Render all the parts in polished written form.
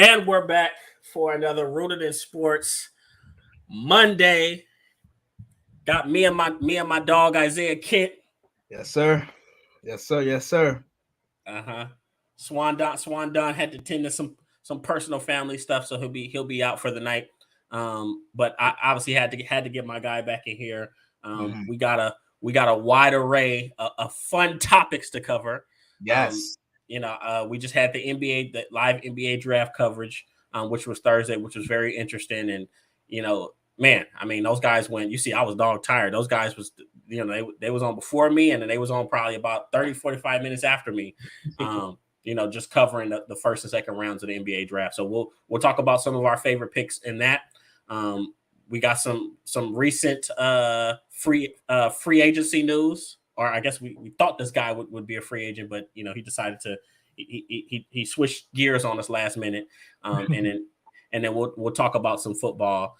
And we're back for another Rooted in Sports Monday. Got me and my dog Isaiah Kent. Yes, sir. Yes, sir. Yes, sir. Uh-huh. Swan Don had to tend to some personal family stuff, so he'll be out for the night. But I obviously had to get my guy back in here. Mhm. We got a wide array of fun topics to cover. Um, Yes. we just had the live NBA draft coverage, which was Thursday, which was very interesting. And man, I mean, those guys went. You see, I was dog tired. Those guys was, they was on before me, and then they was on probably about 30, 45 minutes after me. Just covering the first and second rounds of the NBA draft. So we'll talk about some of our favorite picks in that. Um, we got some recent free agency news, or I guess we thought this guy would be a free agent, but he decided to he switched gears on us last minute, and then we'll talk about some football,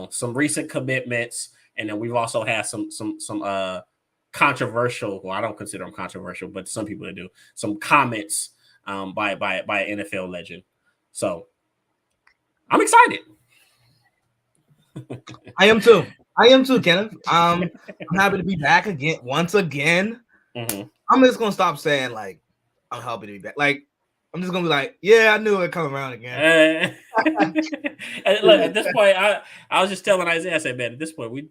some recent commitments, and then we've also had some controversial. Well, I don't consider them controversial, but some people do. Some comments by an NFL legend. So I'm excited. I am too. I am too, Kenneth. I'm happy to be back again. Once again, Mm-hmm. I'm just gonna stop saying like I'm happy to be back. Like I'm just gonna be like, yeah, I knew it come around again. And look, at this point, I was just telling Isaiah, I said, man, at this point, we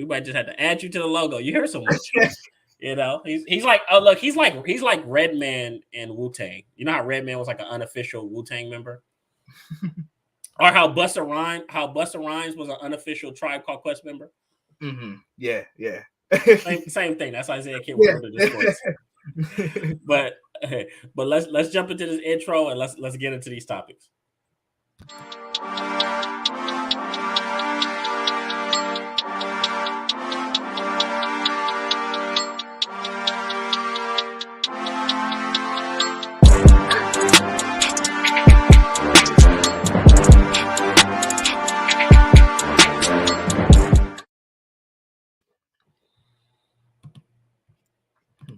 might just have to add you to the logo. You hear so much. He's like, oh look, he's like Redman and Wu-Tang. You know how Redman was like an unofficial Wu-Tang member? Or how Busta Rhymes was an unofficial Tribe Called Quest member. Mm-hmm. Yeah. Same thing. That's Isaiah Kid Yeah. with the sports. But let's jump into this intro and let's get into these topics.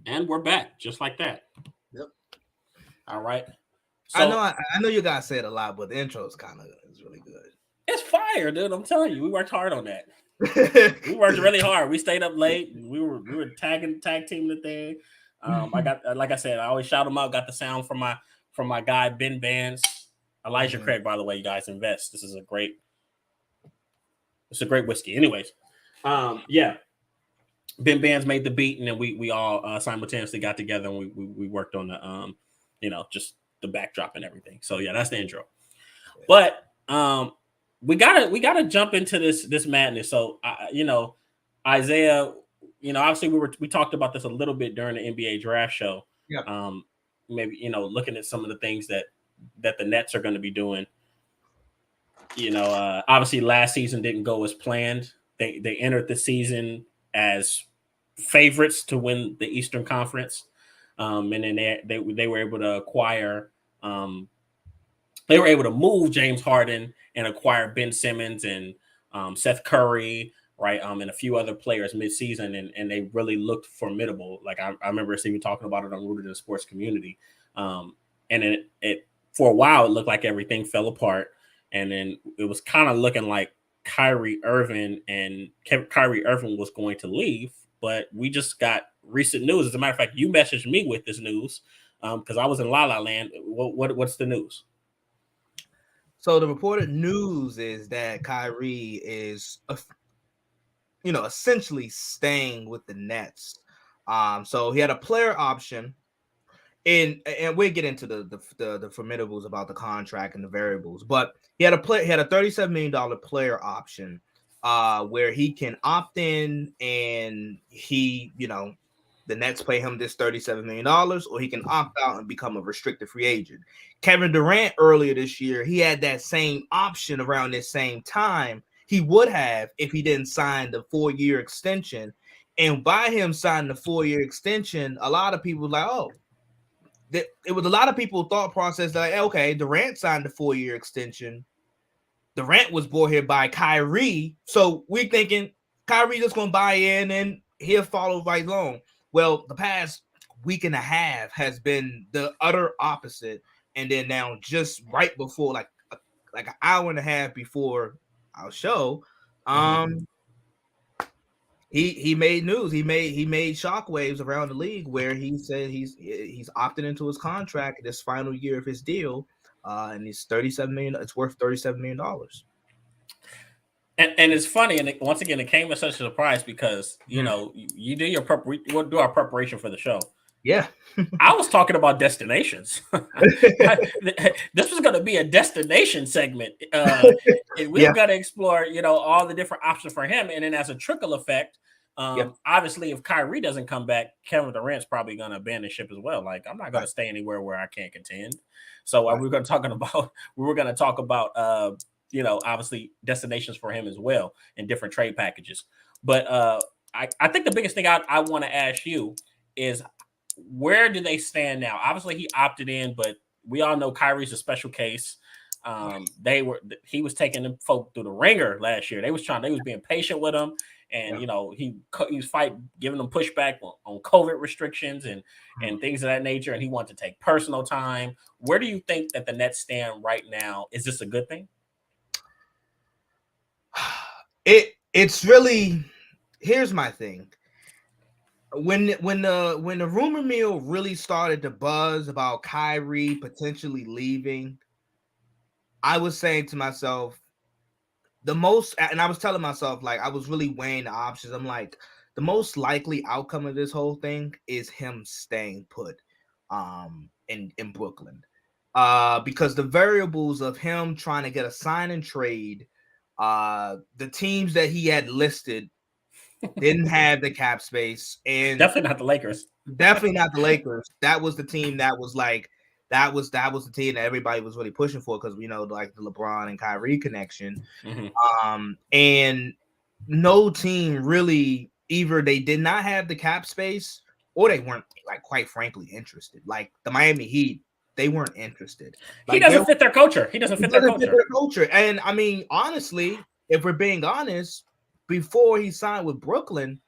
And we're back, just like that. Yep. All right. So I know you guys say it a lot, but the intro is really good. it's fire, dude. I'm telling you, we worked hard on that. We worked really hard. We stayed up late. We were tag teaming the thing. I got, like I said, I always shout them out. Got the sound from my guy Ben Bands, Elijah Craig. By the way, you guys invest. This is a great whiskey. Anyways, yeah. Ben Bands made the beat, and then we all simultaneously got together and we worked on the just the backdrop and everything. So yeah, that's the intro. But we gotta jump into this madness. So Isaiah, obviously we talked about this a little bit during the NBA draft show. Yeah. Maybe looking at some of the things that the Nets are going to be doing. Obviously last season didn't go as planned. They entered the season as favorites to win the Eastern Conference, and then they were able to acquire. They were able to move James Harden and acquire Ben Simmons and Seth Curry, right, and a few other players midseason, and they really looked formidable. Like I remember even talking about it on Rooted in the Sports community, and it for a while it looked like everything fell apart, and then it was kind of looking like Kyrie Irving was going to leave, but we just got recent news. As a matter of fact, you messaged me with this news because I was in La La Land. What's the news? So the reported news is that Kyrie is, essentially staying with the Nets. So he had a player option, and we'll get into the formidables about the contract and the variables. But he had a $37 million player option, where he can opt in, and the Nets pay him this $37 million, or he can opt out and become a restricted free agent. Kevin Durant earlier this year, he had that same option around this same time. He would have if he didn't sign the 4-year extension. And by him signing the 4-year extension, a lot of people were like, oh, it was a lot of people thought process like, okay, Durant signed the 4-year extension. Durant was brought here by Kyrie. So we're thinking Kyrie just going to buy in and he'll follow right along. Well, the past week and a half has been the utter opposite. And then now just right before, like like an hour and a half before our show, Mhm. he made news. He made shockwaves around the league where he said he's opted into his contract this final year of his deal, and it's $37 million. It's worth $37 million. And it's funny, and once again, it came as such a surprise because you do your prep. We'll do our preparation for the show. Yeah, I was talking about destinations. This was going to be a destination segment, and we were yeah, going to explore, all the different options for him. And then, as a trickle effect, yeah. obviously, if Kyrie doesn't come back, Kevin Durant's probably going to abandon ship as well. Like, I'm not going Right, to stay anywhere where I can't contend. So right. we were going to talk about, obviously destinations for him as well in different trade packages. But I think the biggest thing I want to ask you is, where do they stand now? Obviously, he opted in, but we all know Kyrie's a special case. He was taking them folk through the ringer last year. They was being patient with him, and Yeah. he was giving them pushback on COVID restrictions and things of that nature. And he wanted to take personal time. Where do you think that the Nets stand right now? Is this a good thing? It's really, here's my thing. When the rumor mill really started to buzz about Kyrie potentially leaving, I was saying to myself, and I was telling myself, like, I was really weighing the options. I'm like, the most likely outcome of this whole thing is him staying put in Brooklyn. Because the variables of him trying to get a sign and trade, the teams that he had listed didn't have the cap space, and Definitely not the Lakers. definitely not the Lakers. That was the team that was like that was the team that everybody was really pushing for, because we know, like, the LeBron and Kyrie connection. And no team really, either they did not have the cap space or they weren't, like, quite frankly, interested. Like the Miami Heat, they weren't interested. He Like, doesn't fit their culture. He doesn't it fit their doesn't fit culture. their culture. And I mean, honestly, if we're being honest, before he signed with Brooklyn,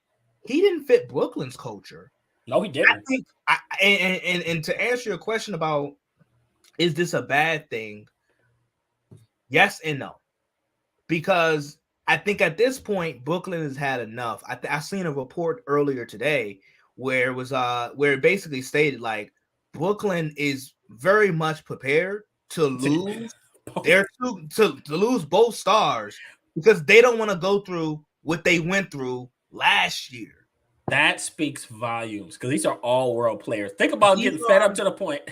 he didn't fit Brooklyn's culture. No, he I didn't. think, and to answer your question about, is this a bad thing? Yes and no, because I think at this point Brooklyn has had enough. I seen a report earlier today where it was where it basically stated, like, Brooklyn is very much prepared to lose to lose both stars, because they don't want to go through what they went through last year. That speaks volumes, because these are all world players. Think about These getting fed are, up to the point.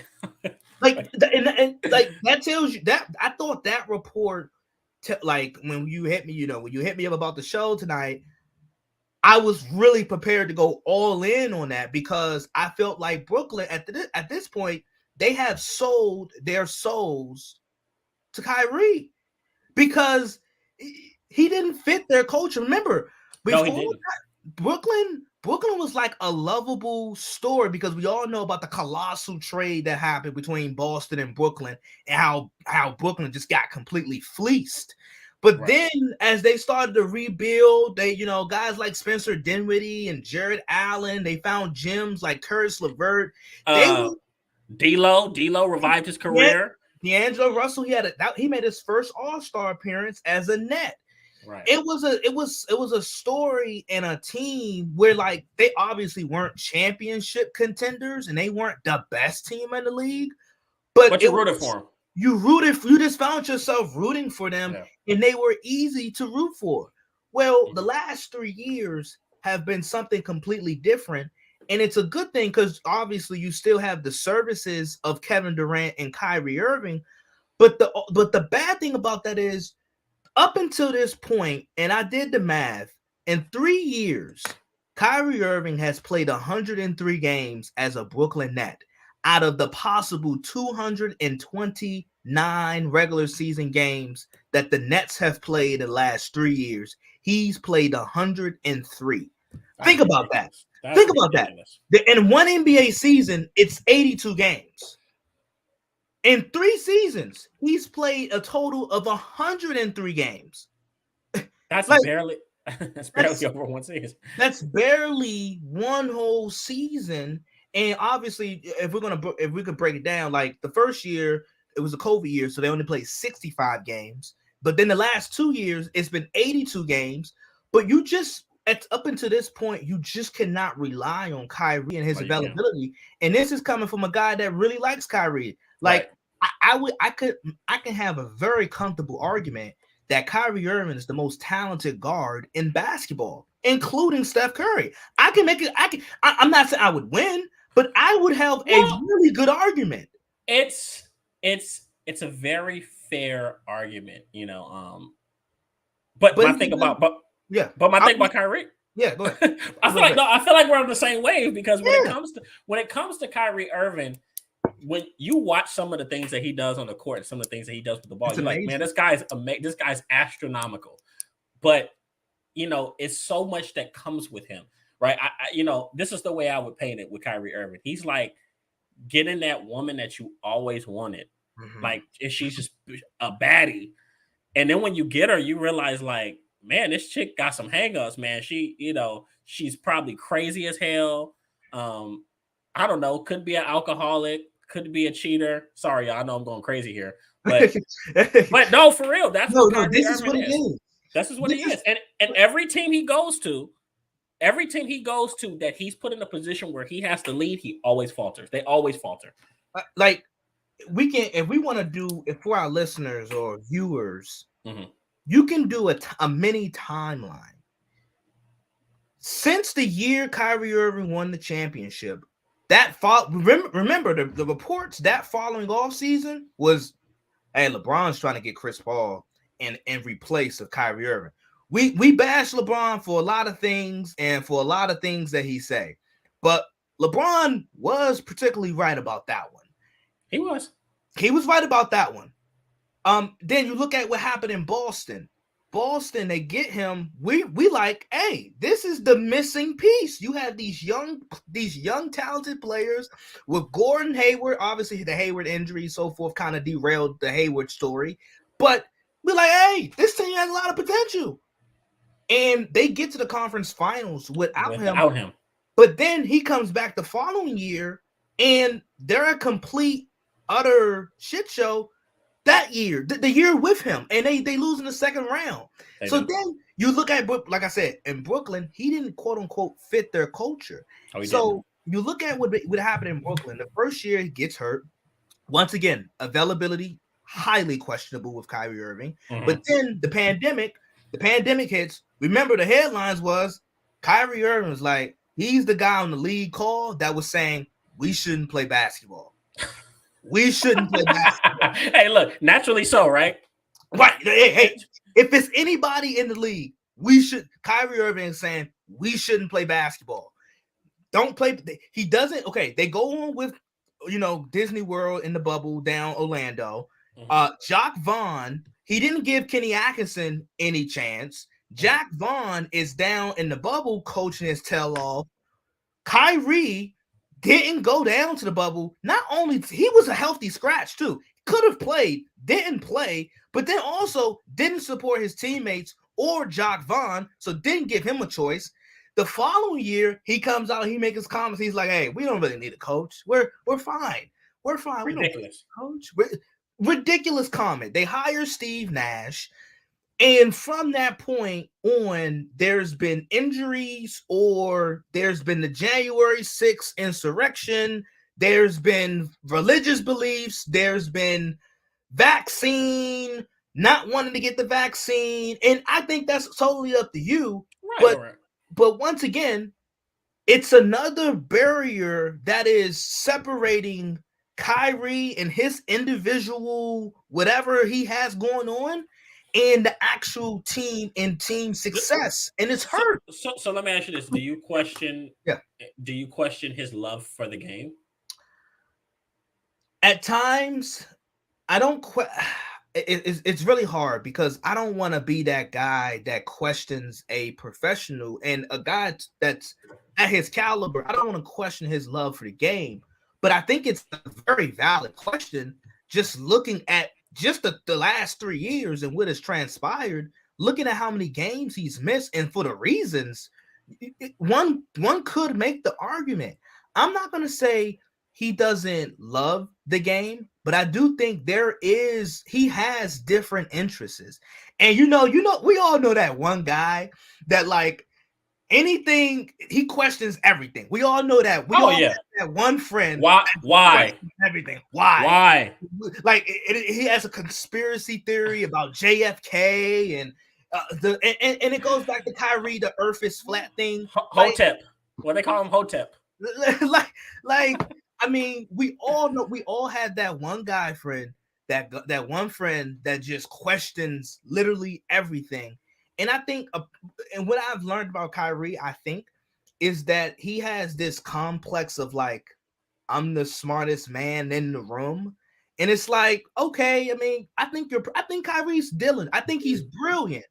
like, and like, that tells you that I thought that report, like, when you hit me, when you hit me up about the show tonight, I was really prepared to go all in on that, because I felt like Brooklyn at this point, they have sold their souls to Kyrie, because he didn't fit their culture. Remember, No, he before didn't. that, Brooklyn was like a lovable story, because we all know about the colossal trade that happened between Boston and Brooklyn, and how Brooklyn just got completely fleeced. But Right. then, as they started to rebuild, they, guys like Spencer Dinwiddie and Jared Allen, they found gems like Curtis LeVert. They were D'Lo revived his career. D'Angelo Russell. He made his first All-Star appearance as a Net. Right. It was a story and a team where, like, they obviously weren't championship contenders and they weren't the best team in the league, but you rooted for him. You just found yourself rooting for them, and they were easy to root for. Well, the last 3 years have been something completely different, and it's a good thing, because obviously you still have the services of Kevin Durant and Kyrie Irving, but the bad thing about that is, up until this point, and I did the math, in 3 years, Kyrie Irving has played 103 games as a Brooklyn Net out of the possible 229 regular season games that the Nets have played in the last 3 years. He's played 103. Think about that. Think about that. In one NBA season, it's 82 games. In 3 seasons, he's played a total of 103 games. That's Like, barely over one season. That's barely one whole season. And obviously, if we could break it down, like, the first year, it was a COVID year, so they only played 65 games. But then the last 2 years, it's been 82 games. But you just up until this point, you just cannot rely on Kyrie and his availability. And this is coming from a guy that really likes Kyrie. Like I can have a very comfortable argument that Kyrie Irving is the most talented guard in basketball, including Steph Curry. I can make it. I'm not saying I would win, but I would have a really good argument. It's a very fair argument, But my thing about Kyrie. Yeah, go ahead. I feel like we're on the same wave because when it comes to Kyrie Irving, when you watch some of the things that he does on the court and some of the things that he does with the ball, you're like, man, this guy's amazing. This guy's astronomical. But it's so much that comes with him, right? This is the way I would paint it with Kyrie Irving. He's like getting that woman that you always wanted, like she's just a baddie, and then when you get her, you realize like, man, this chick got some hangups, man. She's probably crazy as hell. I don't know, could be an alcoholic, could be a cheater. Sorry, y'all, I know I'm going crazy here, but no, for real, that's this is what it is. This is what he is, and every team he goes to that he's put in a position where he has to lead, he always falters. They always falter. Like we can, if we want to do, if for our listeners or viewers, you can do a mini timeline. Since the year Kyrie Irving won the championship, remember the reports that following off season was, hey, LeBron's trying to get Chris Paul and replace of Kyrie Irving. We bash LeBron for a lot of things and for a lot of things that he say, but LeBron was particularly right about that one. He was right about that one. Then you look at what happened in Boston. They get him. We like, hey, this is the missing piece. You have these young talented players with Gordon Hayward. Obviously, the Hayward injury, so forth, kind of derailed the Hayward story. But we're like, hey, this team has a lot of potential. And they get to the conference finals without him. But then he comes back the following year, and they're a complete, utter shit show that year, the year with him, and they lose in the second round. Then you look at, like I said, in Brooklyn, he didn't quote unquote fit their culture. You look at what happened in Brooklyn. The first year he gets hurt. Once again, availability highly questionable with Kyrie Irving. But then the pandemic hits. Remember, the headlines was Kyrie Irving was like, he's the guy on the league call that was saying we shouldn't play basketball. We shouldn't play basketball. Hey, look, naturally so, right? Right. Hey, if it's anybody in the league, Kyrie Irving is saying we shouldn't play basketball. Don't play. He doesn't. Okay, they go on with, Disney World in the bubble down Orlando. Jacques Vaughn, he didn't give Kenny Atkinson any chance. Jack Vaughn is down in the bubble coaching his tail off. Kyrie didn't go down to the bubble. Not only he was a healthy scratch too. Could have played, didn't play, but then also didn't support his teammates or Jacques Vaughn, so didn't give him a choice. The following year, he comes out, he makes his comments. He's like, hey, we don't really need a coach. We're fine. We're fine. Ridiculous. We don't need a coach. Ridiculous comment. They hire Steve Nash. And from that point on, there's been injuries, or there's been the January 6th insurrection. There's been religious beliefs. There's been vaccine, not wanting to get the vaccine. And I think that's totally up to you. Right, but once again, it's another barrier that is separating Kyrie and his individual, whatever he has going on, and the actual team and team success, and it's hurt. So let me ask you this: Do you question? Yeah. Do you question his love for the game? At times, I don't. It's really hard because I don't want to be that guy that questions a professional and a guy that's at his caliber. I don't want to question his love for the game, but I think it's a very valid question. Just looking at just the last 3 years and what has transpired, looking at how many games he's missed and for the reasons, one could make the argument. I'm not going to say he doesn't love the game, but I do think he has different interests. And we all know that one guy that like anything, he questions everything. We all know that. We all have that one friend. Why? Everything. Why? Why? Like he has a conspiracy theory about JFK and it goes back to Kyrie, the Earth is flat thing. Hotep. What they call him, Hotep. I mean, we all had that one guy friend, that one friend that just questions literally everything. And I think, and what I've learned about Kyrie, I think, is that he has this complex of like, I'm the smartest man in the room. And it's like, okay, I mean, I think Kyrie's Dylan. I think he's brilliant.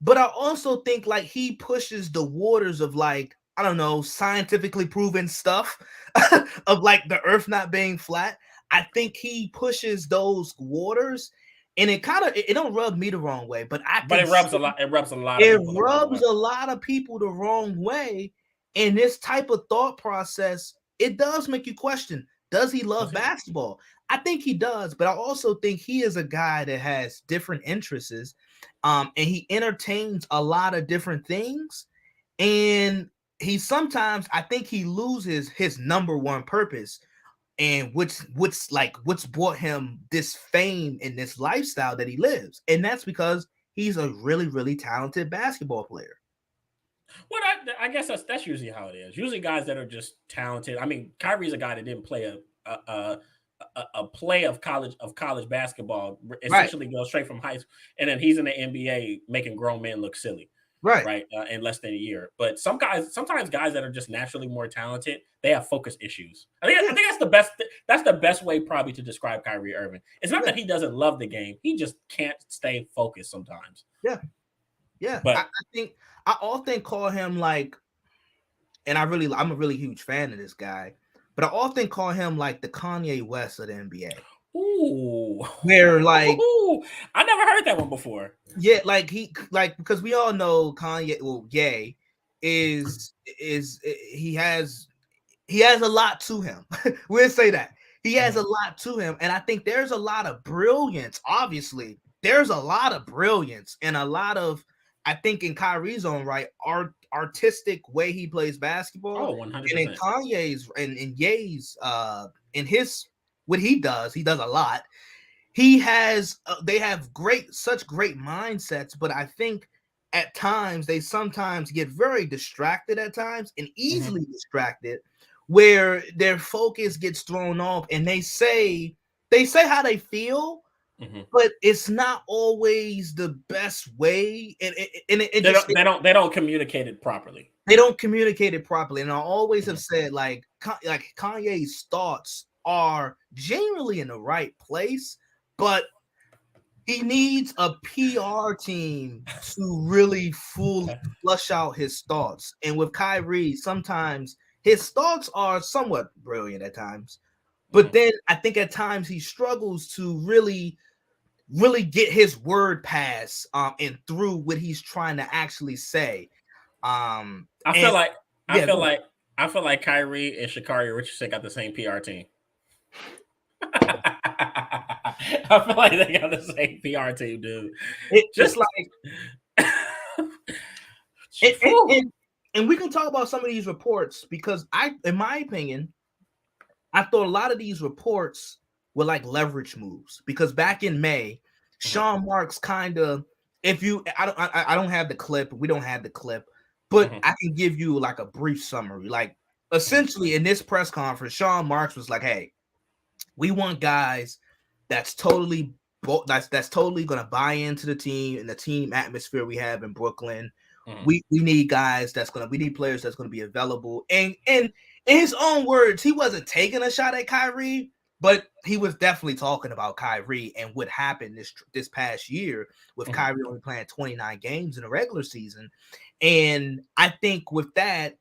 But I also think like he pushes the waters of like, I don't know, scientifically proven stuff of like the earth not being flat. I think he pushes those waters, and it don't rub me the wrong way, but it rubs a lot. It rubs a lot. It rubs a lot of people the wrong way. And this type of thought process, it does make you question: does he love basketball? I think he does, but I also think he is a guy that has different interests, and he entertains a lot of different things, and I think he loses his number one purpose, and what's brought him this fame and this lifestyle that he lives, and that's because he's a really, really talented basketball player. Well, I guess that's usually how it is. Usually, guys that are just talented. I mean, Kyrie's a guy that didn't play a play of college basketball. Essentially, goes straight from high school, and then he's in the NBA making grown men look silly. Right, in less than a year. But sometimes guys that are just naturally more talented, they have focus issues. I think that's the best. That's the best way probably to describe Kyrie Irving. It's not that he doesn't love the game; he just can't stay focused sometimes. Yeah. But I think I often call him like, and I'm a really huge fan of this guy, but I often call him like the Kanye West of the NBA. Ooh, where like I never heard that one before. Yeah, because we all know Kanye. Well, Ye he has a lot to him. We'll say that he has a lot to him, and I think there's a lot of brilliance. Obviously, there's a lot of brilliance and a lot of, I think, in Kyrie's own right, artistic way he plays basketball. Oh, 100%. And in Kanye's and in Ye's, in his what he does a lot. He has, they have such great mindsets, but I think at times they sometimes get very distracted at times and easily distracted, where their focus gets thrown off and they say how they feel, but it's not always the best way. And they don't communicate it properly. They don't communicate it properly. And I always have said like Kanye's thoughts are generally in the right place, but he needs a PR team to really fully flush out his thoughts. And with Kyrie, sometimes his thoughts are somewhat brilliant at times, but then I think at times he struggles to really, really get his word pass and through what he's trying to actually say. I feel like Kyrie and Sha'Carri Richardson got the same PR team. I feel like they got the same PR team, dude. And we can talk about some of these reports, because in my opinion, I thought a lot of these reports were like leverage moves, because back in May, Sean Marks kind of, I don't have the clip, we don't have the clip, but I can give you like a brief summary. Like essentially in this press conference, Sean Marks was like, "Hey, we want guys that's totally going to buy into the team and the team atmosphere we have in Brooklyn. We need guys we need players that's going to be available." And in his own words, he wasn't taking a shot at Kyrie, but he was definitely talking about Kyrie and what happened this past year with Kyrie only playing 29 games in the regular season. And I think with that,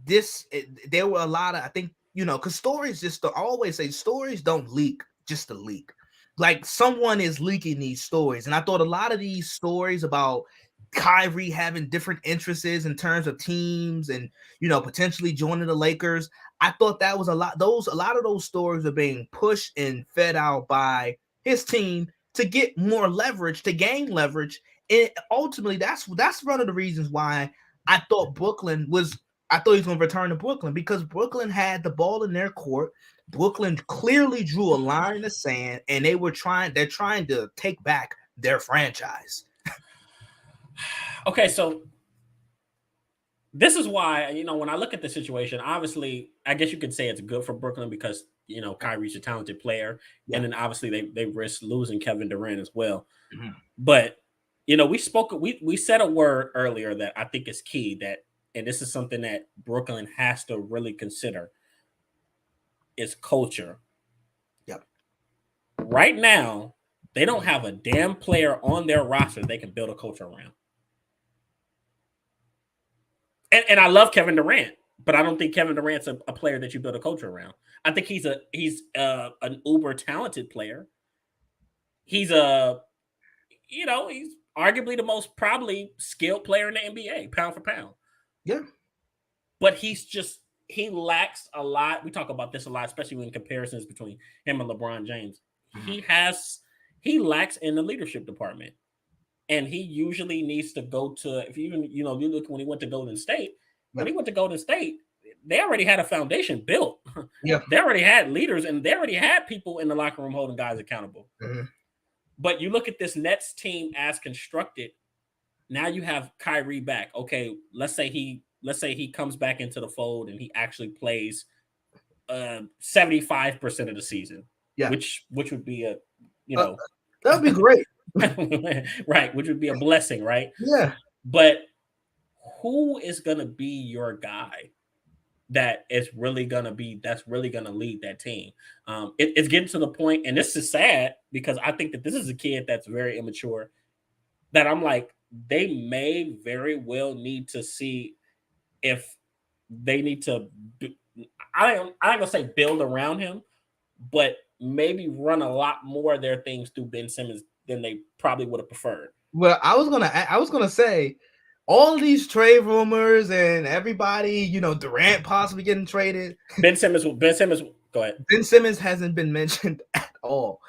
there were a lot of, I think, because stories I always say stories don't leak just to leak. Like someone is leaking these stories. And I thought a lot of these stories about Kyrie having different interests in terms of teams and, potentially joining the Lakers, I thought that was a lot of those stories are being pushed and fed out by his team to get more leverage, to gain leverage. And ultimately, that's one of the reasons why I thought I thought he was going to return to Brooklyn, because Brooklyn had the ball in their court. Brooklyn clearly drew a line in the sand, and they're trying to take back their franchise. Okay, so this is why, when I look at the situation, obviously, I guess you could say it's good for Brooklyn because, Kyrie's a talented player. Yeah. And then obviously they risk losing Kevin Durant as well. Mhm. But, we said a word earlier that I think is key, and this is something that Brooklyn has to really consider, is culture. Yep. Right now, they don't have a damn player on their roster they can build a culture around. And I love Kevin Durant, but I don't think Kevin Durant's a player that you build a culture around. I think he's an uber talented player. He's he's arguably the most probably skilled player in the NBA, pound for pound. Yeah. But he lacks a lot. We talk about this a lot, especially when comparisons between him and LeBron James. Mm-hmm. He lacks in the leadership department. And he usually needs to go to, if you even, you look when he went to Golden State, when he went to Golden State, they already had a foundation built. Yeah. They already had leaders and they already had people in the locker room holding guys accountable. Mm-hmm. But you look at this Nets team as constructed. Now you have Kyrie back. Okay, let's say he comes back into the fold and he actually plays 75% of the season. Yeah. Which would be that'd be great. Right, which would be a blessing, right? Yeah. But who is gonna be your guy that's really gonna lead that team? It's getting to the point, and this is sad because I think that this is a kid that's very immature. That I'm like, they may very well need to see if they need to. I ain't gonna say build around him, but maybe run a lot more of their things through Ben Simmons than they probably would have preferred. Well, I was gonna say, all these trade rumors and everybody, Durant possibly getting traded. Ben Simmons, go ahead. Ben Simmons hasn't been mentioned at all,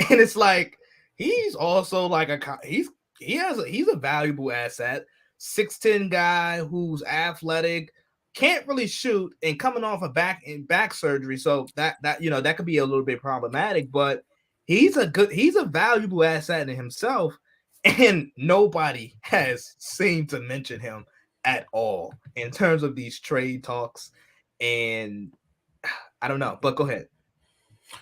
and it's like he's also like he's a valuable asset, 6'10" guy who's athletic, can't really shoot, and coming off a back surgery, so that could be a little bit problematic. But he's a valuable asset in himself, and nobody has seemed to mention him at all in terms of these trade talks. And I don't know, but go ahead.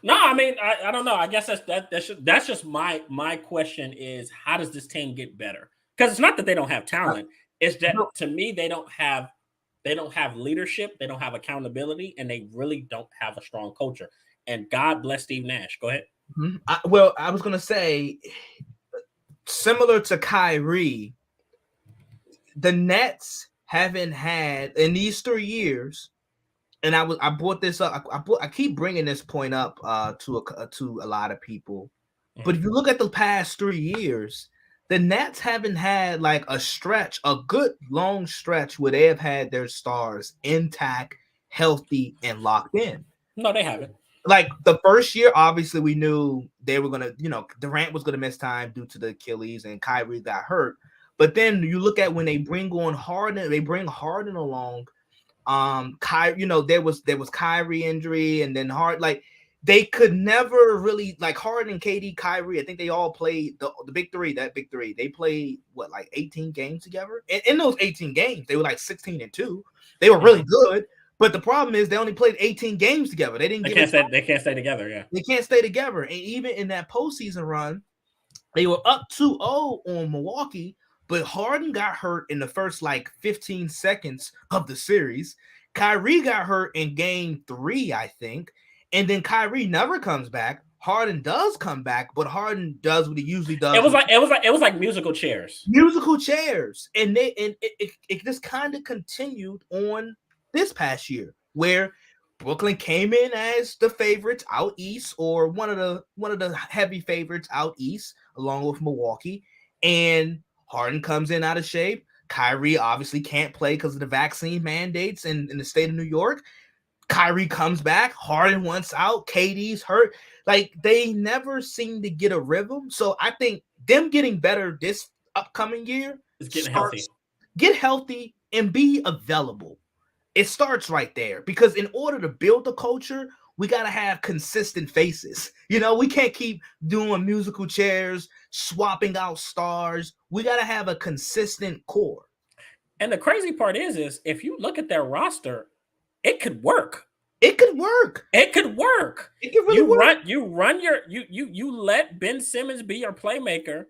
No, I mean, I don't know. I guess that's just my question is, how does this team get better? Because it's not that they don't have talent. It's that to me they don't have leadership, they don't have accountability, and they really don't have a strong culture. And God bless Steve Nash. Go ahead. Mm-hmm. I was gonna say, similar to Kyrie, the Nets haven't had in these 3 years, and I brought this up. I keep bringing this point up to a lot of people, but if you look at the past 3 years, the Nets haven't had like a good long stretch where they have had their stars intact, healthy, and locked in. No, they haven't. Like the first year, obviously we knew they were gonna, Durant was gonna miss time due to the Achilles, and Kyrie got hurt. But then you look at when they bring Harden along. There was Kyrie injury, and then they could never really, like, Harden, KD, Kyrie. I think they all played the big three. That big three, they played like 18 games together. And in those 18 games, they were like 16-2. They were really good. But the problem is they only played 18 games together. They can't stay together. Yeah, they can't stay together. And even in that postseason run, they were up 2-0 on Milwaukee. But Harden got hurt in the first 15 seconds of the series. Kyrie got hurt in game 3, I think. And then Kyrie never comes back. Harden does come back, but Harden does what he usually does. It was like musical chairs. And it just kind of continued on this past year, where Brooklyn came in as the favorites out east, or one of the heavy favorites out east, along with Milwaukee. And Harden comes in out of shape. Kyrie obviously can't play because of the vaccine mandates in the state of New York. Kyrie comes back, Harden wants out, KD's hurt. Like they never seem to get a rhythm. So I think them getting better this upcoming year It's getting healthy. Get healthy and be available. It starts right there because in order to build the culture, we got to have consistent faces. We can't keep doing musical chairs, swapping out stars. We got to have a consistent core. And the crazy part is if you look at their roster, it could work. It could work. It could work. It could really work. You let Ben Simmons be your playmaker.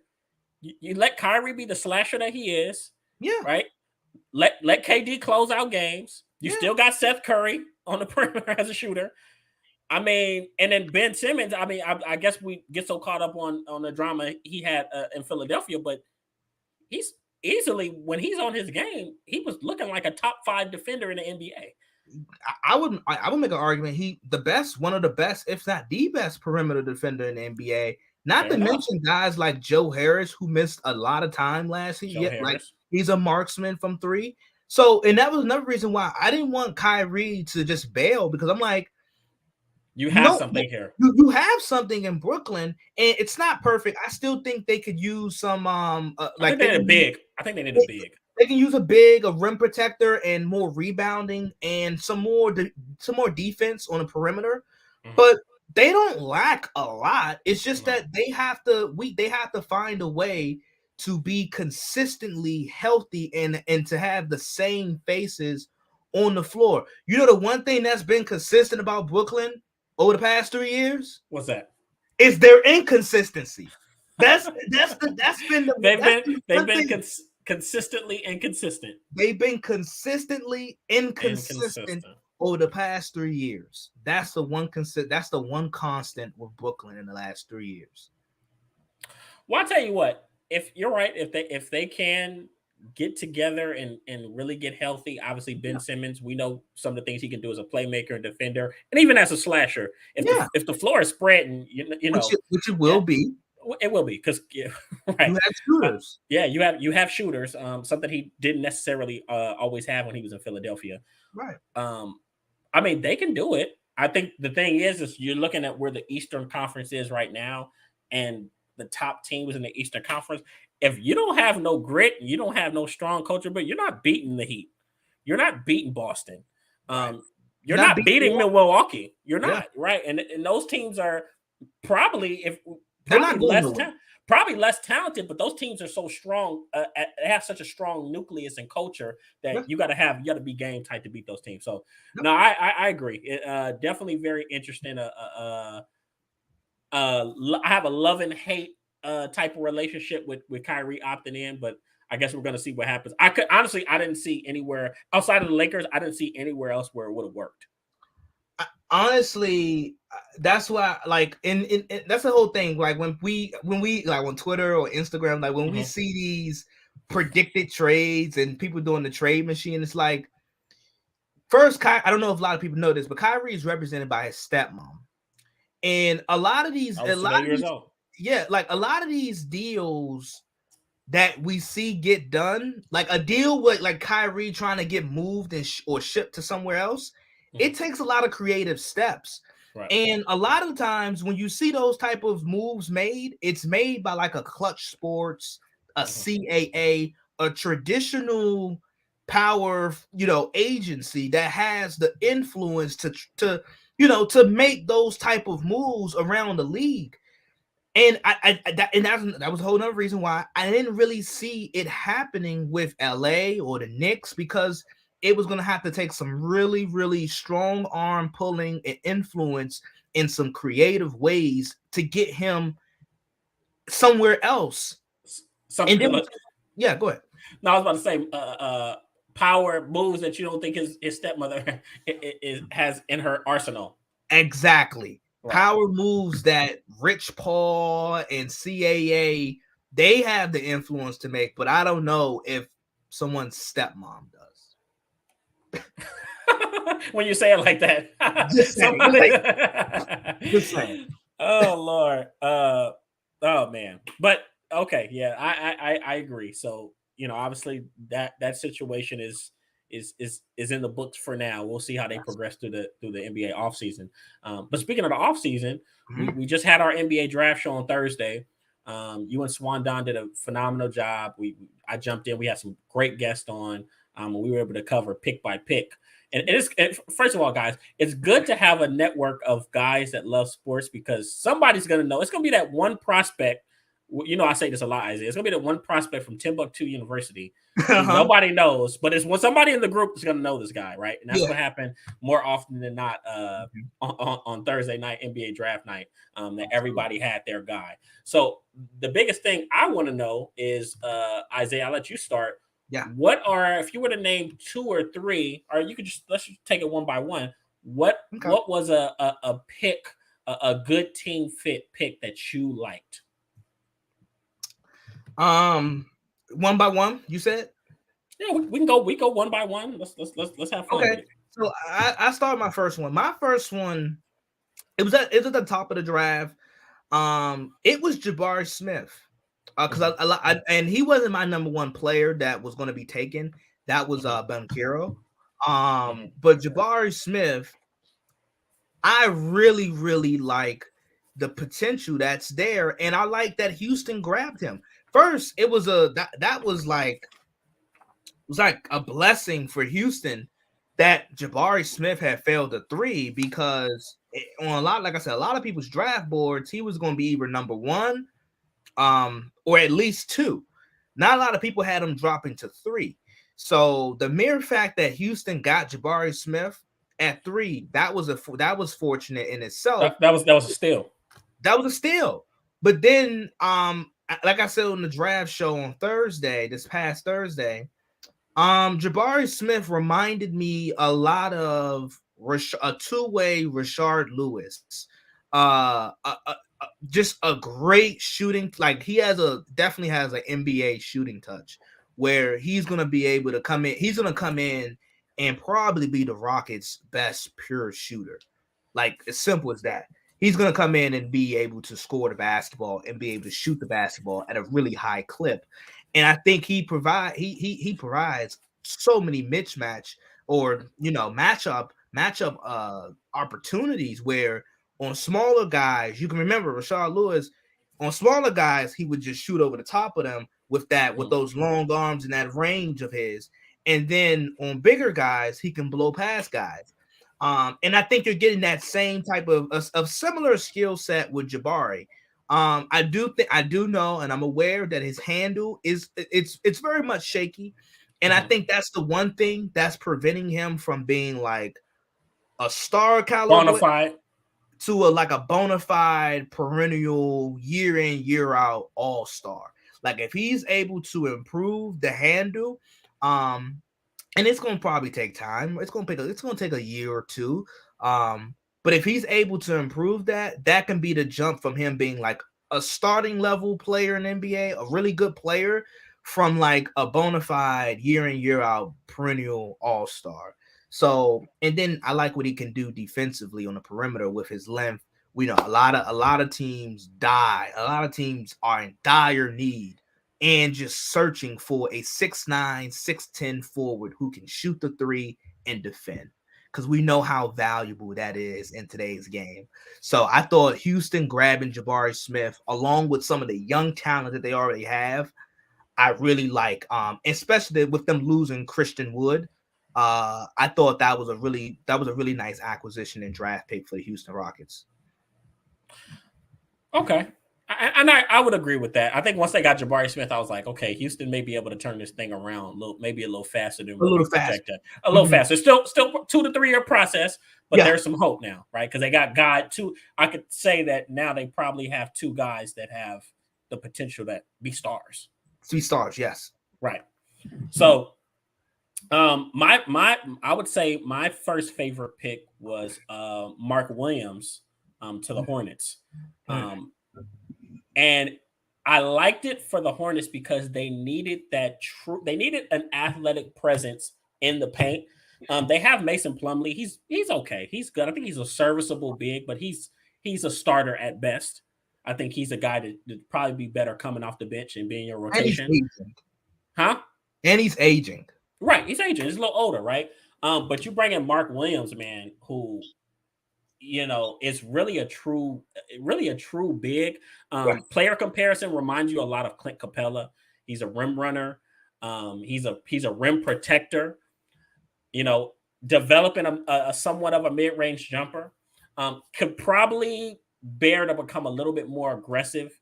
You let Kyrie be the slasher that he is. Yeah. Right. Let KD close out games. You still got Seth Curry on the perimeter as a shooter. I mean, and then Ben Simmons. I mean, I guess we get so caught up on the drama he had in Philadelphia, but he's easily when he's on his game, he was looking like a top 5 defender in the NBA. I would make an argument. One of the best, if not the best, perimeter defender in the NBA. Not to mention guys like Joe Harris, who missed a lot of time last year. Like he's a marksman from 3. So, and that was another reason why I didn't want Kyrie to just bail because I'm like, you have something here. You have something in Brooklyn, and it's not perfect. I still think they could use some I think they need a big. They can use a rim protector, and more rebounding, and some more defense on the perimeter. Mm-hmm. But they don't lack a lot. It's just that they have to find a way to be consistently healthy and to have the same faces on the floor. The one thing that's been consistent about Brooklyn over the past 3 years? What's that? Is their inconsistency. That's been they've been consistently inconsistent. They've been consistently inconsistent over the past 3 years. That's the one constant with Brooklyn in the last 3 years. Well, I'll tell you what, if you're right, if they can get together and really get healthy, obviously Ben Simmons, we know some of the things he can do as a playmaker and defender, and even as a slasher. If the floor is spreading, which it will be. It will be because right. You have shooters. You have shooters. Something he didn't necessarily always have when he was in Philadelphia. Right. I mean, they can do it. I think the thing is you're looking at where the Eastern Conference is right now, and the top teams in the Eastern Conference. If you don't have no grit, you don't have no strong culture, but you're not beating the Heat. You're not beating Boston. You're not beating Milwaukee. You're not, right? And those teams are probably less talented, but those teams are so strong. They have such a strong nucleus and culture that you got to be game tight to beat those teams. So no, I agree. Definitely very interesting. I have a love and hate type of relationship with Kyrie opting in, but I guess we're going to see what happens. I didn't see anywhere outside of the Lakers. I didn't see anywhere else where it would have worked. Honestly, that's why, like, in that's the whole thing. Like when we like on Twitter or Instagram, like when we see these predicted trades and people doing the trade machine, it's like, first, I don't know if a lot of people know this, but Kyrie is represented by his stepmom, and a lot of these deals that we see get done, like a deal with like Kyrie trying to get moved or shipped to somewhere else. It takes a lot of creative steps. Right. And a lot of times when you see those type of moves made, it's made by like a Clutch Sports, a CAA, a traditional power, agency that has the influence to make those type of moves around the league. And that was a whole nother reason why I didn't really see it happening with LA or the Knicks, because it was going to have to take some really, really strong arm pulling and influence in some creative ways to get him somewhere else. Go ahead. No, I was about to say power moves that you don't think his stepmother has in her arsenal. Exactly. Right. Power moves that Rich Paul and CAA, they have the influence to make, but I don't know if someone's stepmom does. When you say it like that. Just saying. Oh Lord. Oh man. But okay, yeah, I agree. So, obviously that situation is is in the books for now. We'll see how they progress through the NBA offseason. But speaking of the offseason, we just had our NBA draft show on Thursday. You and Swan Don did a phenomenal job. I jumped in. We had some great guests on. We were able to cover pick by pick. And first of all, guys, it's good to have a network of guys that love sports because somebody's going to know. It's going to be that one prospect. You know, I say this a lot, Isaiah. It's going to be that one prospect from Timbuktu University who nobody knows, but it's when somebody in the group is going to know this guy, right? And that's what happened more often than not on Thursday night, NBA draft night, that everybody had their guy. So the biggest thing I want to know is, Isaiah, I'll let you start. Yeah. What are, if you were to name 2 or 3, or you could let's just take it one by one. What was a pick, a good team fit pick that you liked? One by one, you said? Yeah, we can go one by one. Let's have fun. Okay. With it. So I started my first one. My first one, it was at the top of the draft. It was Jabari Smith. Because and he wasn't my number one player that was going to be taken. That was Bankero. But Jabari Smith, I really, really like the potential that's there, and I like that Houston grabbed him. First, it was that was like a blessing for Houston that Jabari Smith had failed a 3 because on a lot of people's draft boards, he was going to be either number 1, or at least 2. Not a lot of people had him dropping to 3. So the mere fact that Houston got Jabari Smith at 3, that was fortunate in itself. That was a steal. That was a steal. But then, like I said on the draft show on Thursday, this past Thursday, Jabari Smith reminded me a lot of a two-way Rashard Lewis. Just a great shooting. Like he definitely has an NBA shooting touch where he's going to be able to come in. He's going to come in and probably be the Rockets' best pure shooter. Like as simple as that. He's going to come in and be able to score the basketball and be able to shoot the basketball at a really high clip. And I think he provides so many mismatch or matchup opportunities where on smaller guys, you can remember Rashard Lewis, on smaller guys, he would just shoot over the top of them with those long arms and that range of his. And then on bigger guys, he can blow past guys. And I think you're getting that same type of similar skill set with Jabari. I do know, and I'm aware that his handle it's very much shaky. And I think that's the one thing that's preventing him from being like a star caliber Bonafide to a bona fide perennial year in, year out all-star. Like if he's able to improve the handle, and it's gonna probably take time. It's gonna take a year or 2. But if he's able to improve that can be the jump from him being like a starting level player in NBA, a really good player, from like a bona fide year in, year out perennial all-star. So, and then I like what he can do defensively on the perimeter with his length. We know a lot of teams die. A lot of teams are in dire need and just searching for a 6'9", 6'10" forward who can shoot the 3 and defend. Because we know how valuable that is in today's game. So I thought Houston grabbing Jabari Smith, along with some of the young talent that they already have, I really like. Especially with them losing Christian Wood. I thought that was a really nice acquisition and draft pick for the Houston Rockets. Okay. I would agree with that. I think once they got Jabari Smith, I was like, okay, Houston may be able to turn this thing around maybe a little faster than what we projected. A little faster. Still 2 to 3 year process, but there's some hope now, right? Because they got 2. I could say that now they probably have 2 guys that have the potential that be stars. To be stars, yes. Right. So I would say my first favorite pick was Mark Williams to the Hornets. And I liked it for the Hornets because they needed they needed an athletic presence in the paint. They have Mason Plumlee. He's okay. He's good. I think he's a serviceable big, but he's a starter at best. I think he's a guy that'd probably be better coming off the bench and being your rotation. And he's aging. Huh? And he's aging. Right, he's aging. He's a little older, right? But you bring in Mark Williams, man, who is really a true big. Yeah. Player comparison reminds you a lot of Clint Capella. He's a rim runner. He's a rim protector. You know, developing a somewhat of a mid range jumper. Could probably bear to become a little bit more aggressive.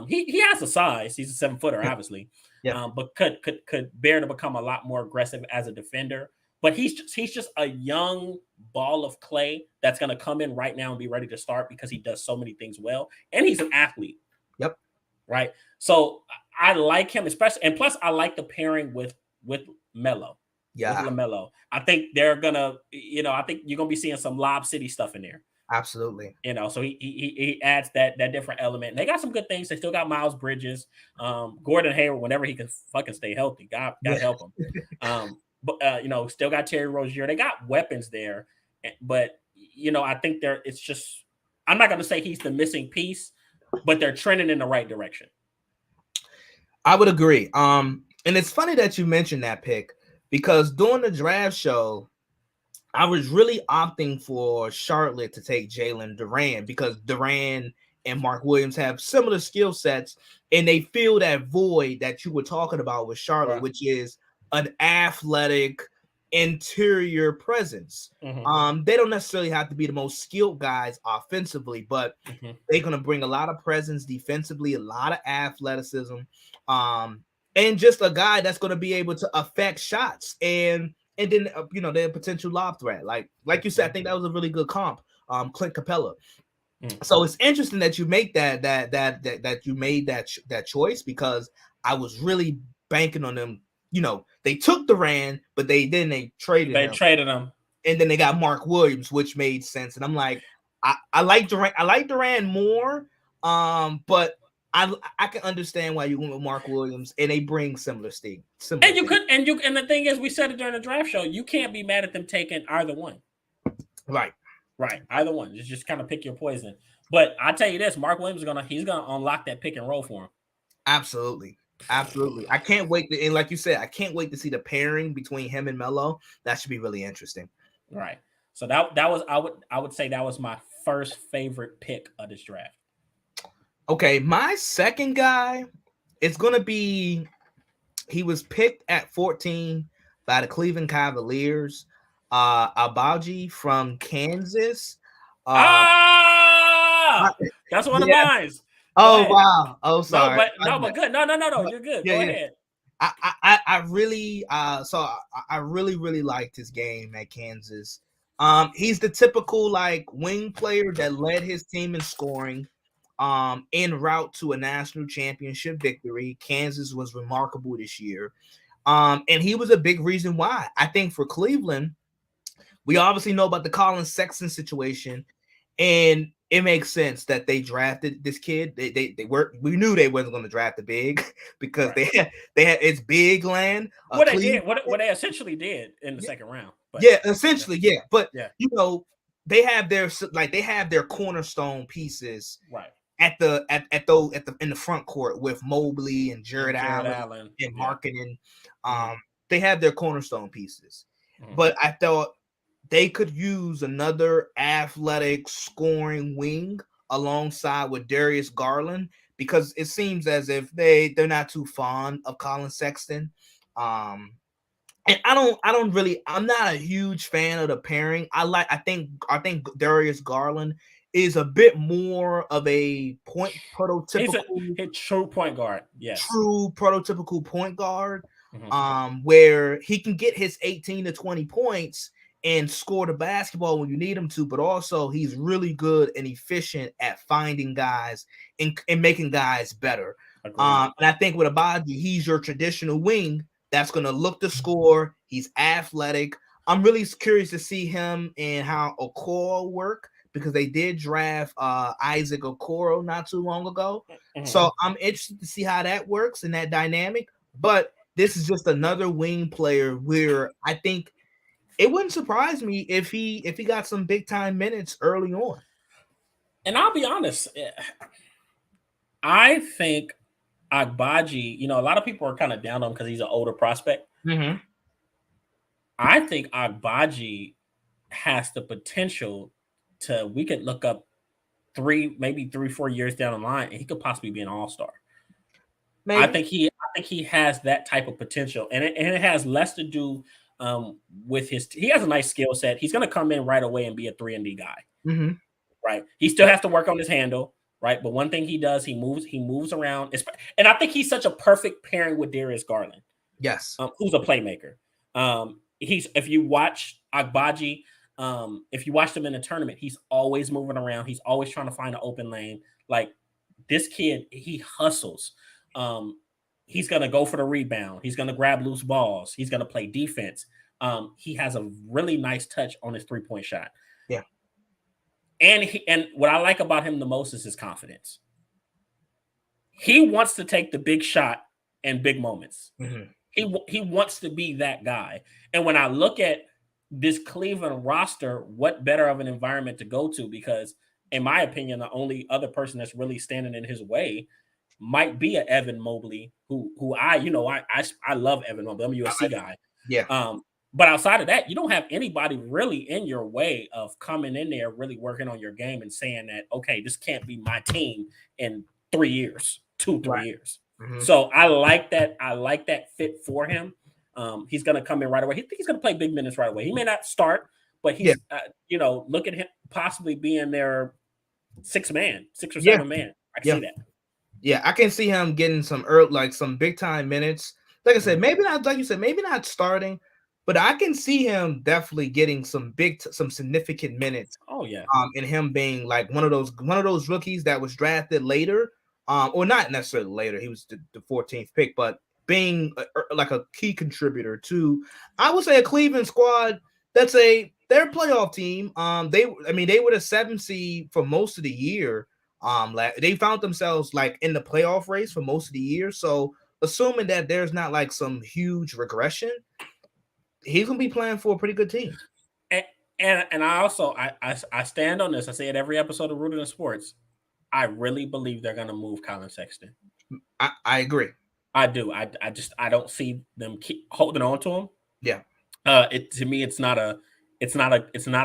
He has a size. He's a 7-footer, obviously, Yeah. but could bear to become a lot more aggressive as a defender. But he's just a young ball of clay that's going to come in right now and be ready to start because he does so many things well, and he's an athlete. Yep. Right. So I like him, especially, and plus I like the pairing with Melo. With Yeah. LaMelo. I think they're gonna, I think you're gonna be seeing some Lob City stuff in there. Absolutely. So he adds that different element. And they got some good things. They still got Miles Bridges, Gordon Hayward, whenever he can fucking stay healthy. God help him. But still got Terry Rozier. They got weapons there, but I think it's just, I'm not gonna say he's the missing piece, but they're trending in the right direction. I would agree. And it's funny that you mentioned that pick, because during the draft show, I was really opting for Charlotte to take Jalen Duran, because Duran and Mark Williams have similar skill sets, and they fill that void that you were talking about with Charlotte, right, which is an athletic interior presence. Mm-hmm. They don't necessarily have to be the most skilled guys offensively, but they're going to bring a lot of presence defensively, a lot of athleticism, and just a guy that's going to be able to affect shots, and then their potential lob threat. Like you said, I think that was a really good comp, Clint Capella. So it's interesting that you make that you made that choice, because I was really banking on them. They took Duran, but they traded him. And then they got Mark Williams, which made sense. And I'm like, I like Duran. I like Duran more, but I can understand why you went with Mark Williams, and they bring similar things. And the thing is, we said it during the draft show, you can't be mad at them taking either one. Right. Either one. Just kind of pick your poison. But I tell you this, Mark Williams he's gonna unlock that pick and roll for him. Absolutely. I can't wait and like you said, I can't wait to see the pairing between him and Melo. That should be really interesting. Right. So that was, I would say that was my first favorite pick of this draft. Okay, my second guy is gonna be, he was picked at 14 by the Cleveland Cavaliers. Abaji from Kansas. That's one of mine. Oh wow! Oh, sorry. But good. No. You're good. Go ahead. I really I really liked his game at Kansas. He's the typical wing player that led his team in scoring. En route to a national championship victory. Kansas was remarkable this year. And he was a big reason why. I think for Cleveland, we obviously know about the Colin Sexton situation, and it makes sense that they drafted this kid. We knew they wasn't going to draft the big, because they had it's big land. What they did, what they essentially did in the second round. But, essentially. But they have their cornerstone pieces, right, in the front court with Mobley and Jared Allen and Markkanen. They have their cornerstone pieces, but I thought they could use another athletic scoring wing alongside with Darius Garland, because it seems as if they're not too fond of Colin Sexton. And I'm not a huge fan of the pairing. I think Darius Garland is a bit more of a prototypical. He's a true point guard. Yes. True prototypical point guard. Where he can get his 18 to 20 points and score the basketball when you need him to, but also he's really good and efficient at finding guys and making guys better. And I think with Abaji, he's your traditional wing that's going to look to score. He's athletic. I'm really curious to see him and how Okoro work, because they did draft Isaac Okoro not too long ago. So I'm interested to see how that works in that dynamic. But this is just another wing player where I think it wouldn't surprise me if he got some big time minutes early on. And I'll be honest, I think Agbaji, a lot of people are kind of down on him because he's an older prospect. I think Agbaji has the potential to. We could look up maybe 3-4 years down the line, and he could possibly be an all-star. Maybe. I think he has that type of potential, and it has less to do with his. He has a nice skill set. He's going to come in right away and be a 3-and-D guy, Mm-hmm. right? He still has to work on his handle, right? But one thing he does, he moves around, and I think he's such a perfect pairing with Darius Garland, Yes. who's a playmaker. He's if you watch Agbaji, if you watch him in a tournament, he's always moving around. He's always trying to find an open lane. Like this kid, he hustles. He's gonna go for the rebound. He's gonna grab loose balls. He's gonna play defense. He has a really nice touch on his 3-point shot. Yeah. And what I like about him the most is his confidence. He wants to take the big shot in big moments. Mm-hmm. He wants to be that guy. And when I look at this Cleveland roster, what better of an environment to go to? Because in my opinion, the only other person that's really standing in his way might be a Evan Mobley, who I love Evan Mobley. I'm a USC guy. Yeah. But outside of that, you don't have anybody really in your way of coming in there, really working on your game and saying that, okay, this can't be my team in 3 years, 2-3 years. Mm-hmm. So I like that. I like that fit for him. He's going to come in right away. He's going to play big minutes right away. He may not start, but he's, look at him possibly being their 6 or 7 man. I can see that. Yeah, I can see him getting some some big time minutes. Like I said, maybe not, like you said, maybe not starting, but I can see him definitely getting some significant minutes. Oh yeah. And him being like one of those rookies that was drafted later, or not necessarily later. He was the 14th pick, but being like a key contributor to, I would say, a Cleveland squad that's their playoff team. They were the 7th seed for most of the year. They found themselves like in the playoff race for most of the year. So assuming that there's not like some huge regression, he's gonna be playing for a pretty good team. And I also I stand on this. I say it every episode of Rooted in Sports. I really believe they're gonna move Colin Sexton. I agree. I do. I don't see them keep holding on to him. Yeah. To me, it's not a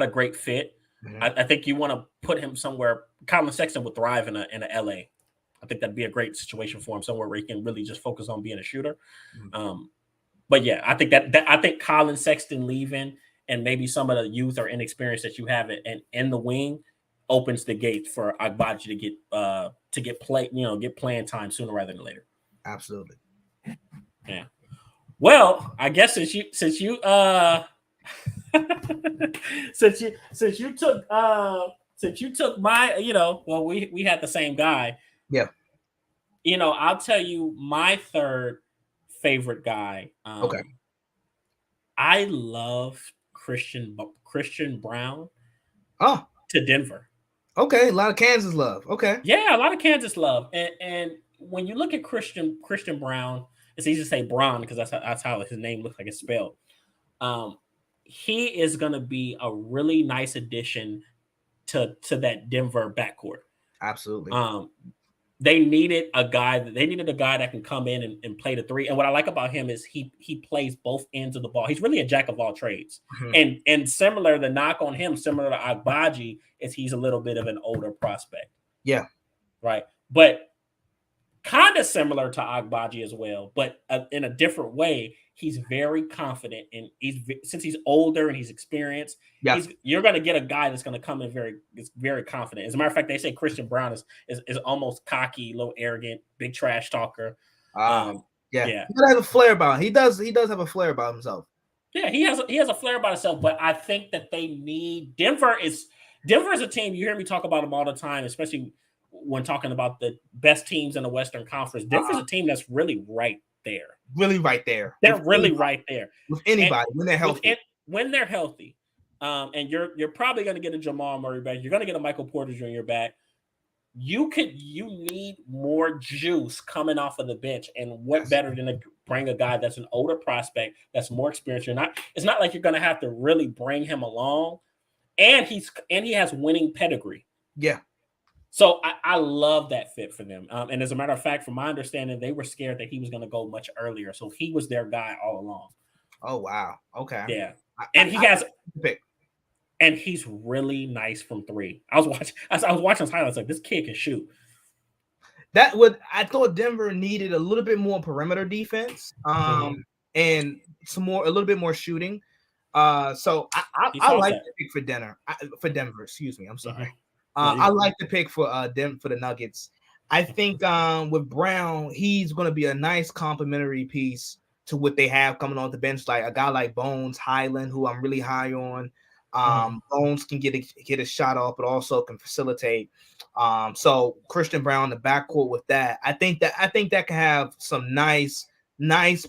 great fit. Mm-hmm. I think you want to put him somewhere. Colin Sexton would thrive in a LA. I think that'd be a great situation for him, somewhere where he can really just focus on being a shooter. Mm-hmm. But yeah, I think I think Colin Sexton leaving and maybe some of the youth or inexperience that you have in the wing opens the gate for Agbaji to get playing time sooner rather than later. Absolutely. Yeah. Well, I guess since you since you took my, we had the same guy. Yeah. I'll tell you my third favorite guy. Okay. I love Christian Brown. Oh. To Denver. Okay, a lot of Kansas love. Okay. Yeah, a lot of Kansas love. And when you look at Christian Brown, it's easy to say Brown because that's how his name looks like it's spelled. He is going to be a really nice addition to that Denver backcourt. Absolutely. They needed a guy that can come in and play the 3. And what I like about him is he plays both ends of the ball. He's really a jack of all trades. Mm-hmm. And similar, the knock on him, similar to Agbaji, is he's a little bit of an older prospect. Yeah. Right. But kind of similar to Agbaji as well, but in a different way. He's very confident, and since he's older and he's experienced, you're going to get a guy that's going to come in very confident. As a matter of fact, they say Christian Brown is almost cocky, a little arrogant, big trash talker. Yeah. He has a flair about him. He does have a flair about himself. Yeah, he has a flair about himself, but I think that they need Denver is a team. You hear me talk about them all the time, especially when talking about the best teams in the Western Conference. Denver's a team that's really right there. Really right there. They're really right there. With anybody, when they're healthy. When they're healthy. And you're probably going to get a Jamal Murray back. You're going to get a Michael Porter Jr. back. You need more juice coming off of the bench. And what better than to bring a guy that's an older prospect, that's more experienced. It's not like you're going to have to really bring him along. And he has winning pedigree. Yeah. So I love that fit for them. And as a matter of fact, from my understanding, they were scared that he was going to go much earlier. So he was their guy all along. Oh, wow. Okay. Yeah. And he has pick. And he's really nice from three. I was watching his highlights, like, this kid can shoot. I thought Denver needed a little bit more perimeter defense, and a little bit more shooting. So I like the pick for Denver. Excuse me, I'm sorry. I like the pick for the Nuggets. I think with Brown, he's going to be a nice complementary piece to what they have coming on the bench, like a guy like Bones Highland, who I'm really high on. Bones can get a shot off, but also can facilitate. So Christian Brown, the backcourt with that, I think that can have some nice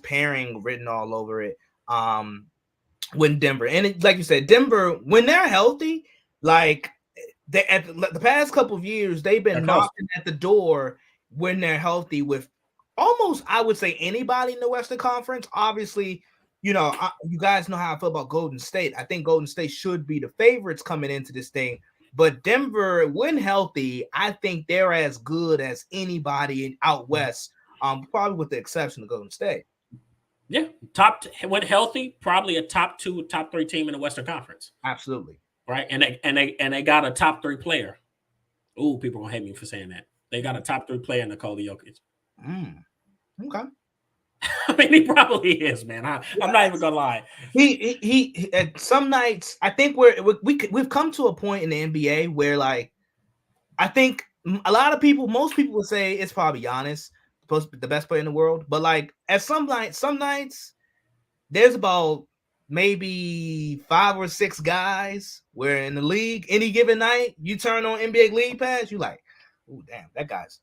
pairing written all over it. When Denver, and like you said, Denver, when they're healthy, like the past couple of years, they've been knocking at the door when they're healthy with almost, I would say, anybody in the Western Conference. Obviously, you guys know how I feel about Golden State. I think Golden State should be the favorites coming into this thing. But Denver, when healthy, I think they're as good as anybody out west, probably with the exception of Golden State. Yeah, when healthy, probably a top 2, top 3 team in the Western Conference. Absolutely. Right, and they got a top 3 player. Ooh, people gonna hate me for saying that. They got a top 3 player in Nikola Jokic. Okay. I mean, he probably is, man. I'm not even gonna lie. He at some nights, I think we've come to a point in the NBA where, like, I think most people would say it's probably Giannis, supposed to be the best player in the world. But like at some nights, there's about maybe 5 or 6 guys where in the league, any given night, you turn on NBA League Pass, you like, oh damn, that guy's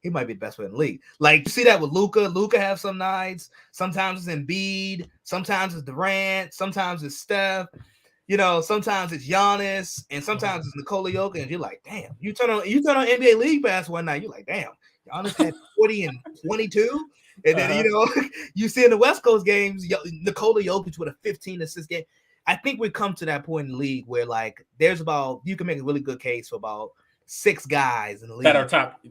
he might be the best player in the league. Like, you see that with Luka. Luka have some nights. Sometimes it's Embiid. Sometimes it's Durant. Sometimes it's Steph. Sometimes it's Giannis, and sometimes it's Nikola Jokic. And you're like, damn. You turn on NBA League Pass one night, you're like, damn. Giannis had 40 and 22. And then, you see in the West Coast games, Nikola Jokic with a 15 assist game. I think we've come to that point in the league where, like, you can make a really good case for about 6 guys in the league that are top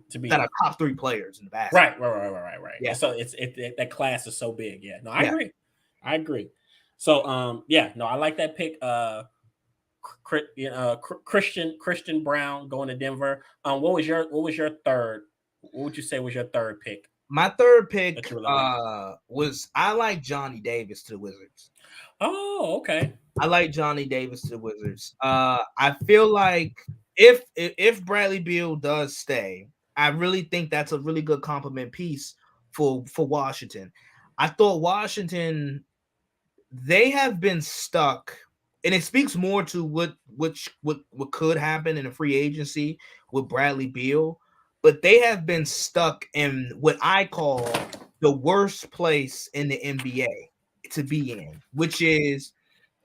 3 players in the basketball. Right. Yeah. So that class is so big. Yeah. No, I agree. So I like that pick. Christian Brown going to Denver. What was your third? What would you say was your third pick? My third pick was, I like Johnny Davis to the Wizards. Oh, okay. I like Johnny Davis to the Wizards. I feel like if Bradley Beal does stay, I really think that's a really good compliment piece for Washington. I thought Washington, they have been stuck, and it speaks more to what could happen in a free agency with Bradley Beal, but they have been stuck in what I call the worst place in the NBA to be in, which is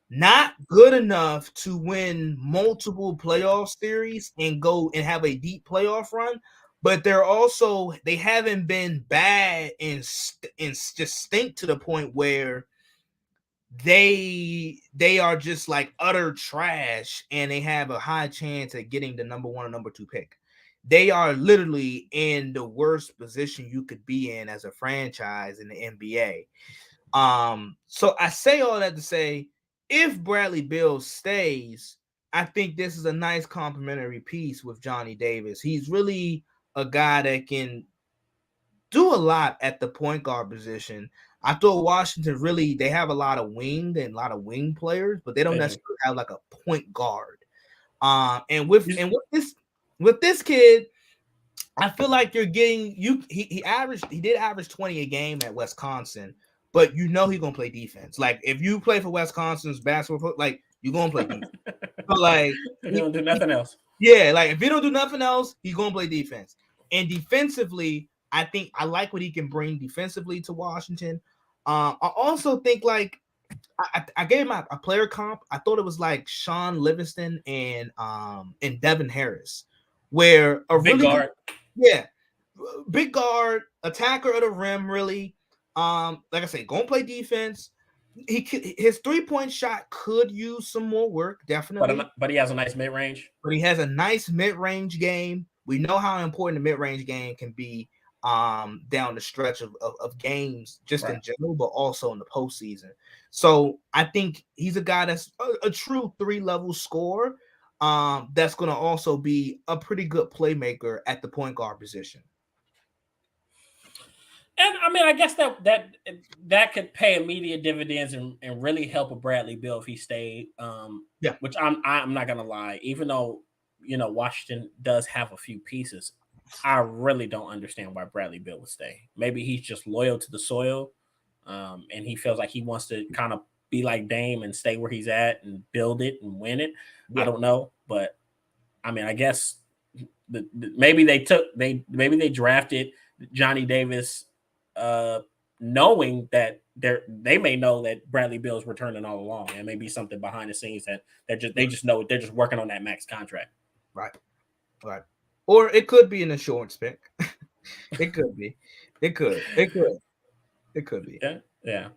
not good enough to win multiple playoff series and go and have a deep playoff run, but they haven't been bad and just stink to the point where they are just like utter trash and they have a high chance at getting the number 1 or number 2 pick. They are literally in the worst position you could be in as a franchise in the NBA. So I say all that to say, if Bradley Beal stays, I think this is a nice complementary piece with Johnny Davis. He's really a guy that can do a lot at the point guard position. I thought Washington they have a lot of wing players, but they don't necessarily have like a point guard. And with this kid, I feel like you're getting he did average 20 a game at Wisconsin, but he's gonna play defense. Like, if you play for Wisconsin's basketball, like, you're gonna play defense. So, like, he don't do nothing else. Yeah, like, if he don't do nothing else, he's gonna play defense. And defensively, I think I like what he can bring defensively to Washington. I also think, like, I gave him a player comp. I thought it was like Sean Livingston and Devin Harris, where a big really guard. Big guard, attacker of the rim, really. Like I say, gonna play defense. His 3-point shot could use some more work, definitely. But he has a nice mid-range. But he has a nice mid-range game. We know how important the mid-range game can be. down the stretch of games just Right. in general, but also in the postseason. So I think he's a guy that's a true 3-level scorer. That's going to also be a pretty good playmaker at the point guard position. And I mean, I guess that could pay immediate dividends and really help a Bradley Beal if he stayed. Yeah. Which I'm not gonna lie, even though Washington does have a few pieces, I really don't understand why Bradley Beal would stay. Maybe he's just loyal to the soil, and he feels like he wants to kind of be like Dame and stay where he's at and build it and win it. I Yeah. don't know, but I mean, I guess maybe they drafted Johnny Davis, uh, knowing that they may know that Bradley Beal's returning all along, and maybe something behind the scenes that they just know they're just working on that max contract. Right. Right. Or it could be an insurance pick. It could be. It could. It could. It could be. Yeah, yeah,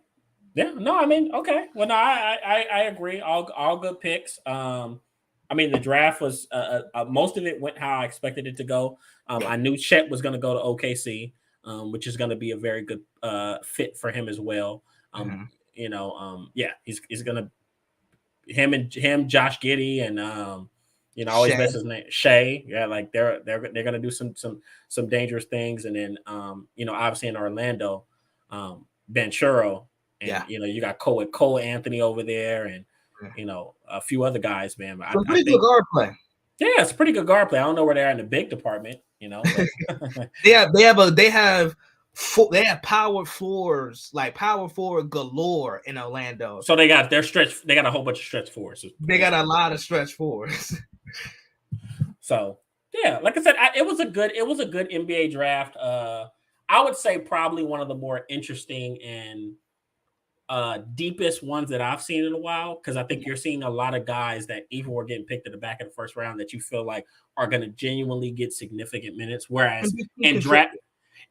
yeah. No, I mean, okay. Well, no, I agree. All good picks. I mean, the draft was most of it went how I expected it to go. I knew Chet was going to go to OKC, which is going to be a very good fit for him as well. Mhm. Yeah, he's going to him, Josh Giddey, and I always Shaq. best his name Shea. Yeah, like they're going to do some dangerous things, and then obviously in Orlando, Ben Churro, and Yeah. you got Cole Anthony over there, and a few other guys, man. So I pretty good think guard play. yeah, it's a pretty good guard play. I don't know where they're in the big department, but They have power floors, like power forward galore in Orlando. so they got their stretch. They got a whole bunch of stretch fours. They got a lot of stretch fours. So yeah, like I said, it was a good NBA draft. I would say probably one of the more interesting and deepest ones that I've seen in a while, because I think you're seeing a lot of guys that even were getting picked at the back of the first round that you feel like are going to genuinely get significant minutes. Whereas in draft,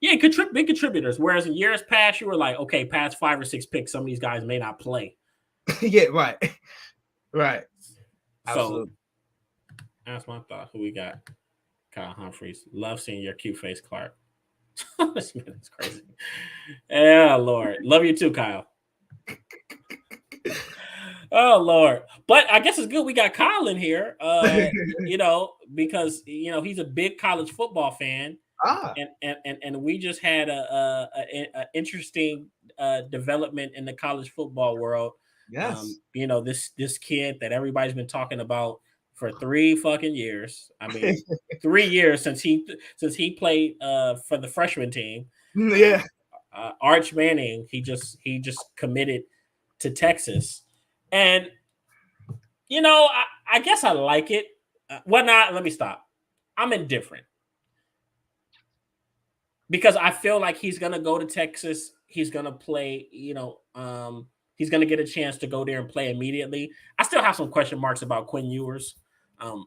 yeah, big contributors. Whereas in years past, you were like, okay, past 5 or 6 picks, some of these guys may not play. Yeah, right, right. So Absolutely. that's my thought. Who we got? Kyle Humphreys. Love seeing your cute face, Clark. This man is crazy. Yeah, Lord. Love you too, Kyle. Oh Lord. But I guess it's good we got Kyle in here. Because he's a big college football fan. Ah, And we just had a interesting development in the college football world. yes. This kid that everybody's been talking about for 3 fucking years. I mean, 3 years since he played for the freshman team. Yeah. Arch Manning, he just committed to Texas, and I guess I like it. Let me stop. I'm indifferent because I feel like he's gonna go to Texas. He's gonna play. He's gonna get a chance to go there and play immediately. I still have some question marks about Quinn Ewers.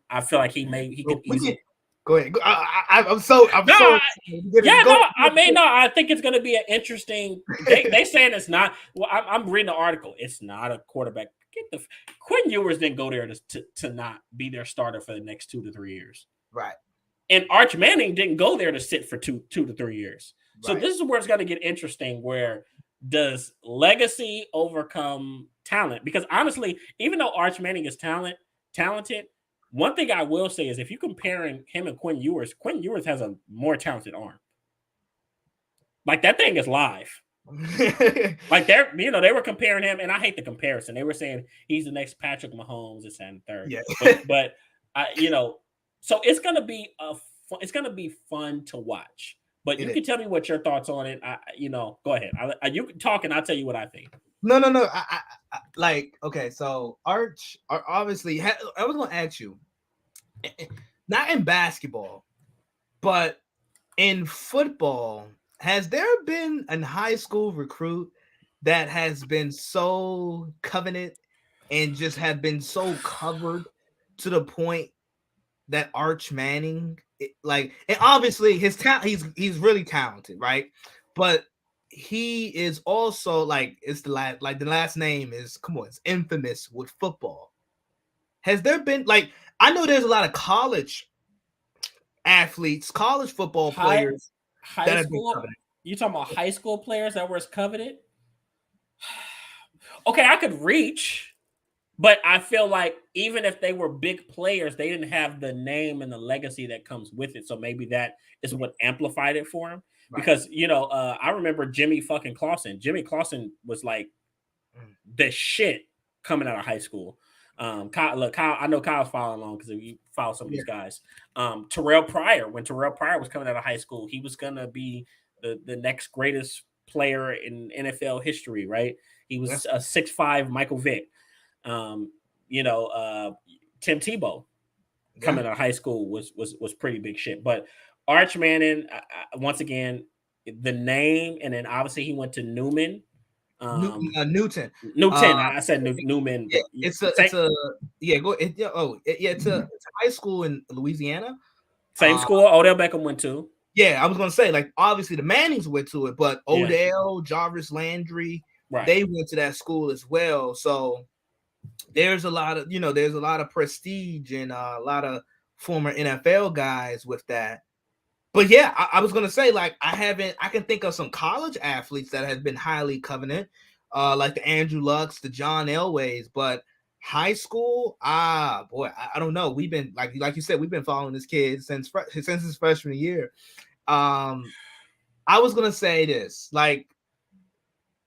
I feel like he could easily. Go ahead. I'm so. No, Go. I think it's going to be an interesting. They saying it's not. Well, I'm reading the article. It's not a quarterback. Quinn Ewers didn't go there to not be their starter for the next 2 to 3 years. Right. And Arch Manning didn't go there to sit for 2 to 3 years. So Right. this is where it's going to get interesting. Where does legacy overcome talent? Because honestly, even though Arch Manning is talented. One thing I will say is if you're comparing him and Quinn Ewers has a more talented arm. Like that thing is live. Like they were comparing him, and I hate the comparison. They were saying he's the next Patrick Mahomes, this and third. Yeah. But so it's gonna be fun to watch. But you can tell me what your thoughts on it. Go ahead. You can talk, and I'll tell you what I think. No. Okay. So Arch, obviously, I was going to ask you, not in basketball, but in football, has there been a high school recruit that has been so coveted and just have been so covered to the point that Arch Manning, and obviously his talent, he's really talented, right? But he is also it's the last name is, come on, it's infamous with football. Has there been I know there's a lot of college athletes, college football players. high that have been school. coveted. You talking about high school players that were coveted? Okay, I could reach. But I feel like even if they were big players, they didn't have the name and the legacy that comes with it. So maybe that is what amplified it for him. Right. Because I remember Jimmy fucking Clausen. Jimmy Clausen was like the shit coming out of high school. Kyle, I know Kyle's following along because you follow some of these guys. Terrell Pryor, when Terrell Pryor was coming out of high school, he was gonna be the next greatest player in NFL history, right? He was a 6'5" Michael Vick. Um, Tim Tebow coming out of high school was pretty big shit. But Arch Manning, once again, the name, and then obviously he went to Newman. Newton. I said Newman, Yeah, but it's a it's a high school in Louisiana. Same school Odell Beckham went to. Yeah, I was gonna say, like, obviously the Mannings went to it, but Yeah. Odell, Jarvis Landry, Right. they went to that school as well. So there's a lot of prestige and a lot of former NFL guys with that. But yeah, I was gonna say, like, I can think of some college athletes that have been highly coveted, like the Andrew Lucks, the John Elways, but high school, boy, I don't know. We've been like you said, we've been following this kid since his freshman year. I was gonna say this, like,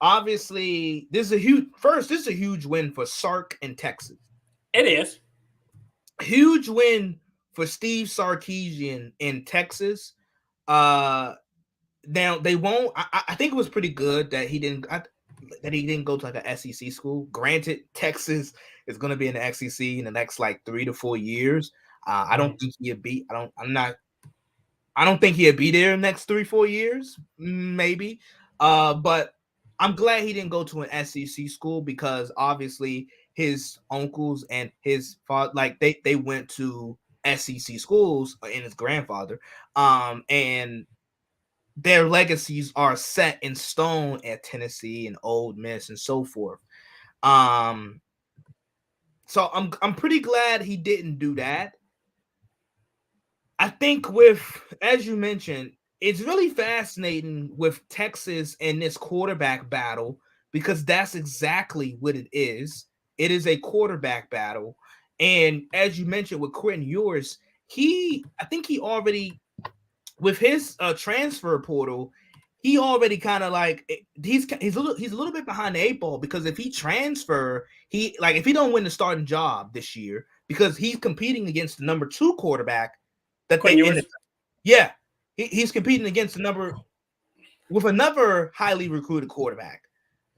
obviously, this is a huge win for Sark and Texas. It is Huge win for Steve Sarkisian in Texas. Now they won't. I think it was pretty good that he didn't go to like an SEC school. Granted, Texas is going to be in the SEC in the next like 3 to 4 years. I don't think he'd be. I don't think he'd be there in the next 3-4 years. Maybe. But I'm glad he didn't go to an SEC school because obviously his uncles and his father, like they went to SEC schools, and his grandfather, and their legacies are set in stone at Tennessee and Ole Miss and so forth. So I'm pretty glad he didn't do that. I think as you mentioned, it's really fascinating with Texas and this quarterback battle because that's exactly what it is. It is a quarterback battle. And as you mentioned with Quentin Ewers, I think he already, with his transfer portal, he already kind of like he's a little bit behind the 8 ball because if he if he don't win the starting job this year because he's competing against the number 2 quarterback that he's competing against with another highly recruited quarterback.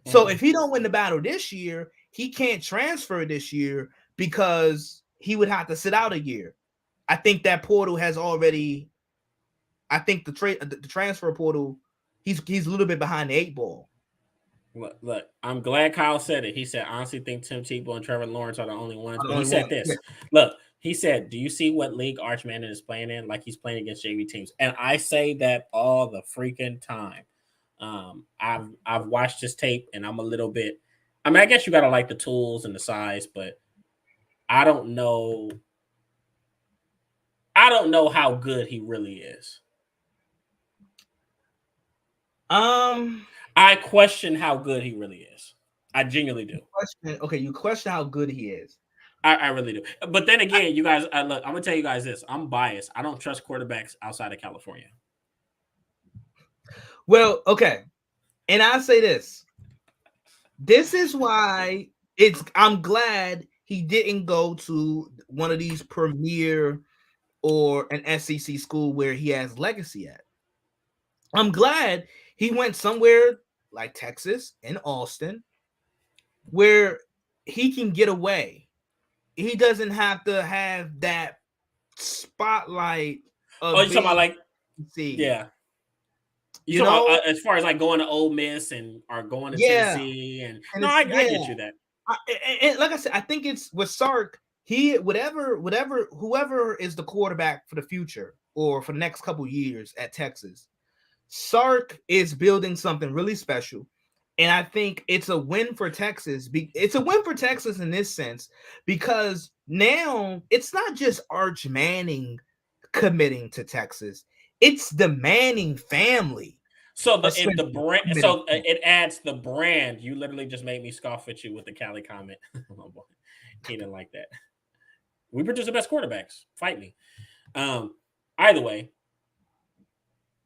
So if he don't win the battle this year, he can't transfer this year because he would have to sit out a year. I think that portal has already. I think the transfer portal, he's a little bit behind the 8 ball. Look, I'm glad Kyle said it. He said, I honestly think Tim Tebow and Trevor Lawrence are the only ones. But he said this. Yeah. Look, he said, do you see what league Arch Manning is playing in? Like he's playing against JV teams. And I say that all the freaking time. I've watched this tape and I'm a little bit. I mean, I guess you gotta like the tools and the size, but I don't know. I don't know how good he really is. I question how good he really is. I genuinely do. You question how good he is. I really do. But then again, you guys, look, I'm gonna tell you guys this. I'm biased. I don't trust quarterbacks outside of California. Well, okay. And I say this. This is why I'm glad he didn't go to one of these premier or an SEC school where he has legacy at. I'm glad he went somewhere like Texas and Austin where he can get away. He doesn't have to have that spotlight. You're talking about like, yeah. You know, as far as like going to Ole Miss or going to Tennessee, and no, I get you that. And like I said, I think it's with Sark. Whoever is the quarterback for the future or for the next couple years at Texas, Sark is building something really special. And I think it's a win for Texas. It's a win for Texas in this sense because now it's not just Arch Manning committing to Texas. It's the Manning family. So the brand, so it adds the brand. You literally just made me scoff at you with the Cali comment. He didn't like that. We produce the best quarterbacks. Fight me. Either way,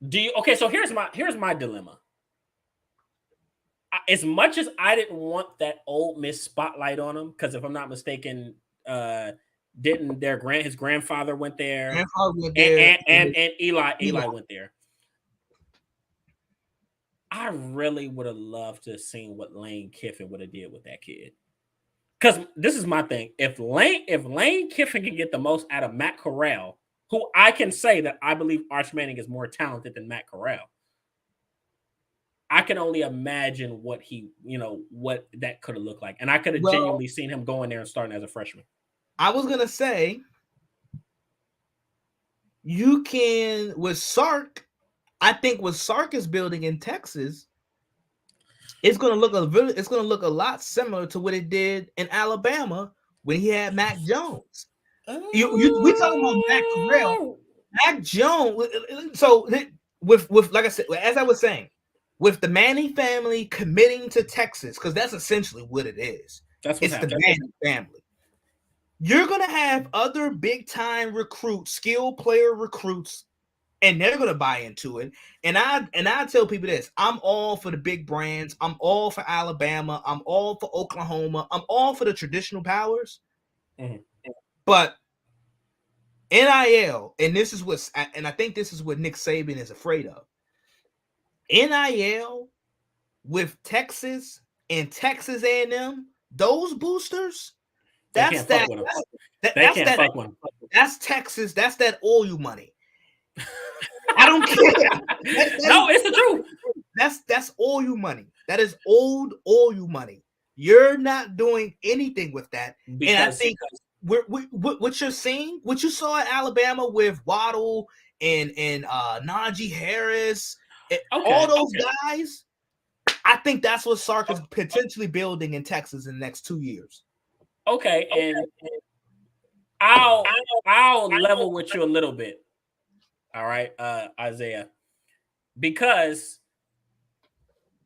do you? Okay, so here's my dilemma. As much as I didn't want that Ole Miss spotlight on him, because if I'm not mistaken, didn't his grandfather went there, and Eli went there. I really would have loved to have seen what Lane Kiffin would have did with that kid. Because this is my thing. If Lane Kiffin can get the most out of Matt Corral, who I can say that I believe Arch Manning is more talented than Matt Corral, I can only imagine what that could have looked like. And I could have genuinely seen him going there and starting as a freshman. I was going to say, you can, with Sark, I think what Sark is building in Texas, it's going to look a lot similar to what it did in Alabama when he had Mac Jones. We talking about Mac Corral, Mac Jones. So with like I said, as I was saying, with the Manning family committing to Texas, because that's essentially what it is. It's the Manning family. You're gonna have other big time recruits, skill player recruits, and they're gonna buy into it. And I tell people this: I'm all for the big brands. I'm all for Alabama. I'm all for Oklahoma. I'm all for the traditional powers. Mm-hmm. But NIL, and I think this is what Nick Saban is afraid of. NIL with Texas and Texas A&M, those boosters, that's Texas. That's that oil money. I don't care. No, it's the truth. That's oil money. That is old oil money. You're not doing anything with that. And I think what you're seeing, what you saw at Alabama with Waddle and Najee Harris, all those guys, I think that's what Sark is potentially building in Texas in the next 2 years. Okay, and I'll level with you a little bit. All right, Isaiah, because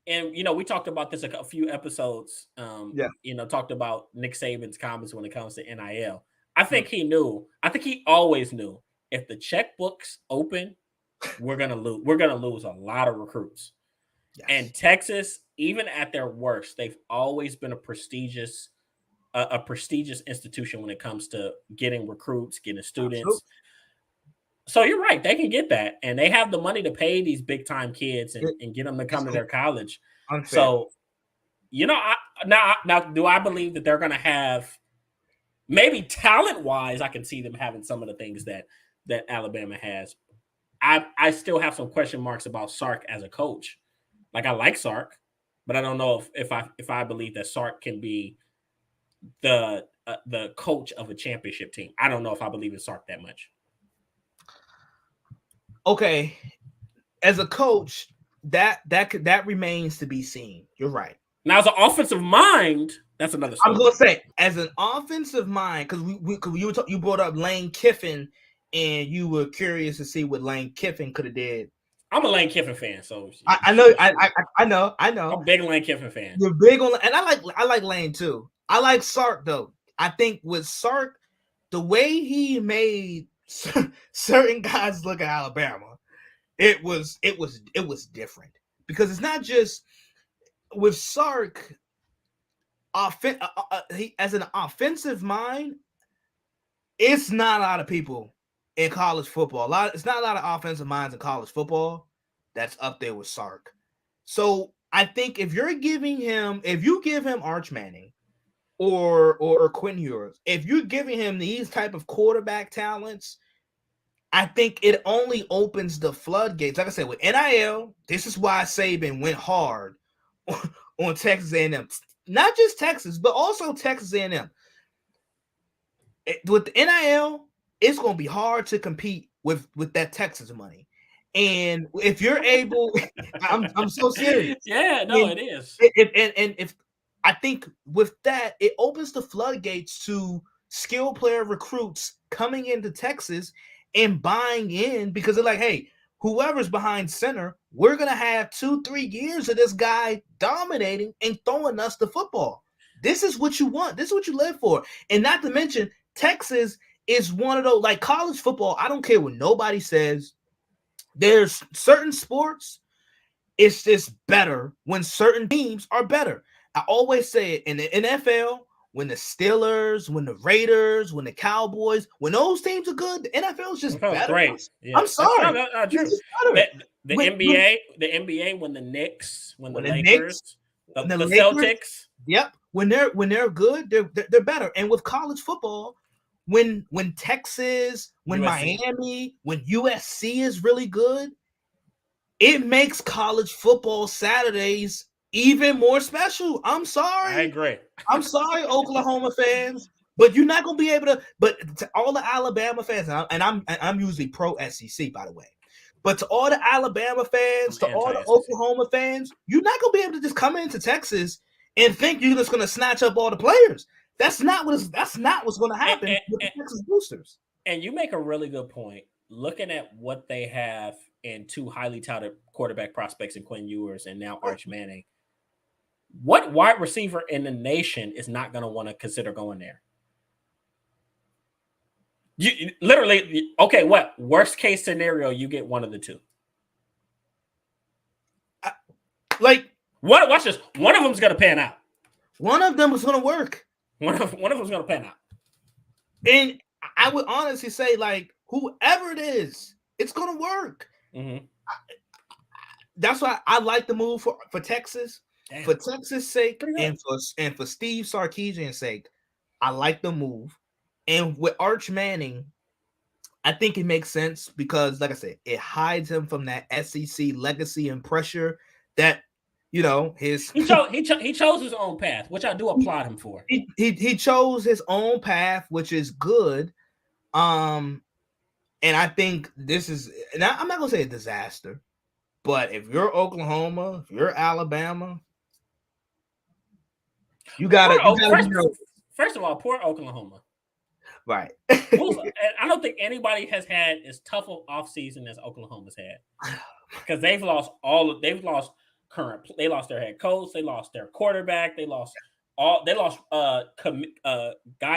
we talked about this a few episodes. Talked about Nick Saban's comments when it comes to NIL. I think he knew. I think he always knew if the checkbooks open, we're gonna lose. We're gonna lose a lot of recruits. Yes. And Texas, even at their worst, they've always been a prestigious institution when it comes to getting recruits, getting students. Absolutely. So you're right. They can get that. And they have the money to pay these big time kids and get them to come to their college. Unfair. So, now do I believe that they're going to have, maybe talent wise, I can see them having some of the things that Alabama has. I still have some question marks about Sark as a coach. Like, I like Sark, but I don't know if I believe that Sark can be the coach of a championship team. I don't know if I believe in Sark that much. Okay, as a coach, that remains to be seen. You're right. Now, as an offensive mind, that's another story. I'm gonna say, as an offensive mind, because you brought up Lane Kiffin, and you were curious to see what Lane Kiffin could have did. I'm a Lane Kiffin fan, so I know. I'm a big Lane Kiffin fan. You're big on, and I like Lane too. I like Sark though. I think with Sark, the way he made certain guys look at Alabama, it was different, because it's not just with Sark. He, as an offensive mind, it's not a lot of people in college football. It's not a lot of offensive minds in college football that's up there with Sark. So I think if you give him Arch Manning or Quinn Ewers, if you're giving him these type of quarterback talents, I think it only opens the floodgates. Like I said, with NIL, this is why Saban went hard on Texas A&M. Not just Texas, but also Texas A&M. With the NIL, it's going to be hard to compete with that Texas money. And if you're able, I'm so serious. Yeah, no, it is. If I think with that, it opens the floodgates to skill player recruits coming into Texas and buying in, because they're like, hey, whoever's behind center, we're going to have 2-3 years of this guy dominating and throwing us the football. This is what you want. This is what you live for. And not to mention, Texas is one of those, like college football. I don't care what nobody says. There's certain sports, it's just better when certain teams are better. I always say it in the NFL, when the Steelers, when the Raiders, when the Cowboys, when those teams are good, the NFL is just better. Great. Yeah. I'm sorry. That's true. The NBA, when the Knicks, when the Lakers, the Celtics. Yep. When they're good, they're better. And with college football, when Texas, when USC. Miami, when USC is really good, it makes college football Saturdays even more special. I'm sorry. I agree. I'm sorry, Oklahoma fans, but you're not gonna be able to. But to all the Alabama fans, and I'm usually pro SEC, by the way. But to all the Alabama fans, to all the Oklahoma fans, you're not gonna be able to just come into Texas and think you're just gonna snatch up all the players. That's not what's going to happen with the Texas Boosters. And you make a really good point. Looking at what they have in two highly touted quarterback prospects in Quinn Ewers and now Arch Manning, what wide receiver in the nation is not going to want to consider going there? You literally, okay, what worst case scenario, you get one of the two. Watch this. One of them's going to pan out. One of them is going to work. One of them's going to pan out. And I would honestly say, like, whoever it is, it's going to work. Mm-hmm. That's why I like the move for Texas. Damn. For Texas' sake and for Steve Sarkisian's sake, I like the move. And with Arch Manning, I think it makes sense because, like I said, it hides him from that SEC legacy and pressure that, you know, he chose his own path, which I do applaud him for. He chose his own path, which is good. And I think this is, and I'm not gonna say a disaster, but if you're Oklahoma, if you're Alabama, you gotta. First of all, poor Oklahoma. Right. I don't think anybody has had as tough of off season as Oklahoma's had, because they've lost they lost their head coach, they lost their quarterback, they lost guys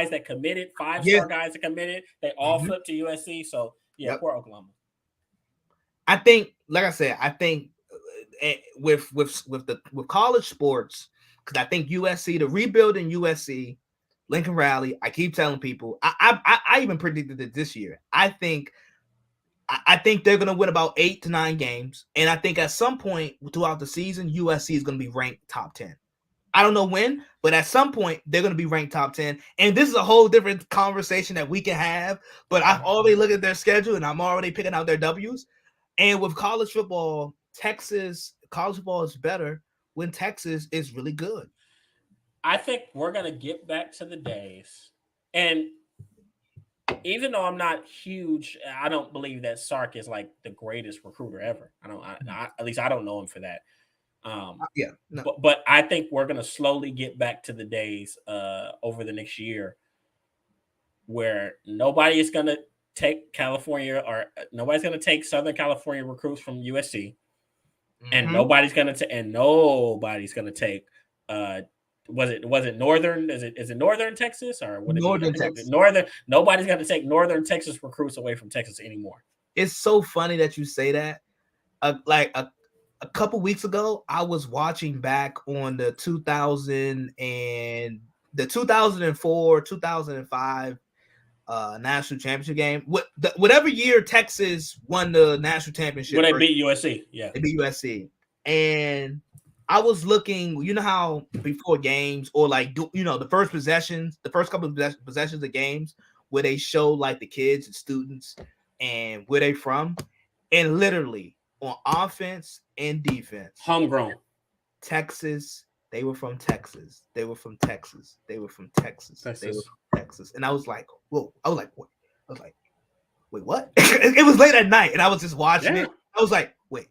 that committed, 5-star guys that committed. They all flipped to USC. So poor Oklahoma. I think, like I said, with college sports, because I think USC, the rebuild in USC, Lincoln Riley, I keep telling people, I even predicted it this year. I think they're going to win about 8 to 9 games. And I think at some point throughout the season, USC is going to be ranked top 10. I don't know when, but at some point, they're going to be ranked top 10. And this is a whole different conversation that we can have. But I've already looked at their schedule, and I'm already picking out their W's. And with college football, college football is better when Texas is really good. I think we're going to get back to the days. And even though I'm not huge, I don't believe that Sark is like the greatest recruiter ever. At least I don't know him for that. But I think we're going to slowly get back to the days over the next year where nobody is going to take California, or nobody's going to take Southern California recruits from USC, and nobody's going to take was it Northern? Is it Northern Texas, or what? Northern Texas. Nobody's going to take Northern Texas recruits away from Texas anymore. It's so funny that you say that. A couple weeks ago, I was watching back on the 2004, 2005 national championship game. Whatever year Texas won the national championship. When they beat USC. Yeah. They beat USC. And I was looking, you know how before games, or the first couple of possessions of games where they show like the kids and students and where they from. And literally on offense and defense, homegrown. Texas, they were from Texas. They were from Texas. They were from Texas. They were from Texas. And I was like, whoa. I was like, what? I was like, wait, what? It was late at night, and I was just watching it. I was like, wait.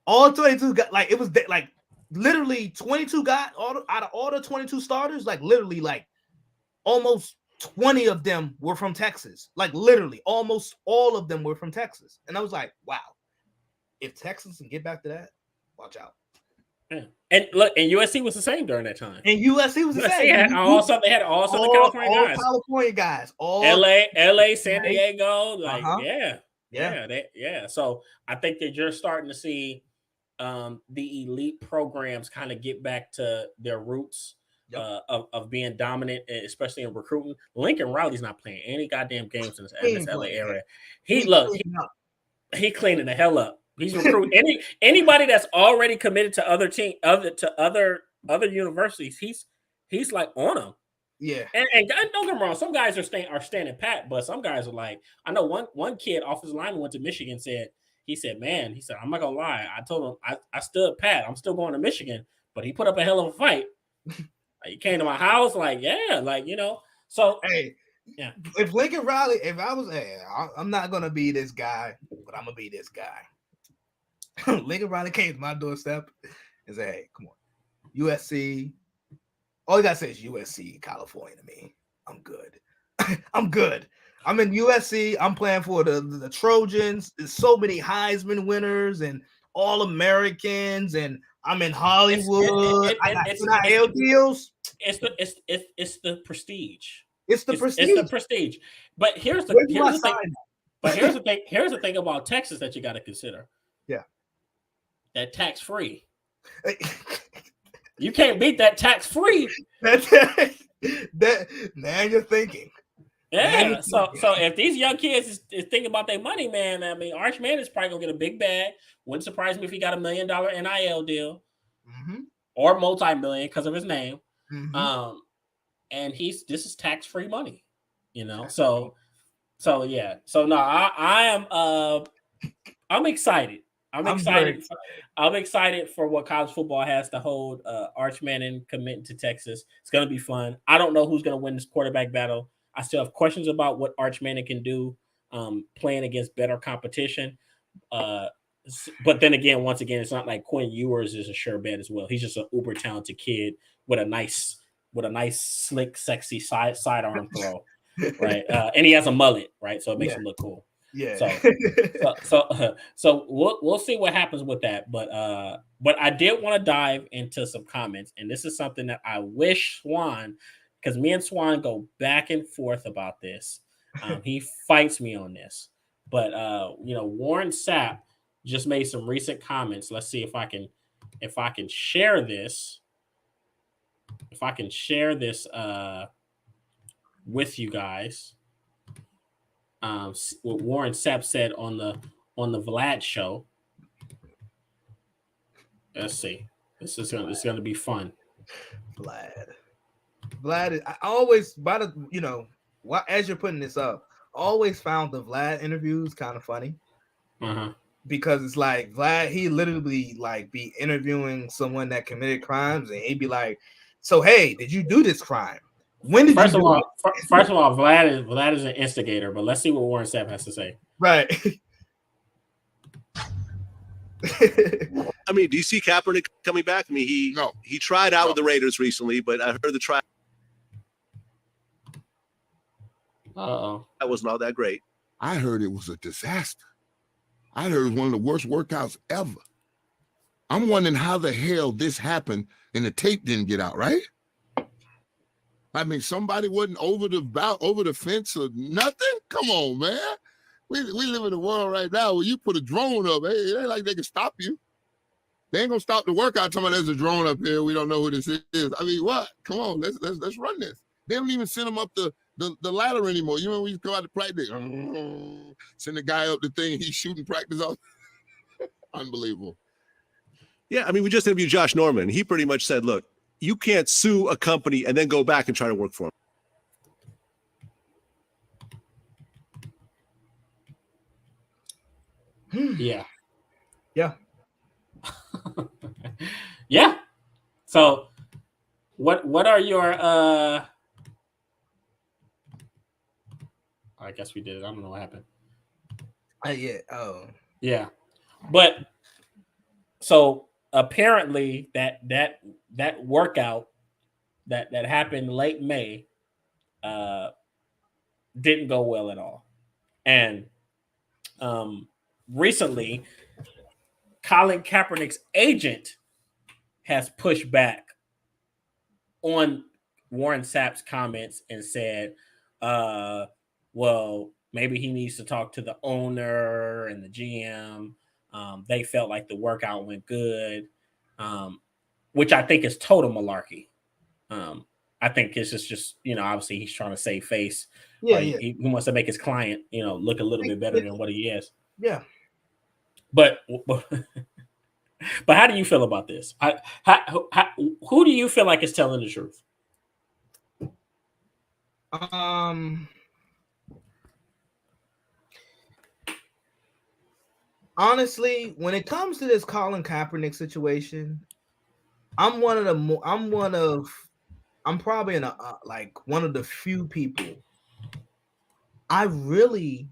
All 22 got, like, it was like literally 22 got out of all the 22 starters, like literally like almost 20 of them were from Texas. Like literally, almost all of them were from Texas. And I was like, wow, if Texas can get back to that, watch out. Yeah. And look, and USC was the same during that time. And USC was the USC same. Had all Southern California guys. California guys. All LA, San Diego. Like, yeah. So I think that you're starting to see the elite programs kind of get back to their roots of being dominant, especially in recruiting. Lincoln Riley's not playing any goddamn games in this LA area. He cleaning the hell up. He's recruiting anybody that's already committed to other other universities. He's like on them. Yeah. And don't get me wrong, some guys are standing pat, but some guys are like, I know one kid off his line went to Michigan, he said, I'm not gonna lie. I told him I stood pat. I'm still going to Michigan, but he put up a hell of a fight. He came to my house, So hey, yeah. If Lincoln Riley, if I was, I'm not gonna be this guy, but I'm gonna be this guy. Lincoln Riley came to my doorstep and said, "Hey, come on, USC. All you gotta say is USC, California to me. I'm good. I'm good. I'm in USC. I'm playing for the Trojans. There's so many Heisman winners and All Americans, and I'm in Hollywood. I got NIL deals. It's the prestige. It's the prestige. It's the prestige. But here's the thing. But here's the thing about Texas that you got to consider. Yeah. That tax-free. You can't beat that tax-free. That now you're thinking. Yeah. So if these young kids is thinking about their money, man, I mean, Arch Mann is probably gonna get a big bag. Wouldn't surprise me if he got $1 million NIL deal, or multi-million because of his name. And this is tax-free money, So yeah. So no, I'm excited. I'm excited for what college football has to hold. Arch Manning committing to Texas. It's going to be fun. I don't know who's going to win this quarterback battle. I still have questions about what Arch Manning can do playing against better competition. But then again, once again, it's not like Quinn Ewers is a sure bet as well. He's just an uber talented kid with a nice, slick, sexy sidearm throw, right? And he has a mullet, right? So it makes him look cool. Yeah. So we'll see what happens with that. But I did want to dive into some comments, and this is something that I wish Swan, because me and Swan go back and forth about this. He fights me on this, but Warren Sapp just made some recent comments. Let's see if I can share this. If I can share this with you guys. What Warren Sapp said on the Vlad show. Let's see. This is going to be fun. Vlad. I always, as you're putting this up, always found the Vlad interviews kind of funny. Because it's like Vlad, he literally be interviewing someone that committed crimes, and he'd be like, "So hey, did you do this crime? When did first you of all, Vlad is an instigator, but let's see what Warren Sapp has to say. Right. I mean, do you see Kaepernick coming back? I mean, he tried out with the Raiders recently, but I heard the try. That wasn't all that great. I heard it was a disaster. I heard it was one of the worst workouts ever. I'm wondering how the hell this happened and the tape didn't get out, right? I mean, somebody wasn't over the fence or nothing. Come on, man. We live in a world right now where you put a drone up. Hey, it ain't like they can stop you. They ain't gonna stop the workout. Talking about there's a drone up here. We don't know who this is. I mean, what? Come on, let's run this. They don't even send them up the ladder anymore. You know, when you go out to practice, send the guy up the thing. He's shooting practice off. Unbelievable. Yeah, I mean, we just interviewed Josh Norman. He pretty much said, look, you can't sue a company and then go back and try to work for them. Yeah. Yeah. So what are your I guess we did it. I don't know what happened. Yeah. But so apparently that workout that happened late May, didn't go well at all. And recently, Colin Kaepernick's agent has pushed back on Warren Sapp's comments and said, well, maybe he needs to talk to the owner and the GM. They felt like the workout went good, which I think is total malarkey. I think it's just obviously he's trying to save face. Yeah, right? yeah. He wants to make his client, look a little bit better than what he is. Yeah. But how do you feel about this? Who do you feel like is telling the truth? Honestly, when it comes to this Colin Kaepernick situation, I'm probably in like one of the few people. I really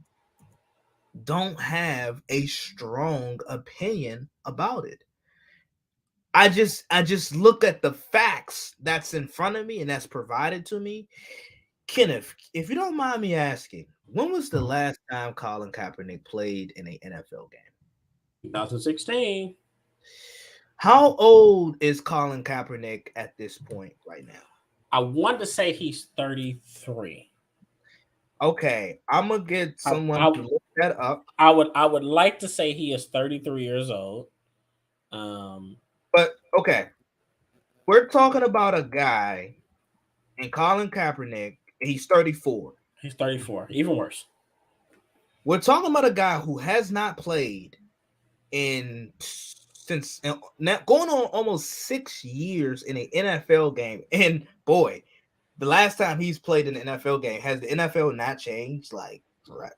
don't have a strong opinion about it. I just look at the facts that's in front of me and that's provided to me. Kenneth, if you don't mind me asking, when was the last time Colin Kaepernick played in an NFL game? 2016. How old is Colin Kaepernick at this point right now? I want to say he's 33. Okay, I'm gonna get someone to look that up. I would like to say he is 33 years old. But okay, we're talking about a guy, and Colin Kaepernick. He's 34. He's 34. Even worse. We're talking about a guy who has not played since now going on almost 6 years in an NFL game. And boy, the last time he's played in an NFL game, has the NFL not changed like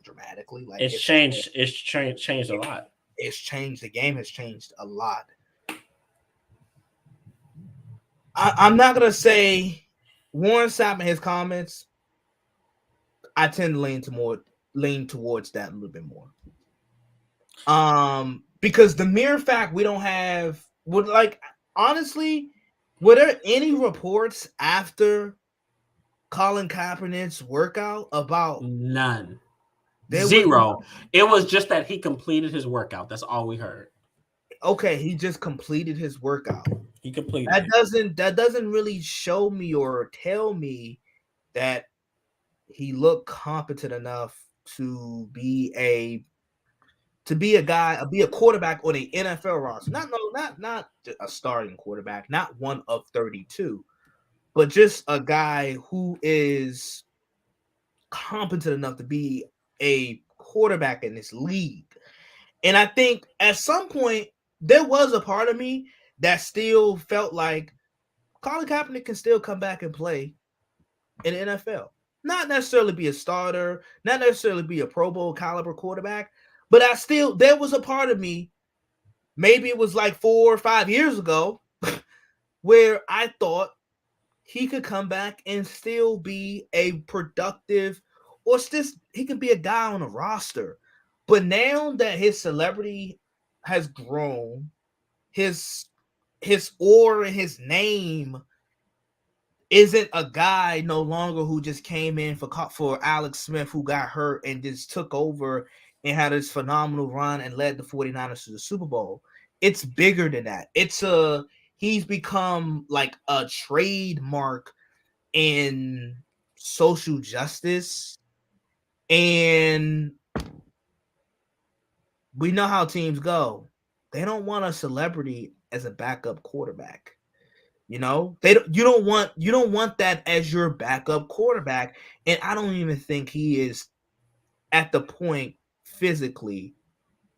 dramatically? Like it's changed. It's changed a lot. It's changed. The game has changed a lot. I'm not gonna say Warren Sapp and his comments. I tend to lean towards that a little bit more. Because the mere fact we don't have honestly, were there any reports after Colin Kaepernick's workout about? None. Zero. It was just that he completed his workout. That's all we heard. Okay, he just completed his workout. He completed. That doesn't really show me or tell me that he looked competent enough to be a quarterback on an NFL roster. Not a starting quarterback, not one of 32, but just a guy who is competent enough to be a quarterback in this league. And I think at some point there was a part of me that still felt like Colin Kaepernick can still come back and play in the NFL. Not necessarily be a starter, not necessarily be a Pro Bowl caliber quarterback, but there was a part of me, maybe it was like 4 or 5 years ago, where I thought he could come back and still be a productive, or just he could be a guy on a roster. But now that his celebrity has grown, his aura and his name isn't a guy no longer who just came in for Alex Smith, who got hurt and just took over and had this phenomenal run and led the 49ers to the Super Bowl. It's bigger than that. He's become like a trademark in social justice. And we know how teams go. They don't want a celebrity as a backup quarterback. You don't want that as your backup quarterback. And I don't even think he is at the point physically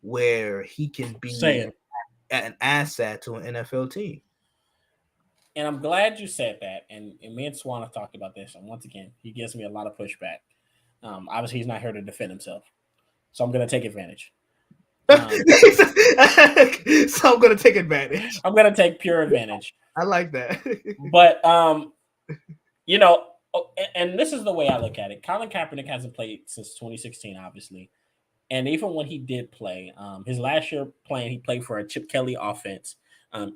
where he can be an asset to an NFL team. And I'm glad you said that. And me and Swan have talked about this. And once again, he gives me a lot of pushback. Obviously, he's not here to defend himself. So I'm going to take advantage. So I'm going to take advantage. I'm going to take pure advantage. I like that. But, and this is the way I look at it. Colin Kaepernick hasn't played since 2016, obviously. And even when he did play, his last year playing, he played for a Chip Kelly offense.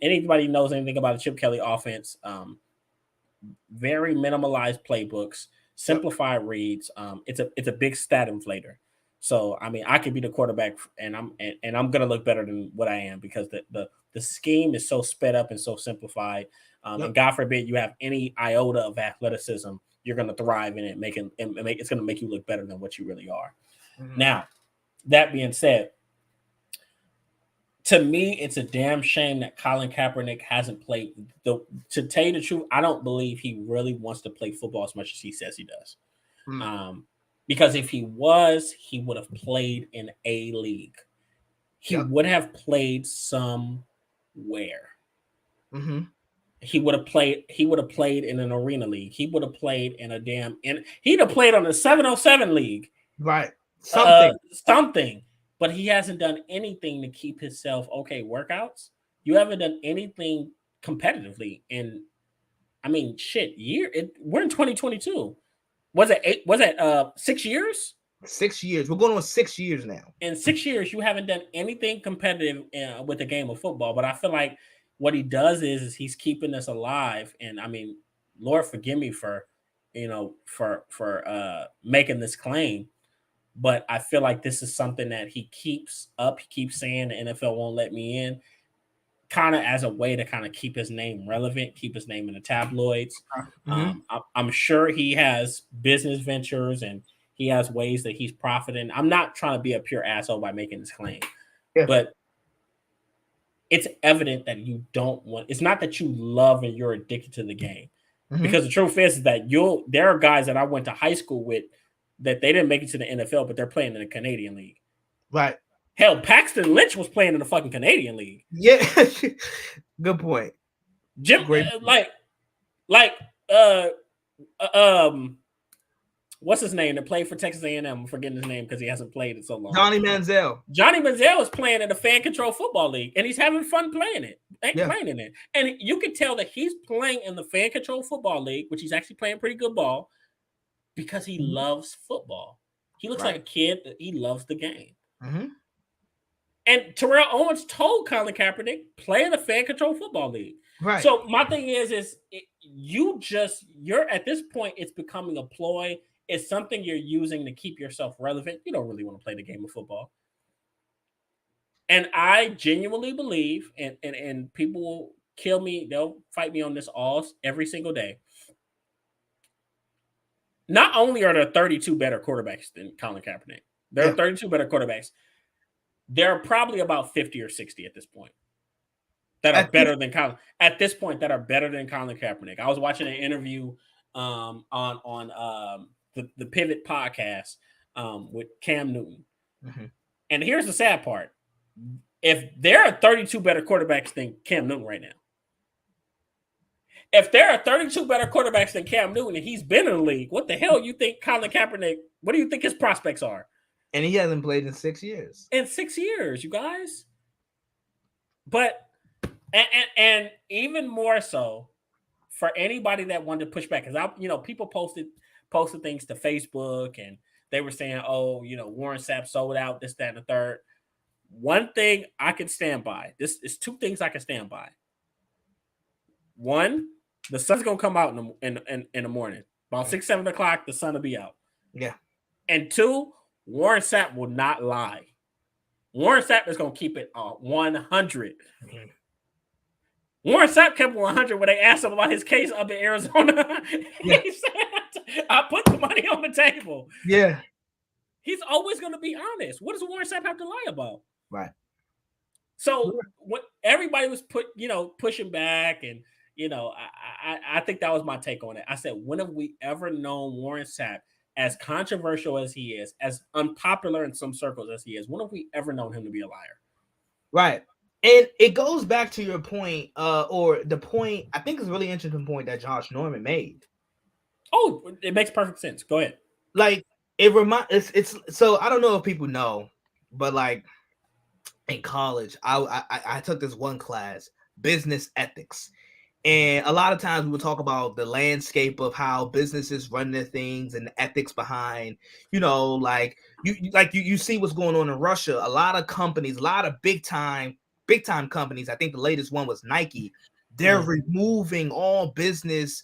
Anybody knows anything about a Chip Kelly offense, very minimalized playbooks, simplified reads. It's a big stat inflator. So I mean, I could be the quarterback, and I'm gonna look better than what I am because the scheme is so sped up and so simplified. And God forbid you have any iota of athleticism, you're gonna thrive in it, it's gonna make you look better than what you really are. Mm-hmm. Now, that being said, to me, it's a damn shame that Colin Kaepernick hasn't played. To tell you the truth, I don't believe he really wants to play football as much as he says he does. Because if he was, he would have played in a league. He would have played somewhere. Mm-hmm. He would have played in an arena league. He would have played in he'd have played on the 707 league. Right. Something. But he hasn't done anything to keep himself workouts. You haven't done anything competitively in, I mean, we're in 2022. Was it 6 years? 6 years. We're going on 6 years now. In 6 years, you haven't done anything competitive with the game of football. But I feel like what he does is he's keeping us alive. And I mean, Lord forgive me for making this claim. But I feel like this is something that he keeps up. He keeps saying the NFL won't let me in, kind of as a way to kind of keep his name relevant, keep his name in the tabloids. Mm-hmm. I'm sure he has business ventures and he has ways that he's profiting. I'm not trying to be a pure asshole by making this claim, but it's evident that you don't want. It's not that you love and you're addicted to the game, because the truth is that there are guys that I went to high school with that they didn't make it to the NFL, but they're playing in the Canadian League. Right. Hell, Paxton Lynch was playing in the fucking Canadian League. Yeah. Good point. Jim, what's his name that played for Texas A&M? I'm forgetting his name because he hasn't played it so long. Johnny Manziel. Johnny Manziel is playing in the Fan Control Football League, and he's having fun playing it. Playing in it. And you can tell that he's playing in the Fan Control Football League, which he's actually playing pretty good ball, because he loves football. He looks like a kid that he loves the game. Mm-hmm. And Terrell Owens told Colin Kaepernick, play in the Fan Control Football League. Right. So my thing is you're at this point, it's becoming a ploy. It's something you're using to keep yourself relevant. You don't really want to play the game of football. And I genuinely believe, and people will kill me, they'll fight me on this every single day. Not only are there 32 better quarterbacks than Colin Kaepernick, there are 32 better quarterbacks. There are probably about 50 or 60 at this point that are better than Colin. At this point, that are better than Colin Kaepernick. I was watching an interview on the Pivot podcast with Cam Newton, and here's the sad part: if there are 32 better quarterbacks than Cam Newton right now. If there are 32 better quarterbacks than Cam Newton and he's been in the league, what the hell you think Colin Kaepernick, what do you think his prospects are? And he hasn't played in 6 years. In 6 years, you guys. But, and even more so for anybody that wanted to push back, because people posted things to Facebook and they were saying, Warren Sapp sold out, this, that, and the third. One thing I can stand by, this is two things I can stand by. One, the sun's gonna come out in the morning. About 6, 7 o'clock, the sun will be out. Yeah. And two, Warren Sapp will not lie. Warren Sapp is gonna keep it 100. Mm-hmm. Warren Sapp kept 100 when they asked him about his case up in Arizona. Yeah. He said, "I put the money on the table." Yeah. He's always gonna be honest. What does Warren Sapp have to lie about? Right. So what everybody was pushing back and. I think that was my take on it. I said, when have we ever known Warren Sapp, as controversial as he is, as unpopular in some circles as he is, when have we ever known him to be a liar? Right. And it goes back to your point, or the point, I think it's a really interesting point that Josh Norman made. Oh, it makes perfect sense. Go ahead. Like, it's so I don't know if people know, but like in college, I took this one class, business ethics. And a lot of times we will talk about the landscape of how businesses run their things and the ethics behind, you see what's going on in Russia. A lot of companies, a lot of big time companies. I think the latest one was Nike. They're removing all business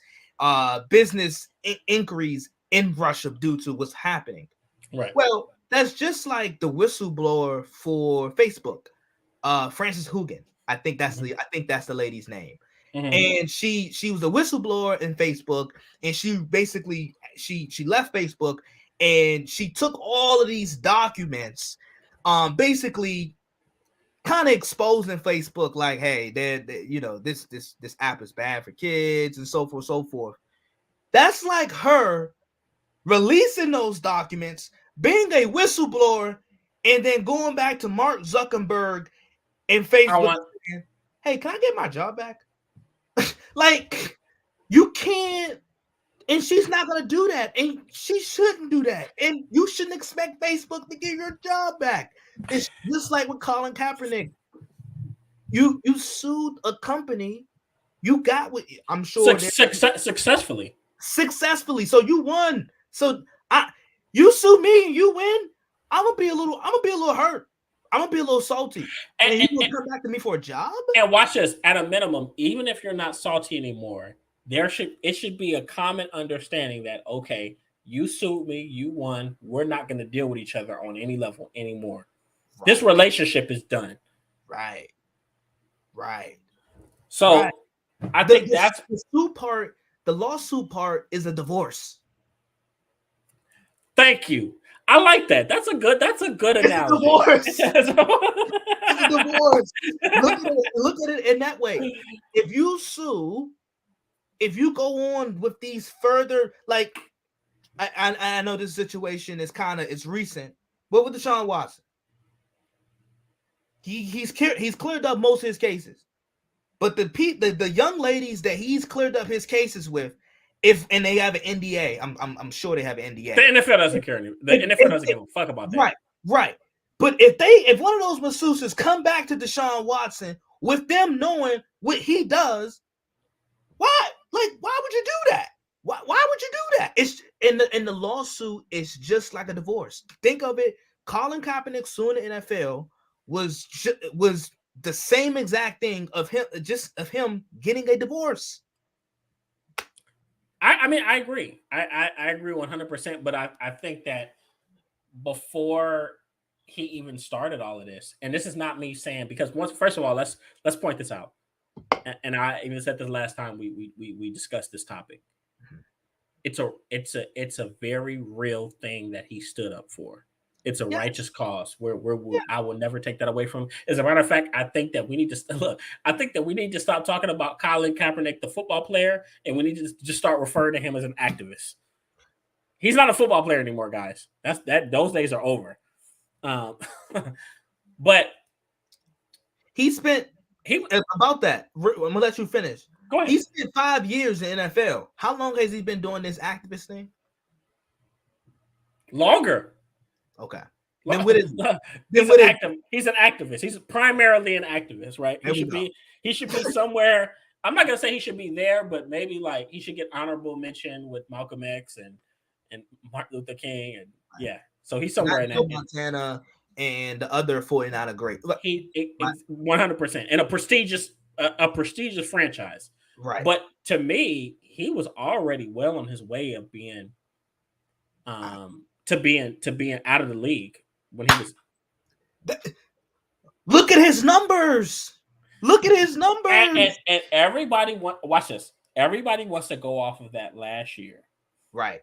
inquiries in Russia due to what's happening. Right. Well, that's just like the whistleblower for Facebook, Frances Haugen. I think that's the lady's name. And she was a whistleblower in Facebook, and she basically she left Facebook and she took all of these documents, basically kind of exposing Facebook, like, hey, this app is bad for kids and so forth. That's like her releasing those documents, being a whistleblower, and then going back to Mark Zuckerberg and Facebook saying, hey, can I get my job back? Like, you can't, and she's not going to do that, and she shouldn't do that, and you shouldn't expect Facebook to give your job back. It's just like with Colin Kaepernick. You sued a company, you got what I'm sure successfully. So you won. So you sue me and you win. I'm gonna be a little hurt. I'm gonna be a little salty. And you gonna come back to me for a job? And watch this. At a minimum, even if you're not salty anymore, it should be a common understanding that, okay, you sued me, you won. We're not going to deal with each other on any level anymore. Right. This relationship is done. Right. So I think that's the suit part. The lawsuit part is a divorce. Thank you. I like that. That's a good analogy. It's a divorce. Look at it in that way. If you sue, if you go on with these further, like I know this situation is it's recent, but with Deshaun Watson, he's cleared up most of his cases. But the young ladies that he's cleared up his cases with, and they have an NDA, I'm sure they have an NDA. The NFL doesn't care anymore. The NFL doesn't give a fuck about that. Right. But if one of those masseuses come back to Deshaun Watson with them knowing what he does, why would you do that? Why would you do that? It's in the lawsuit. It's just like a divorce. Think of it. Colin Kaepernick suing the NFL was the same exact thing of him getting a divorce. I mean, I agree. I agree 100%. But I think that before he even started all of this, and this is not me saying, because first of all, let's point this out. And I even said this last time we discussed this topic. It's a very real thing that he stood up for. It's a righteous cause. I will never take that away from him. As a matter of fact, I think that we need to look. I think that we need to stop talking about Colin Kaepernick, the football player, and we need to just start referring to him as an activist. He's not a football player anymore, guys. Those days are over. But about that. I'm gonna let you finish. Go ahead. He spent 5 years in the NFL. How long has he been doing this activist thing? Longer. Okay. He's an activist. He's primarily an activist, right? He should be somewhere. I'm not gonna say he should be there, but maybe like he should get honorable mention with Malcolm X and Martin Luther King, and yeah. So he's somewhere in that. Montana and the other 49er great. 100% in a prestigious franchise. Right. But to me, he was already well on his way of being to being out of the league when he was. Look at his numbers. And everybody watch this. Everybody wants to go off of that last year. Right.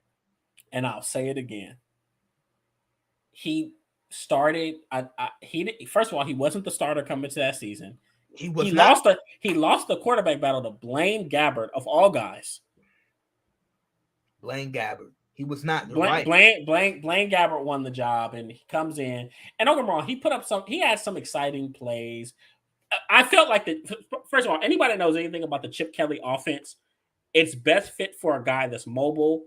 And I'll say it again. He started. First of all, he wasn't the starter coming to that season. He lost the quarterback battle to Blaine Gabbert of all guys. Blaine Gabbert. He was not Blaine Gabbert won the job, and he comes in. And don't get me wrong, he had some exciting plays. I felt like first of all, anybody that knows anything about the Chip Kelly offense, it's best fit for a guy that's mobile,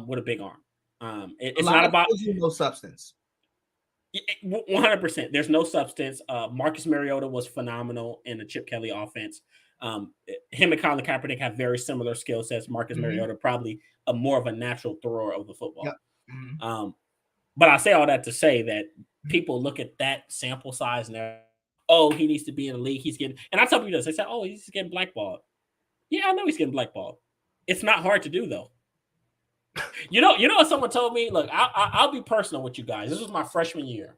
with a big arm. It's not about no substance. 100%. There's no substance. Marcus Mariota was phenomenal in the Chip Kelly offense. Him and Colin Kaepernick have very similar skill sets. Marcus Mariota probably more of a natural thrower of the football. Yep. Mm-hmm. But I say all that to say that people look at that sample size and they're, oh, he needs to be in the league. And I tell people this. They say, oh, he's getting blackballed. Yeah, I know he's getting blackballed. It's not hard to do though. You know what someone told me? Look, I'll be personal with you guys. This was my freshman year.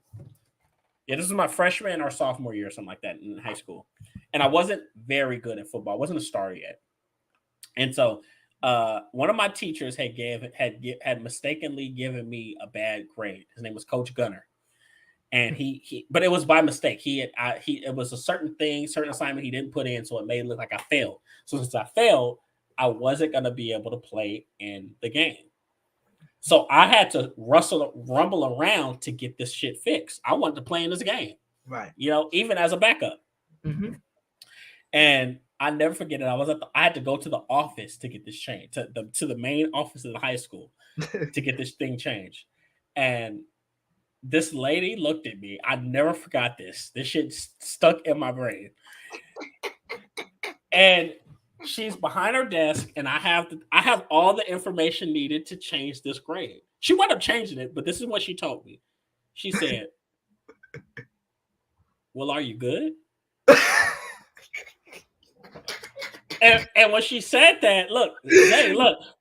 Yeah, this was my freshman or sophomore year or something like that in high school. And I wasn't very good at football. I wasn't a star yet. And so one of my teachers had mistakenly given me a bad grade. His name was Coach Gunner. And he but it was by mistake. It was a certain assignment he didn't put in, so it made it look like I failed. So since I failed, I wasn't gonna be able to play in the game. So I had to rumble around to get this shit fixed. I wanted to play in this game, right? Even as a backup. Mm-hmm. And I never forget it. I had to go to the office to get this changed, to the main office of the high school to get this thing changed. And this lady looked at me. I never forgot this. This shit stuck in my brain. And she's behind her desk, and I have all the information needed to change this grade. She wound up changing it, but this is what she told me. She said, "Well, are you good?" and when she said that, look,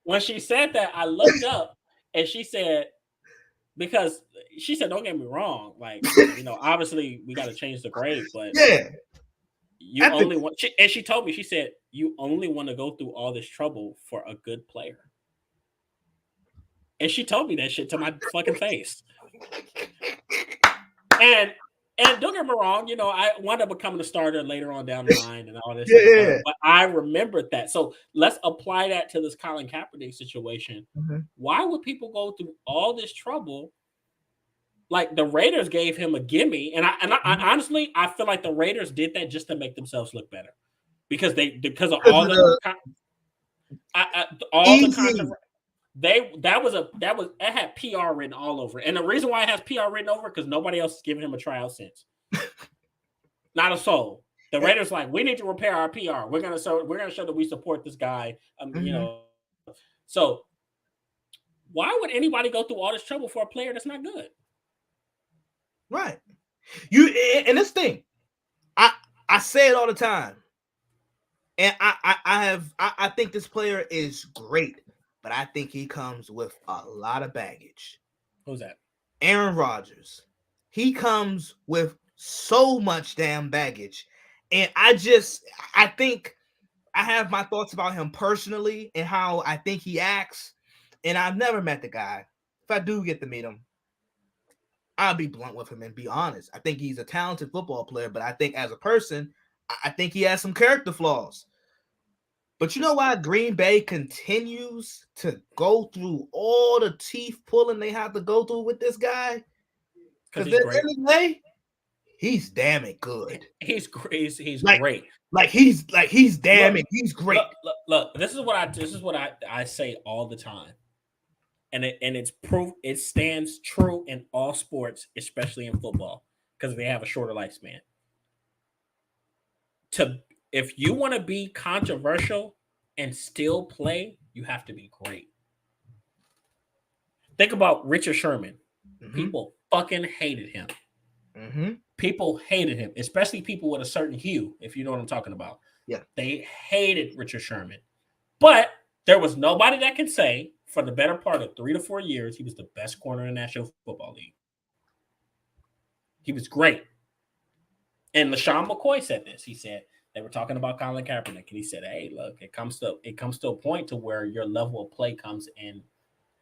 when she said that, I looked up, and she said, because she said, "Don't get me wrong, like, obviously we got to change the grade, but yeah, she told me, she said, "You only want to go through all this trouble for a good player." And she told me that shit to my fucking face. And don't get me wrong, I wound up becoming a starter later on down the line and all this. Yeah. But I remembered that. So let's apply that to this Colin Kaepernick situation. Mm-hmm. Why would people go through all this trouble? Like, the Raiders gave him a gimme, and I honestly, I feel like the Raiders did that just to make themselves look better, because of all the controversy. It had PR written all over it. And the reason why it has PR written over it, because nobody else has given him a tryout since. Not a soul. The Raiders like, we need to repair our PR. We're gonna show that we support this guy. So why would anybody go through all this trouble for a player that's not good? Right. And this thing, I say it all the time. And I think this player is great, but I think he comes with a lot of baggage. Who's that? Aaron Rodgers. He comes with so much damn baggage. And I think I have my thoughts about him personally and how I think he acts. And I've never met the guy. If I do get to meet him, I'll be blunt with him and be honest. I think he's a talented football player, but I think as a person, I think he has some character flaws. But you know why Green Bay continues to go through all the teeth pulling they have to go through with this guy? Because at the end of the day, he's damn it good. He's great. He's like, great. He's damn it. He's great. Look, this is what I say all the time. And it's proof. It stands true in all sports, especially in football, because they have a shorter lifespan. If you want to be controversial and still play, you have to be great. Think about Richard Sherman. Mm-hmm. People fucking hated him. Mm-hmm. People hated him, especially people with a certain hue, if you know what I'm talking about. Yeah. They hated Richard Sherman. But there was nobody that can say, for the better part of 3 to 4 years, he was the best corner in the National Football League. He was great. And LaShawn McCoy said this. He said, they were talking about Colin Kaepernick, and he said, "Hey, look, it comes to a point to where your level of play comes in.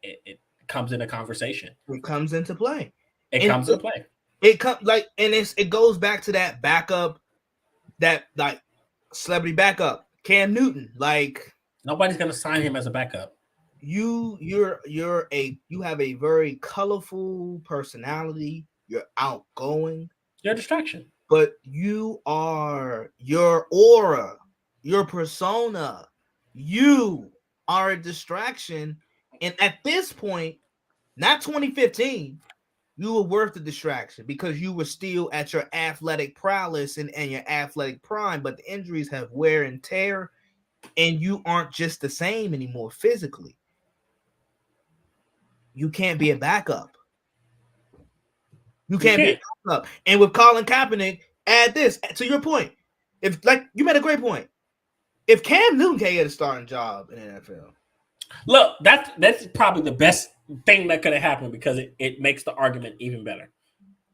It comes into conversation. It comes into play. It comes into play. It goes back to that backup, that like celebrity backup, Cam Newton. Like, nobody's gonna sign him as a backup. You have a very colorful personality. You're outgoing. You're a distraction. But you are your aura, your persona. You are a distraction. And at this point, not 2015, you were worth the distraction because you were still at your athletic prowess and your athletic prime. But the injuries have wear and tear, and you aren't just the same anymore physically. You can't be a backup. You can't be a backup. And with Colin Kaepernick, add this to your point. If, like, you made a great point. If Cam Newton can't get a starting job in the NFL, Look, that's probably the best thing that could have happened because it makes the argument even better.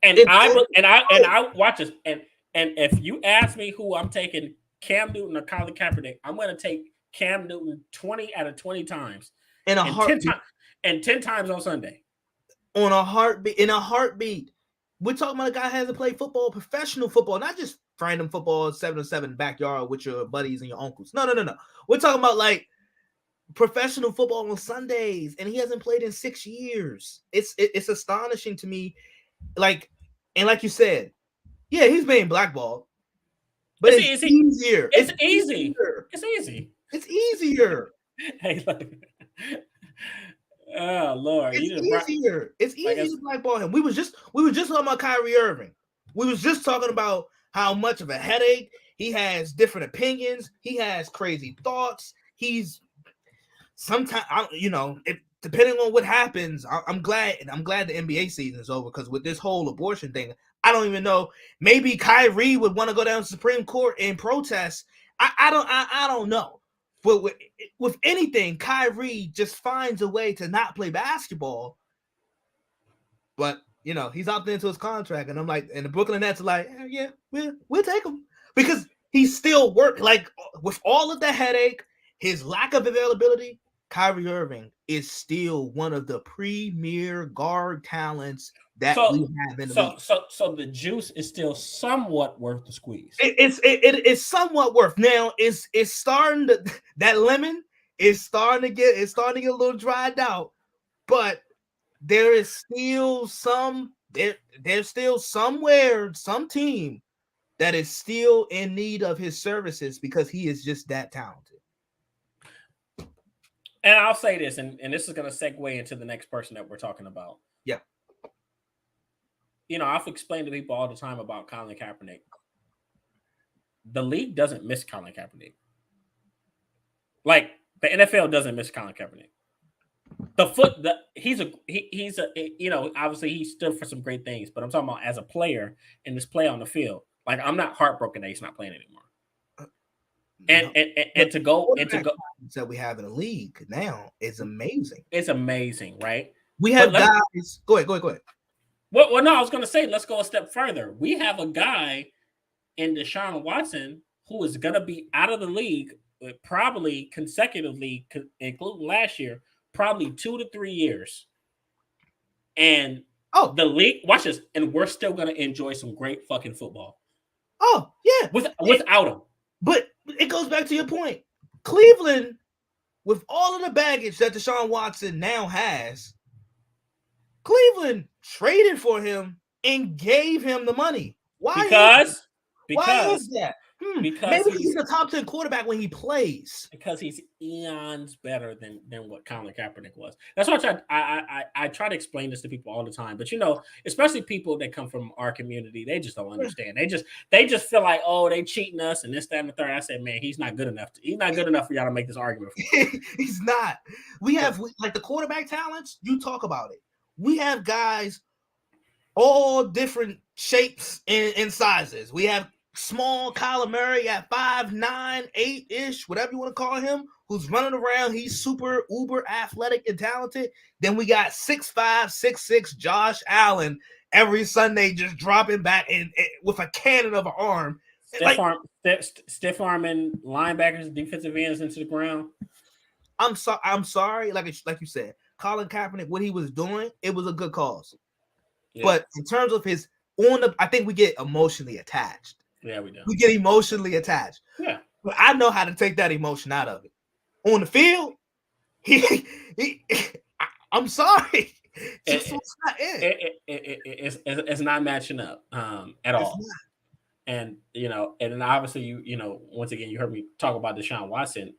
And I watch this. And if you ask me who I'm taking, Cam Newton or Colin Kaepernick, I'm going to take Cam Newton 20 out of 20 times in a heartbeat, 10 times on Sunday. In a heartbeat. We're talking about a guy who hasn't played football, professional football, not just random football, 7-on-7 backyard with your buddies and your uncles. No. We're talking about like professional football on Sundays, and he hasn't played in 6 years. It's astonishing to me. Like, and like you said, yeah, he's being blackballed, but it's easier. It's easy. It's easy. It's easier. Hey, look. Oh Lord, it's easier. It's easy to blackball him. We was just talking about Kyrie Irving. We was just talking about how much of a headache he has, different opinions. He has crazy thoughts. He's sometimes, depending on what happens, I'm glad the NBA season is over, because with this whole abortion thing, I don't even know. Maybe Kyrie would want to go down to the Supreme Court and protest. I don't know. But with anything, Kyrie just finds a way to not play basketball. But he's opted into his contract, and I'm like, and the Brooklyn Nets are like, yeah, we'll take him, because he's still working. Like, with all of the headache, his lack of availability, Kyrie Irving is still one of the premier guard talents that we have in the league. So the juice is still somewhat worth the squeeze. It's somewhat worth. Now it's starting to, that lemon is starting to get a little dried out, but there is still there's still somewhere, some team that is still in need of his services, because he is just that talented. And I'll say this, and this is going to segue into the next person that we're talking about. Yeah. I've explained to people all the time about Colin Kaepernick. The league doesn't miss Colin Kaepernick. Like, the NFL doesn't miss Colin Kaepernick. Obviously he stood for some great things, but I'm talking about as a player in this play on the field. Like, I'm not heartbroken that he's not playing anymore. And to go that we have in the league now is amazing. It's amazing, right? We have guys. Go ahead. Well, no, I was going to say, let's go a step further. We have a guy in Deshaun Watson who is going to be out of the league probably consecutively, including last year, probably 2 to 3 years. And the league, watch this, and we're still going to enjoy some great fucking football. Oh, yeah. Without him. But it goes back to your point. Cleveland, with all of the baggage that Deshaun Watson now has, Cleveland traded for him and gave him the money. Why is that? Because maybe he's a top 10 quarterback when he plays. Because he's eons better than what Colin Kaepernick was. That's why I try to explain this to people all the time. But especially people that come from our community, they just don't understand. They just feel like, oh, they cheating us and this, that, and the third. I said, man, he's not good enough. He's not good enough for y'all to make this argument for. He's not. We have like the quarterback talents. You talk about it. We have guys all different shapes and sizes. We have small Kyler Murray at 5'9", 8-ish, whatever you want to call him, who's running around. He's super uber athletic and talented. Then we got 6'5", 6'6" Josh Allen every Sunday just dropping back and with a cannon of an arm. Stiff arming linebackers, defensive ends into the ground. I'm sorry, like you said, Colin Kaepernick, what he was doing, it was a good cause. Yeah. But in terms of I think we get emotionally attached. Yeah, we do. We get emotionally attached. Yeah. But I know how to take that emotion out of it. On the field, I'm sorry. It's not matching up at all. Not. And and then obviously once again you heard me talk about Deshaun Watson.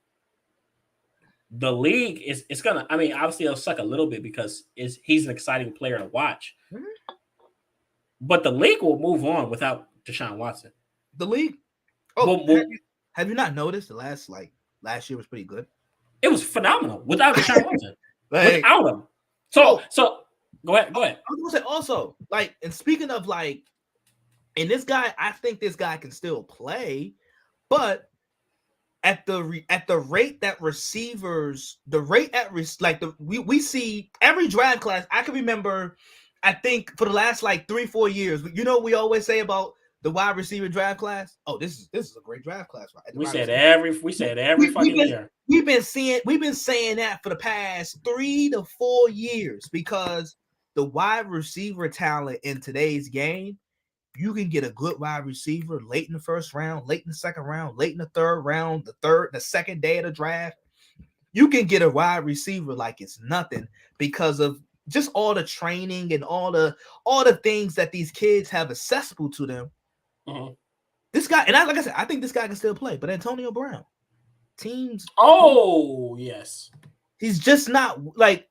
The league it's gonna. I mean, obviously it'll suck a little bit because he's an exciting player to watch. Mm-hmm. But the league will move on without Deshaun Watson. The league. Oh, have you not noticed last year was pretty good? It was phenomenal without Deshaun Watson. Without him. So go ahead. I was gonna say also, and speaking of and this guy, I think this guy can still play, but at the rate that receivers, we see every draft class. I can remember, I think for the last like 3-4 years, we always say about the wide receiver draft class. Oh, this is a great draft class. Right? We said every fucking year. We've been saying that for the past 3 to 4 years because the wide receiver talent in today's game, you can get a good wide receiver late in the first round, late in the second round, late in the third round, the second day of the draft. You can get a wide receiver like it's nothing because of just all the training and all the things that these kids have accessible to them. Mm-hmm. This guy, and like I said, I think this guy can still play, but Antonio Brown, teams. Oh, yes. He's just not like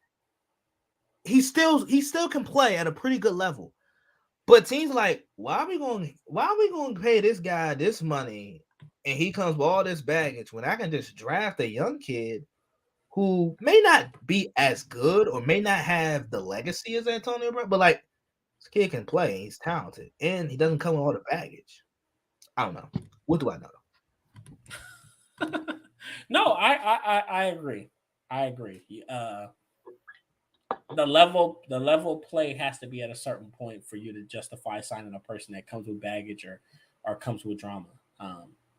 he still can play at a pretty good level. But teams like, why are we going to pay this guy this money and he comes with all this baggage when I can just draft a young kid who may not be as good or may not have the legacy as Antonio Brown, but like this kid can play, he's talented, and he doesn't come with all the baggage. I don't know. What do I know? No, I agree. I agree. The level of play has to be at a certain point for you to justify signing a person that comes with baggage or comes with drama.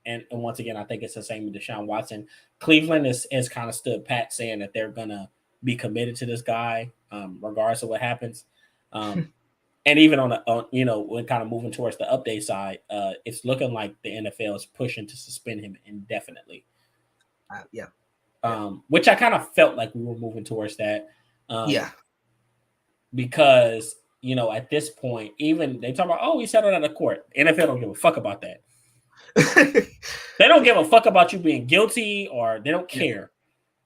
And once again, I think it's the same with Deshaun Watson. Cleveland is kind of stood pat saying that they're gonna be committed to this guy, regardless of what happens. And even on when kind of moving towards the update side, it's looking like the NFL is pushing to suspend him indefinitely. Which I kind of felt like we were moving towards that. Because at this point, even they talk about, oh, he settled out of court. NFL don't give a fuck about that. They don't give a fuck about you being guilty, or they don't care.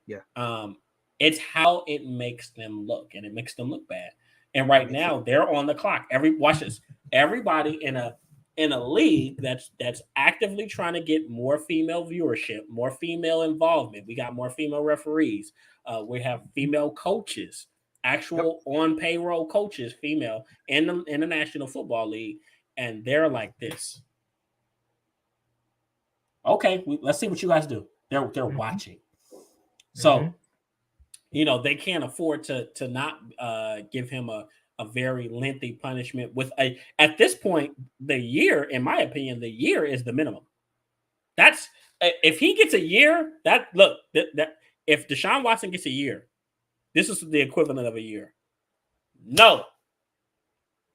It's how it makes them look, and it makes them look bad. And right now they're on the clock. Watch this. Everybody in a league that's actively trying to get more female viewership, more female involvement. We got more female referees. We have female coaches, actual on payroll coaches, female in the National Football League, and they're like this. Okay, let's see what you guys do. They're watching. So, they can't afford to not give him a very lengthy punishment with at this point, the year, in my opinion, the year is the minimum. That's if he gets a year, that if Deshaun Watson gets a year, this is the equivalent of a year. No.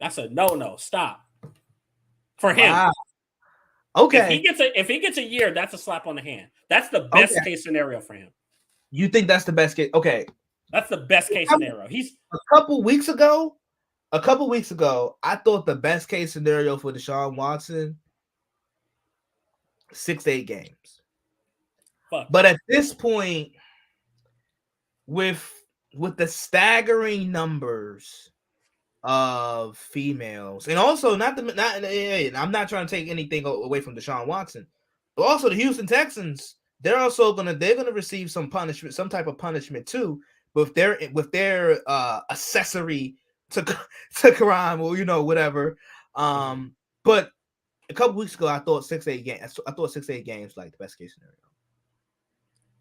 That's a no. Stop. For him. Wow. Okay. If he gets a year, that's a slap on the hand. That's the best case scenario for him. You think that's the best case? Okay. That's the best case scenario. He's a couple weeks ago, I thought the best case scenario for Deshaun Watson, 6 to 8 games. Fuck. But at this point, with the staggering numbers of females, and also I'm not trying to take anything away from Deshaun Watson, but also the Houston Texans, they're gonna receive some punishment, some type of punishment too, with their accessory to crime, or whatever. But a couple weeks ago, I thought 6 to 8 games. I thought 6 to 8 games like the best case scenario.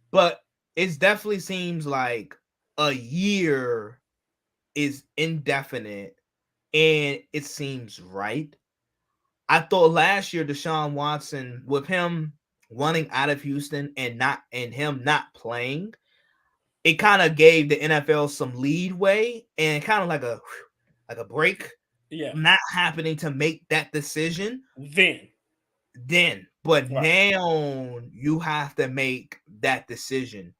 But it definitely seems like a year is indefinite, and it seems right. I thought last year Deshaun Watson, with him wanting out of Houston and him not playing, it kind of gave the NFL some leeway and kind of like a break. Not happening to make that decision. But now you have to make that decision.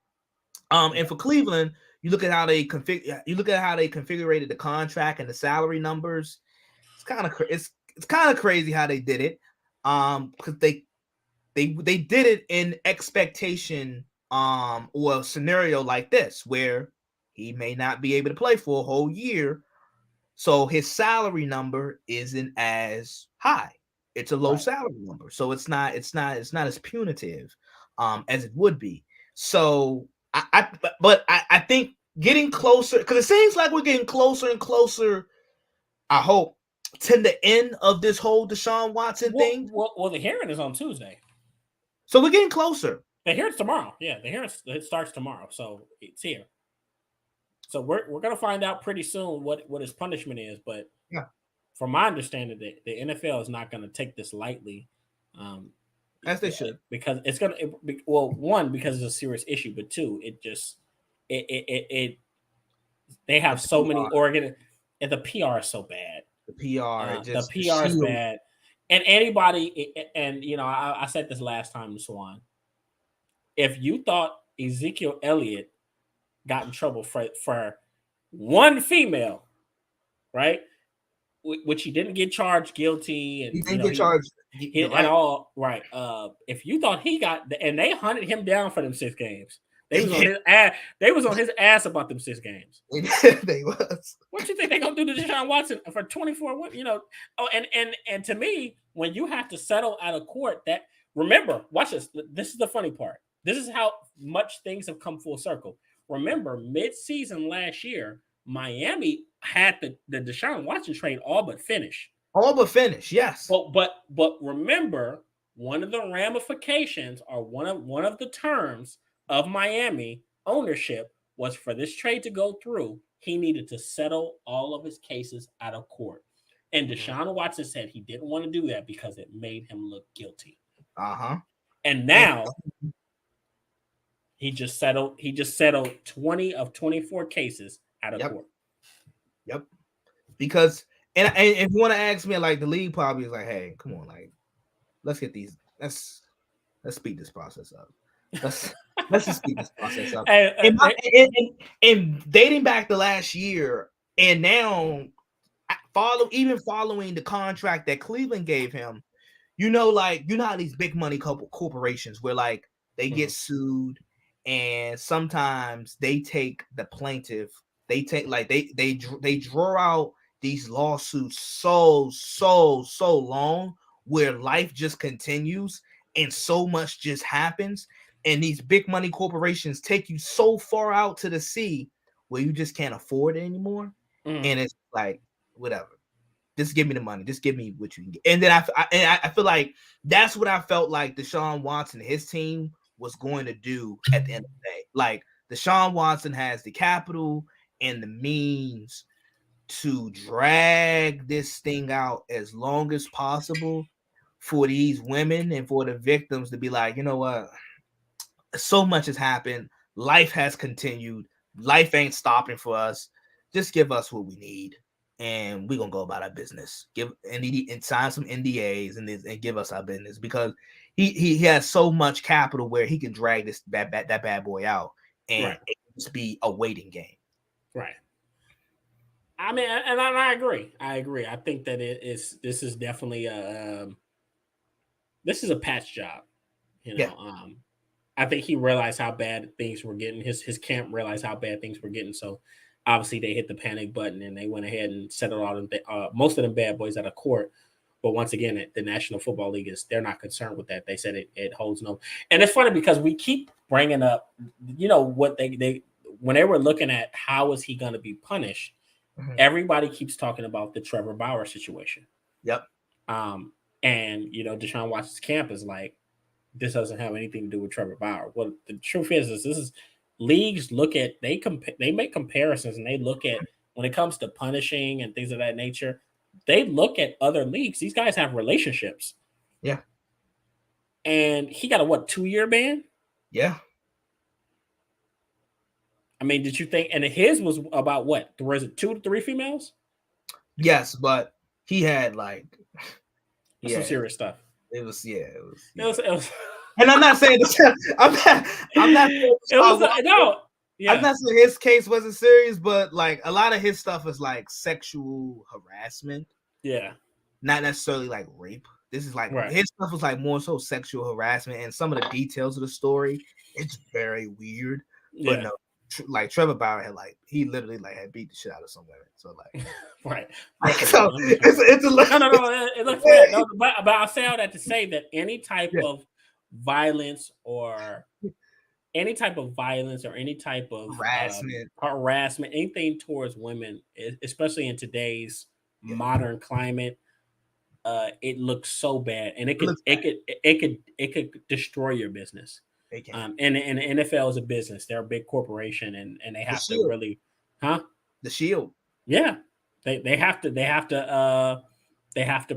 And for Cleveland, you look at how they configured the contract and the salary numbers. It's kind of crazy how they did it. Because they did it in expectation or a scenario like this where he may not be able to play for a whole year, so his salary number isn't as high. It's a low salary number, so it's not as punitive as it would be. So I think getting closer, because it seems like we're getting closer and closer, I hope, to the end of this whole Deshaun Watson thing. Well, the hearing is on Tuesday. So we're getting closer. The hearing's tomorrow. Yeah, the hearing it starts tomorrow, so it's here. So we're gonna find out pretty soon what his punishment is. But Yeah. from my understanding, the NFL is not gonna take this lightly. As they should, because it's gonna. One, because it's a serious issue, but two, it they have so many and the PR is so bad. The PR, the PR is bad, and anybody, and I said this last time to Swan. If you thought Ezekiel Elliott got in trouble for one female, right, which he didn't get charged guilty, and he didn't get charged at all, right? If you thought he got, and they hunted him down for them 6 games. They was on his ass. They was on his ass about them 6 games. They was. What you think they gonna do to Deshaun Watson for 24? Oh, and to me, when you have to settle out of court, that remember, watch this. This is the funny part. This is how much things have come full circle. Remember, mid-season last year, Miami had the Deshaun Watson trade all but finished. All but finished, yes. But remember, one of the ramifications or one of the terms of Miami ownership was for this trade to go through, he needed to settle all of his cases out of court. And Deshaun Watson said he didn't want to do that because it made him look guilty. And now he just settled 20 of 24 cases out of court. Yep. Because and if you want to ask me, like, the league probably is like, hey, come on, like, let's let's speed this process up. Let's just speed this process up. And dating back to last year, and now following the contract that Cleveland gave him, like, how these big money corporations where, like, they get sued, and sometimes they take the plaintiff, they draw out these lawsuits so long, where life just continues and so much just happens, and these big money corporations take you so far out to the sea where you just can't afford it anymore. And it's like, whatever, just give me the money, just give me what you can get. And then I feel like that's what I felt like Deshaun Watson, his team, was going to do at the end of the day. Like, Deshaun Watson has the capital and the means to drag this thing out as long as possible for these women and for the victims to be like, you know what, so much has happened, life has continued, life ain't stopping for us, just give us what we need, and we're gonna go about our business, and sign some NDAs and give us our business, because he has so much capital where he can drag that bad boy out, and it just be a waiting game. Right. I mean, and I agree. I think that this is definitely this is a patch job. I think he realized how bad things were getting. His camp realized how bad things were getting. So obviously they hit the panic button and they went ahead and settled all most of them bad boys out of court. But once again, the National Football League they're not concerned with that. They said it holds no. And it's funny because we keep bringing up, what they when they were looking at how is he going to be punished. Everybody keeps talking about the Trevor Bauer situation. Yep. And Deshaun Watson's camp is like, this doesn't have anything to do with Trevor Bauer. Well, the truth is this is leagues look at they make comparisons, and they look at, when it comes to punishing and things of that nature, they look at other leagues. These guys have relationships. Yeah. And he got a 2-year ban? Yeah. I mean, did you think? And his was about what? Was it 2 to 3 females? Yes, but he had some serious stuff. It was. And I'm not saying this. I'm not saying I'm not saying his case wasn't serious, but like a lot of his stuff is like sexual harassment. Yeah. Not necessarily like rape. This is like his stuff was like more so sexual harassment, and some of the details of the story, it's very weird. But no, like Trevor Bauer had he literally had beat the shit out of some women. So right. So it's a no. It looks bad. No, but I'll say all that to say that any type of violence or any type of harassment, anything towards women, especially in today's modern climate, it looks so bad, and it could destroy your business. They can. And the NFL is a business. They're a big corporation, and they have to really, the shield. Yeah, they have to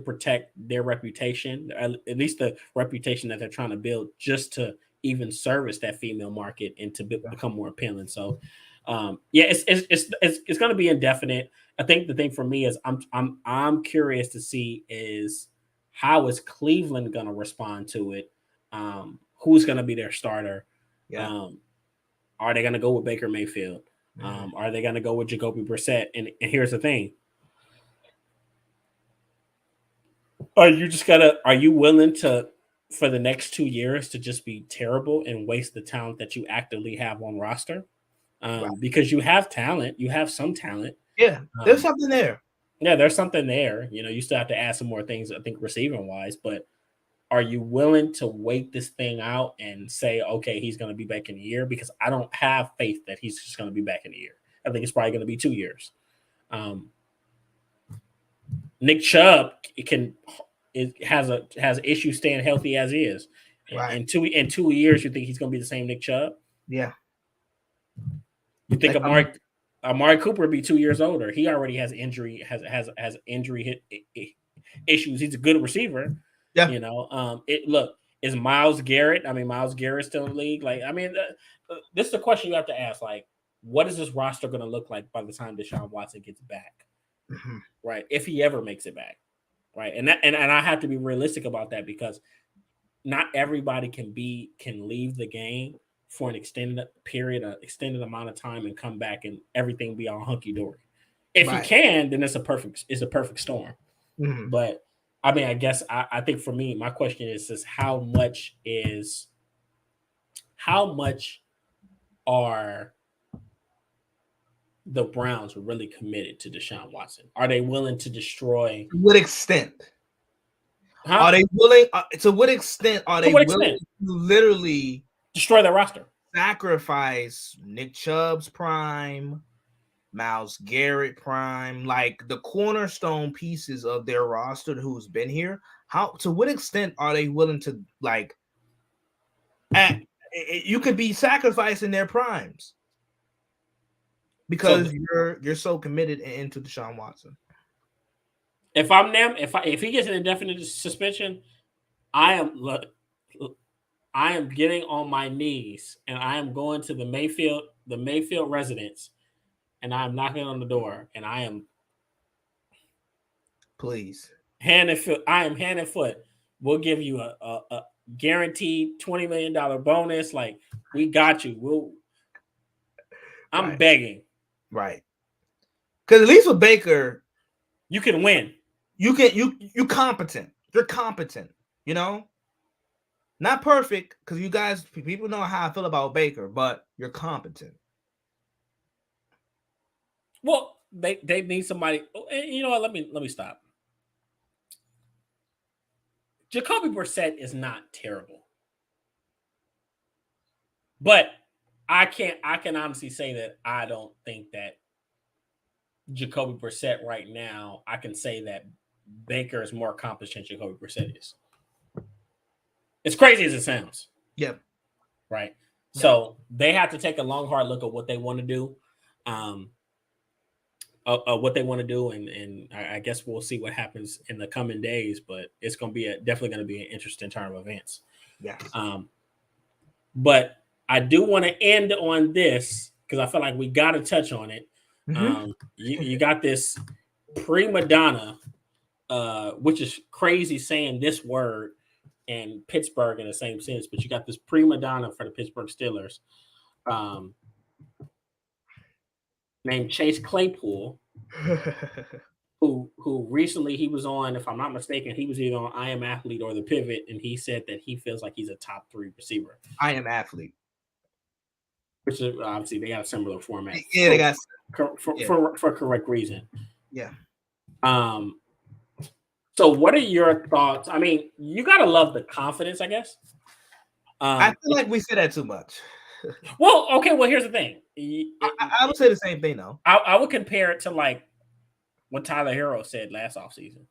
protect their reputation, at least the reputation that they're trying to build, just to even service that female market and to become more appealing. So, it's going to be indefinite. I think the thing for me is I'm curious to see is how is Cleveland going to respond to it. Who's going to be their starter? Yeah. Are they going to go with Baker Mayfield? Are they going to go with Jacoby Brissett? And here's the thing. Are you willing to, for the next 2 years, to just be terrible and waste the talent that you actively have on roster? Right. Because you have talent, you have some talent. Yeah, there's something there. Yeah, there's something there. You still have to add some more things, I think, receiving wise, but are you willing to wait this thing out and say, okay, he's going to be back in a year? Because I don't have faith that he's just going to be back in a year. I think it's probably going to be 2 years. Nick Chubb has issues staying healthy as is. Right. In 2 years, you think he's going to be the same Nick Chubb? Yeah. You think Amari Cooper would be 2 years older? He already has injury issues. He's a good receiver. Yeah. Is Myles Garrett? I mean, Myles Garrett's still in the league. This is the question you have to ask. What is this roster going to look like by the time Deshaun Watson gets back? Mm-hmm. Right, if he ever makes it back, right, and I have to be realistic about that because not everybody can leave the game for an extended amount of time and come back and everything be all hunky dory. If you can, then it's a perfect storm. Mm-hmm. But I mean, I guess I think for me, my question is how much are the Browns really committed to Deshaun Watson? Are they willing to destroy? To what extent? Are they willing? To what extent are they willing to literally destroy their roster? Sacrifice Nick Chubb's prime, Myles Garrett prime, like the cornerstone pieces of their roster who's been here. To what extent are they willing to you could be sacrificing their primes because you're so committed into Deshaun Watson. If I'm them, if he gets an indefinite suspension, I am getting on my knees and I am going to the Mayfield residence, and I am knocking on the door, and I am please hand and foot. I am hand and foot. We'll give you a guaranteed $20 million bonus. Like, we got you. I'm begging. Right. Because at least with Baker, you can win. You competent. You're competent. Not perfect, because people know how I feel about Baker, but you're competent. Well, they need somebody. You know what? Let me stop. Jacoby Brissett is not terrible, but I can honestly say that I don't think that Jacoby Brissett right now. I can say that Baker is more accomplished than Jacoby Brissett is. As crazy as it sounds. Yep. Right. Yep. So they have to take a long, hard look at what they want to do. And I guess we'll see what happens in the coming days, but it's going to be definitely going to be an interesting turn of events. Yeah. But I do want to end on this because I feel like we got to touch on it. Mm-hmm. You got this prima donna, which is crazy saying this word and Pittsburgh in the same sense, but you got this prima donna for the Pittsburgh Steelers, named Chase Claypool, who recently he was on, if I'm not mistaken, he was either on I Am Athlete or The Pivot, and he said that he feels like he's a top 3 receiver. I Am Athlete, which is obviously they got a similar format. Yeah, they got for correct reason. Yeah. So what are your thoughts? I mean, you gotta love the confidence, I guess. I feel like we say that too much. Well, okay. Well, here's the thing. I would say the same thing, though. I would compare it to like what Tyler Herro said last offseason.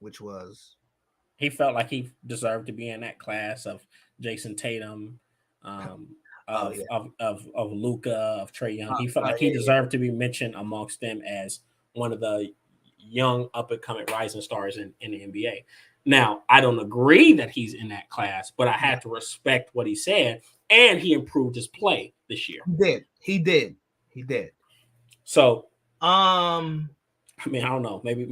Which was? He felt like he deserved to be in that class of Jason Tatum, Oh, of Luca, of Trae Young. He felt like he yeah. deserved to be mentioned amongst them as one of the young up and coming rising stars in the NBA. Now, I don't agree that he's in that class, but I had to respect what he said, and he improved his play this year. He did. So, I mean, I don't know. Maybe.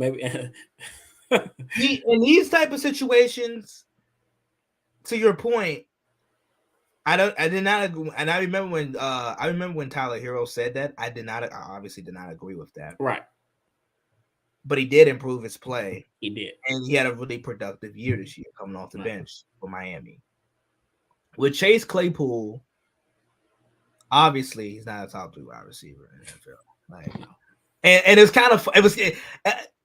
In these type of situations, to your point, I did not agree, and I remember when Tyler Hero said that. I obviously did not agree with that. Right. But he did improve his play. He did. And he had a really productive year this year coming off the bench for Miami. With Chase Claypool, obviously he's not a top 3 wide receiver in the NFL. And it's kind of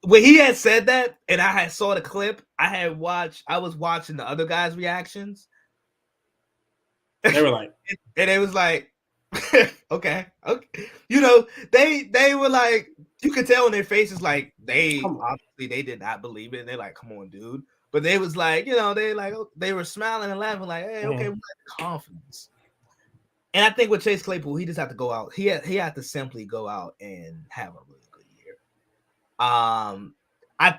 when he had said that, and I had saw the clip, I was watching the other guys' reactions. They were like, and it was like, okay. You know, they were like, you could tell in their faces, like obviously they did not believe it. And they're like, come on, dude. But they was like, you know, they were smiling and laughing, like, hey, okay, we have confidence. And I think with Chase Claypool, he just had to go out. He had to simply go out and have a really good year. I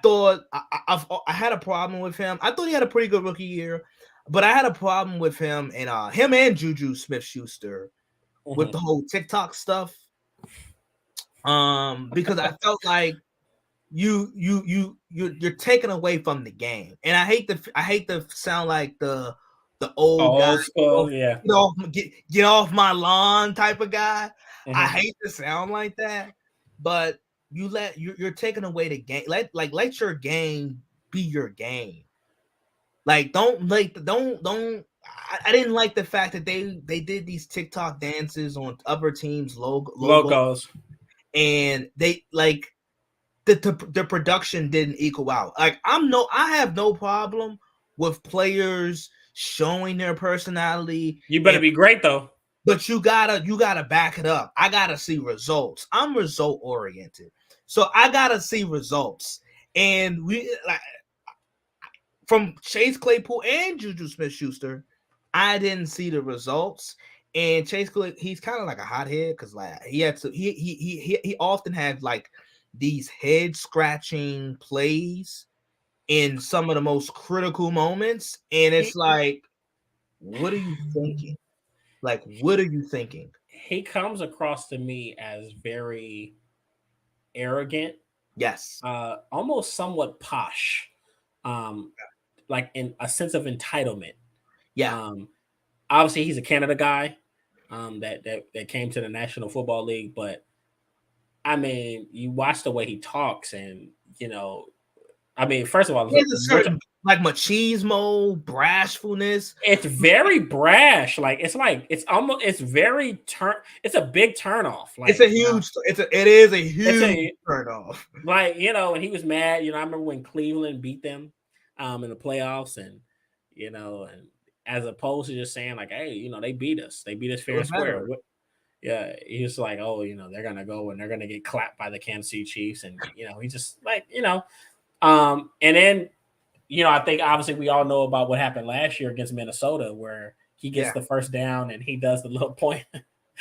thought I had a problem with him. I thought he had a pretty good rookie year, but I had a problem with him and Juju Smith-Schuster with the whole TikTok stuff. Because I felt like you're taking away from the game, and I hate to sound like the old guy, school, yeah, get off my lawn type of guy. I hate to sound like that, but you're taking away the game. Let your game be your game. Like don't. I didn't like the fact that they did these TikTok dances on other teams' logos, and they like the production didn't equal out. Like I have no problem with players showing their personality. You better be great though. But you gotta back it up. I gotta see results. I'm result oriented, so I gotta see results. And from Chase Claypool and Juju Smith-Schuster, I didn't see the results. And Chase Claypool, he's kind of like a hothead because like he often had like these head scratching plays in some of the most critical moments, and it's like, what are you thinking? Like, what are you thinking? He comes across to me as very arrogant. Yes. Almost somewhat posh. Like in a sense of entitlement. Yeah. Obviously he's a Canada guy that came to the National Football League, but I mean, you watch the way he talks, and you know, I mean, first of all, there's a certain like machismo, brashfulness. It's very brash. It's very it's a big turnoff. Like it is a huge turnoff. Like, you know, and he was mad. You know, I remember when Cleveland beat them in the playoffs, and you know, and as opposed to just saying like, hey, you know, they beat us fair and square. Yeah, he's like, oh, you know, they're gonna go and they're gonna get clapped by the Kansas City Chiefs, and you know, he just like, you know, and then, you know, I think obviously we all know about what happened last year against Minnesota, where he gets the first down and he does the little point,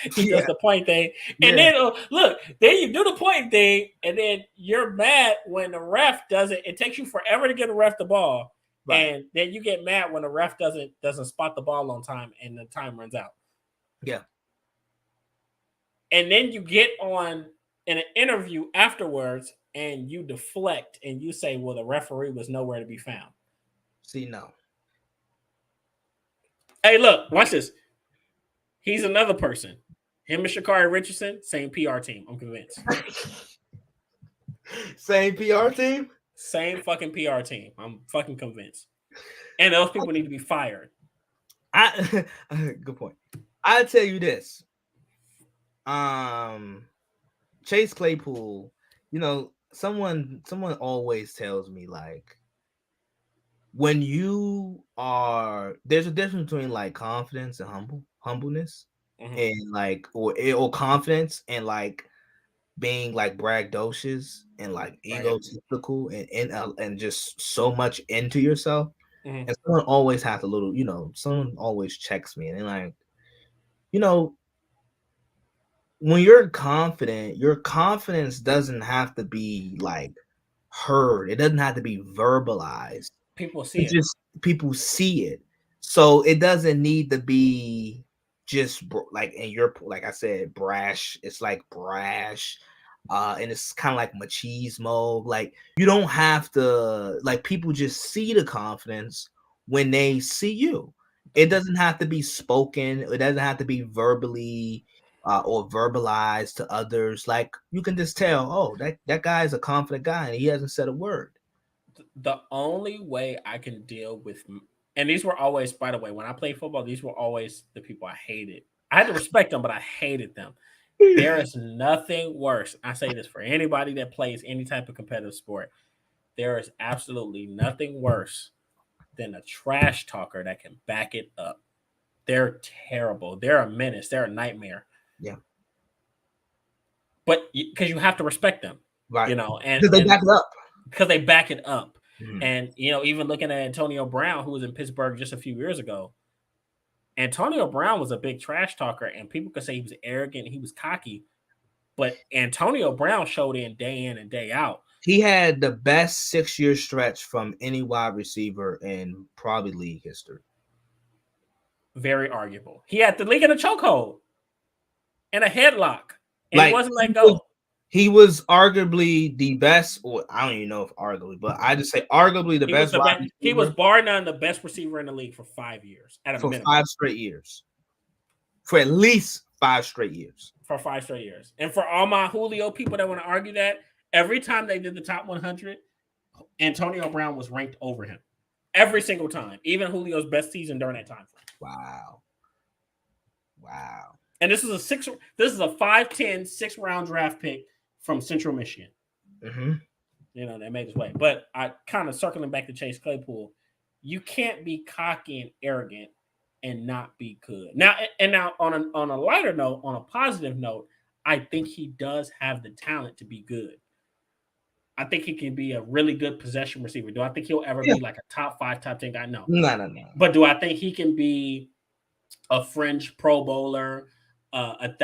does the point thing, and then look, then you do the point thing, and then you're mad when the ref does it. It takes you forever to get a ref the ball, and then you get mad when the ref doesn't spot the ball on time and the time runs out. Yeah. And then you get on in an interview afterwards and you deflect and you say, well, the referee was nowhere to be found. See, no. Hey, look, watch this. He's another person. Him and Sha'Carri Richardson, same PR team. I'm convinced. Same PR team? Same fucking PR team. I'm fucking convinced. And those people need to be fired. Good point. I'll tell you this. Chase Claypool, you know, someone always tells me like, when there's a difference between like confidence and humbleness, and like or confidence and like being like braggadocious and like egotistical and just so much into yourself. And someone always has a little, someone always checks me, and they're like, when you're confident, your confidence doesn't have to be like heard. It doesn't have to be verbalized. People see it. Just people see it. So it doesn't need to be just like, and you're like I said, brash. It's like brash. And it's kind of like machismo. Like, you don't have to, like, people just see the confidence when they see you. It doesn't have to be spoken. It doesn't have to be verbally or verbalized to others. Like, you can just tell, oh, that guy is a confident guy and he hasn't said a word. The only way I can deal with, and these were always, by the way, when I played football, these were always the people I hated. I had to respect them, but I hated them. There is nothing worse. I say this for anybody that plays any type of competitive sport. There is absolutely nothing worse than a trash talker that can back it up. They're terrible. They're a menace. They're a nightmare. Yeah. But because you have to respect them, right? And because they back it up. Because they back it up. And even looking at Antonio Brown, who was in Pittsburgh just a few years ago, Antonio Brown was a big trash talker, and people could say he was arrogant, he was cocky, but Antonio Brown showed in and day out. He had the best 6-year stretch from any wide receiver in probably league history. Very arguable. He had the league in a chokehold and a headlock, and he wasn't let go. He was arguably the best, or I don't even know if arguably, but I just say arguably the best. He was bar none the best receiver in the league for 5 years. For 5 straight years. For at least 5 straight years. For 5 straight years. And for all my Julio people that want to argue that, every time they did the top 100, Antonio Brown was ranked over him. Every single time. Even Julio's best season during that time frame. Wow. And this is a 5'10", 6th-round draft pick from Central Michigan. They made his way. But I kind of circling back to Chase Claypool, you can't be cocky and arrogant and not be good. Now on a lighter note, on a positive note, I think he does have the talent to be good. I think he can be a really good possession receiver. Do I think he'll ever be like a top 5, top 10 guy? No. No. But do I think he can be a fringe Pro Bowler, an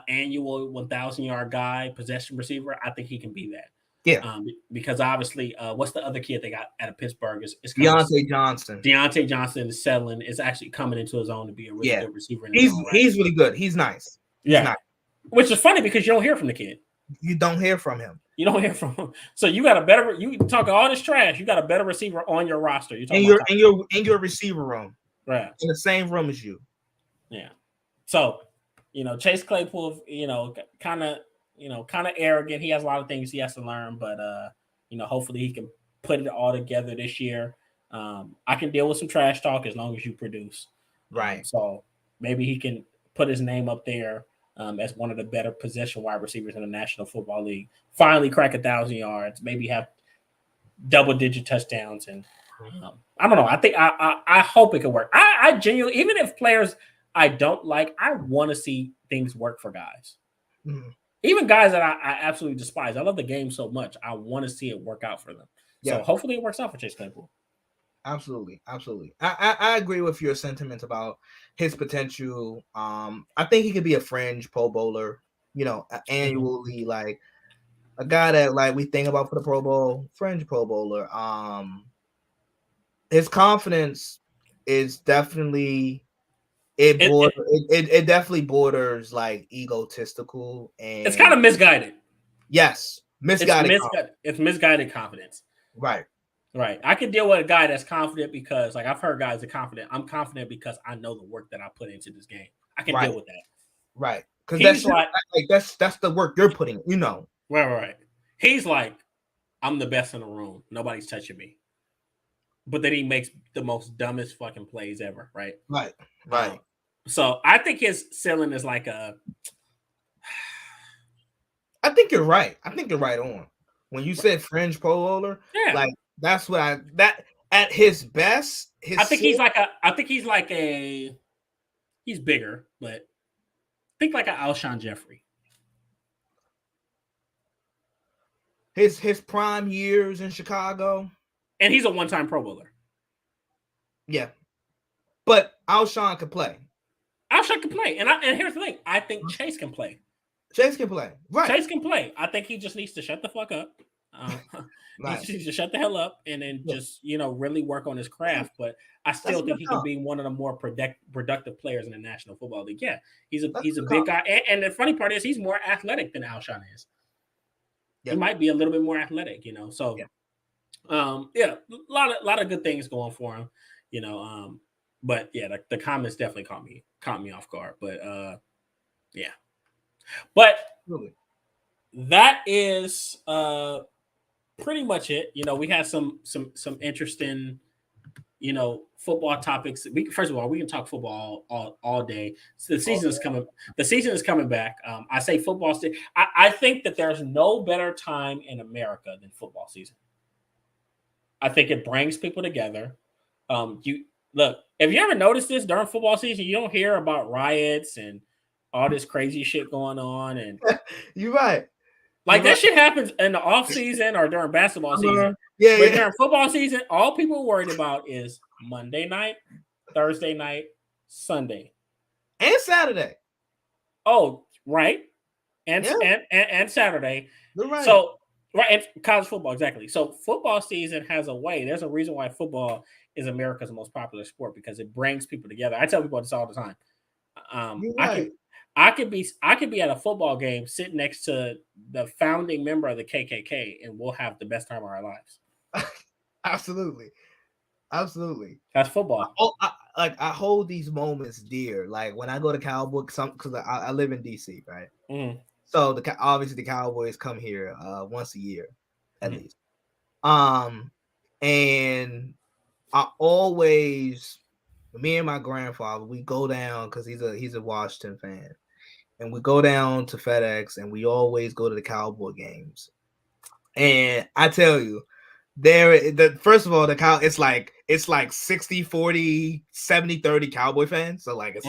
annual 1,000-yard guy, possession receiver? I think he can be that. Yeah. Because obviously, what's the other kid they got out of Pittsburgh? Is Deontay Johnson. Deontay Johnson is settling. Is actually coming into his own to be a really good receiver. He's really good. He's nice. Nice. Which is funny because you don't hear from the kid. You don't hear from him. You don't hear from him. So you got a better. You talking all this trash. You got a better receiver on your roster. You in your receiver room, right? In the same room as you. Yeah. So, Chase Claypool, kind of arrogant. He has a lot of things he has to learn, but hopefully he can put it all together this year. I can deal with some trash talk as long as you produce. Right. So maybe he can put his name up there as one of the better possession wide receivers in the National Football League. Finally crack 1,000 yards, maybe have double-digit touchdowns. And I don't know. I think I hope it can work. I genuinely, even if players I don't like, I want to see things work for guys. Even guys that I absolutely despise. I love the game so much. I want to see it work out for them. So hopefully it works out for Chase Claypool. Absolutely. I agree with your sentiments about his potential. I think he could be a fringe Pro Bowler, annually, like a guy that like we think about for the Pro Bowl, fringe Pro Bowler. His confidence is definitely it definitely borders like egotistical, and it's kind of misguided. Yes, misguided. It's misguided confidence. Right. I can deal with a guy that's confident because, like, I've heard guys that are confident. I'm confident because I know the work that I put into this game. I can deal with that. Right. Because that's the work you're putting. Right. He's like, I'm the best in the room. Nobody's touching me. But then he makes the most dumbest fucking plays ever. Right. So I think his ceiling is like a. I think you're right. I think you're right on. When you said fringe Pro Bowler, like that's what at his best. I think he's bigger, but think like an Alshon Jeffrey. His prime years in Chicago, and he's a one-time Pro Bowler. Yeah. But Alshon could play. Alshon can play. And here's the thing. I think Chase can play. Chase can play. Right. Chase can play. I think he just needs to shut the fuck up. He just needs to shut the hell up and then just, really work on his craft. But I still think he can be one of the more productive players in the National Football League. Yeah, he's a big guy. And the funny part is he's more athletic than Alshon is. Yep. He might be a little bit more athletic, So, a lot of good things going for him, But yeah, the comments definitely caught me off guard. But yeah. But that is pretty much it. We had some interesting, football topics. First of all, we can talk football all day. So the season is coming. The season is coming back. I say football. I think that there's no better time in America than football season. I think it brings people together. You look. Have you ever noticed this during football season? You don't hear about riots and all this crazy shit going on, and you're right. Like that shit happens in the off season or during basketball season. But during football season, all people are worried about is Monday night, Thursday night, Sunday, and Saturday. Oh, right, and Saturday. You're right. So and college football exactly. So football season has a way. There's a reason why football is America's most popular sport because it brings people together. I tell people this all the time. I could be at a football game sitting next to the founding member of the KKK, and we'll have the best time of our lives. Absolutely. That's football. I hold these moments dear. Like when I go to Cowboys, because I live in DC, right? Mm-hmm. So obviously the Cowboys come here once a year at least. And I always, me and my grandfather, we go down because he's a Washington fan, and we go down to FedEx, and we always go to the Cowboy games. And I tell you, first of all, it's like 60-40, 70-30 Cowboy fans. So like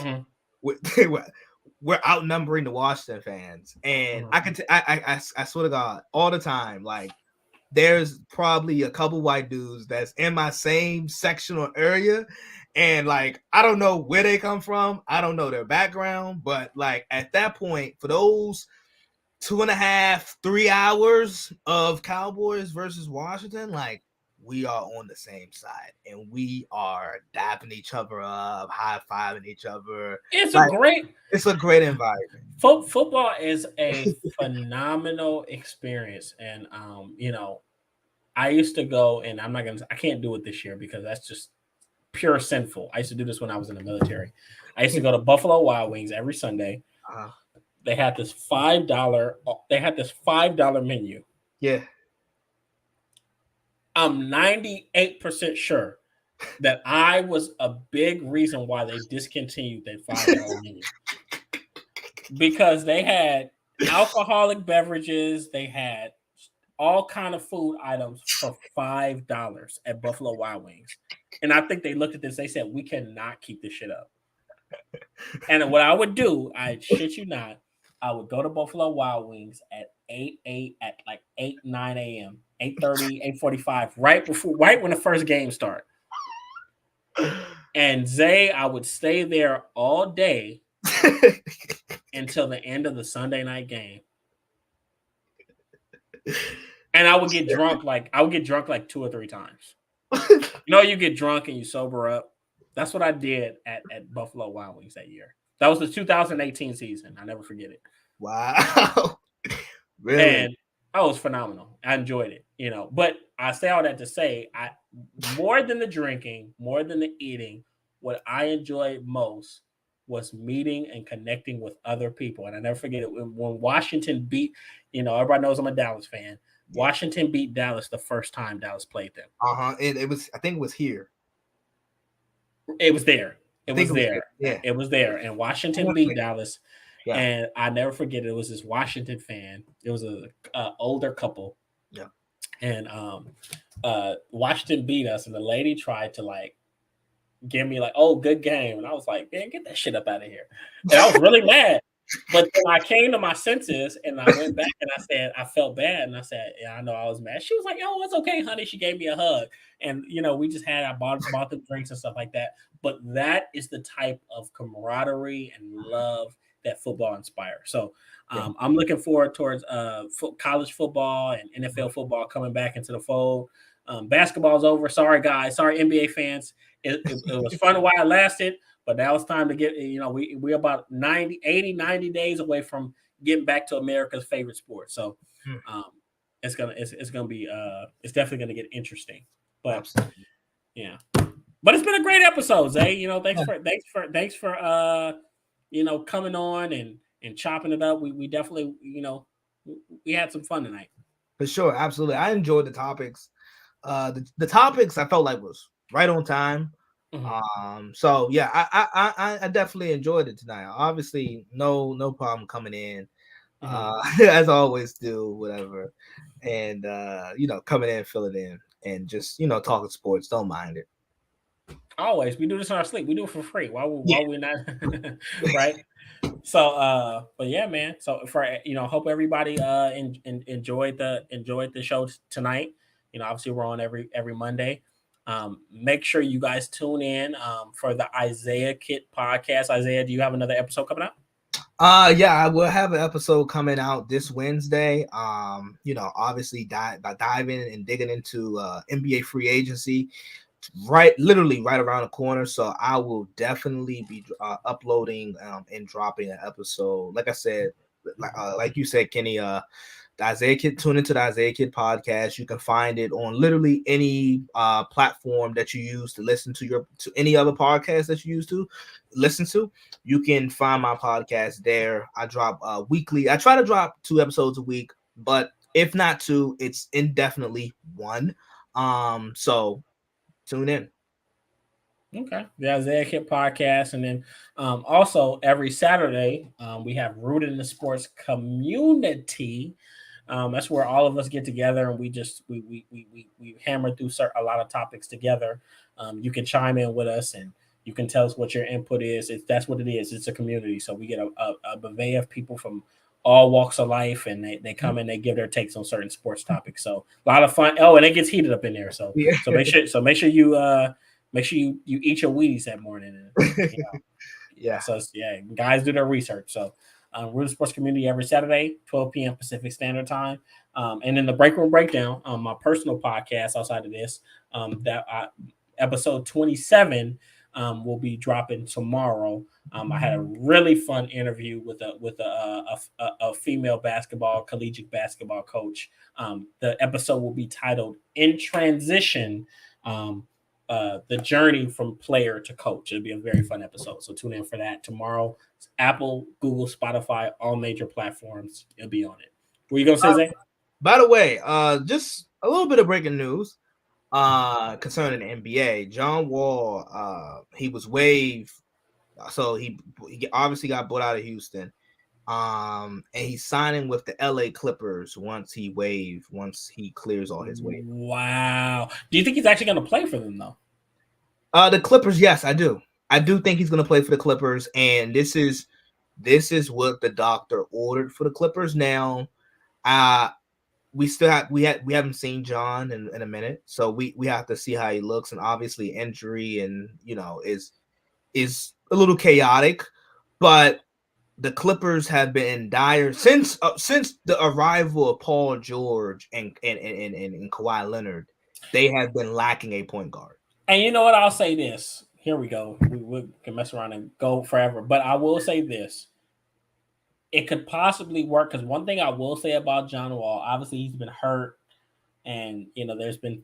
we're outnumbering the Washington fans, and I swear to God, all the time, like. There's probably a couple white dudes that's in my same sectional area. And like, I don't know where they come from. I don't know their background. But like at that point, for those 2.5, 3 hours of Cowboys versus Washington, like we are on the same side and we are dapping each other up, high-fiving each other. It's a great environment. Football is a phenomenal experience. And, I used to go, and I can't do it this year because that's just pure sinful. I used to do this when I was in the military. I used to go to Buffalo Wild Wings every Sunday. They had this $5 menu. Yeah. I'm 98% sure that I was a big reason why they discontinued that $5 menu. Because they had alcoholic beverages, they had all kind of food items for $5 at Buffalo Wild Wings. And I think they looked at this, they said, we cannot keep this shit up. And what I would do, I shit you not, I would go to Buffalo Wild Wings at 9 a.m., 8:30, 8:45, right when the first game started. And I would stay there all day until the end of the Sunday night game. And I would get drunk like 2 or 3 times. You get drunk and you sober up. That's what I did at Buffalo Wild Wings that year. That was the 2018 season. I never forget it. Wow. Really? And that was phenomenal. I enjoyed it, But I say all that to say, more than the drinking, more than the eating, what I enjoyed most was meeting and connecting with other people. And I never forget it when Washington beat, everybody knows I'm a Dallas fan. Yeah. Washington beat Dallas the first time Dallas played them. It was, I think it was here. It was there. It was there. Yeah. It was there. And Washington beat Dallas. Yeah. And I never forget it was this Washington fan. It was a older couple. Yeah. And Washington beat us, and the lady tried to give me oh, good game. And I was like, man, get that shit up out of here. And I was really mad. But then I came to my senses and I went back and I said, I felt bad. And I said, yeah, I know I was mad. She was like, oh, it's okay, honey. She gave me a hug. And, we just I bought them drinks and stuff like that. But that is the type of camaraderie and love that football inspires. So I'm looking forward towards college football and NFL football coming back into the fold. Basketball's over. Sorry, guys. Sorry, NBA fans. It was fun while it lasted. But now it's time to get, we're about 90 days away from getting back to America's favorite sport. So it's definitely gonna get interesting. But Absolutely. yeah. But it's been a great episode, Zay. Thanks for coming on and chopping it up. We definitely, we had some fun tonight. For sure, absolutely. I enjoyed the topics. The topics I felt like was right on time. Mm-hmm. So yeah, I definitely enjoyed it tonight. Obviously, no problem coming in, as I always do, whatever, and coming in, filling in, and just talking sports. Don't mind it. Always, we do this in our sleep. We do it for free. Why we not? Right. So, but yeah, man. So for hope everybody enjoyed the show tonight. Obviously we're on every Monday. Make sure you guys tune in for the Isaiah Kit podcast. Isaiah, do you have another episode coming out? Yeah, I will have an episode coming out this Wednesday. Obviously diving and digging into NBA free agency, literally right around the corner. So I will definitely be uploading and dropping an episode. Like I said, like you said, Kenny, the Isaiah Kid, tune into the Isaiah Kid podcast. You can find it on literally any platform that you use to listen to any other podcast that you use to listen to. You can find my podcast there. I drop weekly. I try to drop 2 episodes a week, but if not 2, it's indefinitely 1. So tune in. Okay, the Isaiah Kit podcast, and then also every Saturday we have Rooted in the Sports Community. That's where all of us get together and we hammer through a lot of topics together. You can chime in with us and you can tell us what your input is. That's what it is. It's a community, so we get a buffet of people from all walks of life, and they come and they give their takes on certain sports topics. So a lot of fun. Oh, and it gets heated up in there. So make sure you eat your Wheaties that morning. And, yeah. So guys do their research. So Rooted Sports Community every Saturday, 12 p.m. Pacific Standard Time. And then the Break Room Breakdown, my personal podcast outside of this, episode 27 will be dropping tomorrow. I had a really fun interview with a female collegiate basketball coach. The episode will be titled "In Transition." The journey from player to coach. It'll be a very fun episode. So tune in for that tomorrow. It's Apple, Google, Spotify, all major platforms. It'll be on it. What are you gonna say, Zay? By the way, just a little bit of breaking news concerning the NBA. John Wall, he was waived, so he obviously got bought out of Houston. And he's signing with the LA Clippers once he clears all his waivers. Wow. Do you think he's actually going to play for them though? The Clippers, yes, I do. I do think he's going to play for the Clippers, and this is what the doctor ordered for the Clippers. Now, we haven't seen John in a minute, so we have to see how he looks, and obviously injury and is a little chaotic, but the Clippers have been dire since the arrival of Paul George and Kawhi Leonard. They have been lacking a point guard. And you know what? I'll say this. Here we go. We can mess around and go forever, but I will say this. It could possibly work because one thing I will say about John Wall, obviously he's been hurt, and there's been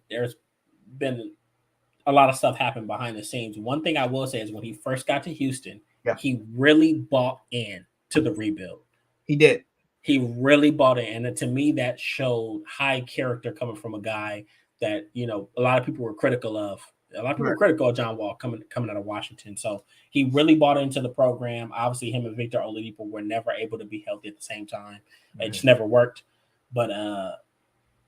a lot of stuff happen behind the scenes. One thing I will say is when he first got to Houston, he really bought in to the rebuild. He did. He really bought in, and to me, that showed high character coming from a guy that a lot of people were critical of. A lot of people were critical of John Wall coming out of Washington. So he really bought into the program. Obviously, him and Victor Oladipo were never able to be healthy at the same time. It just never worked. But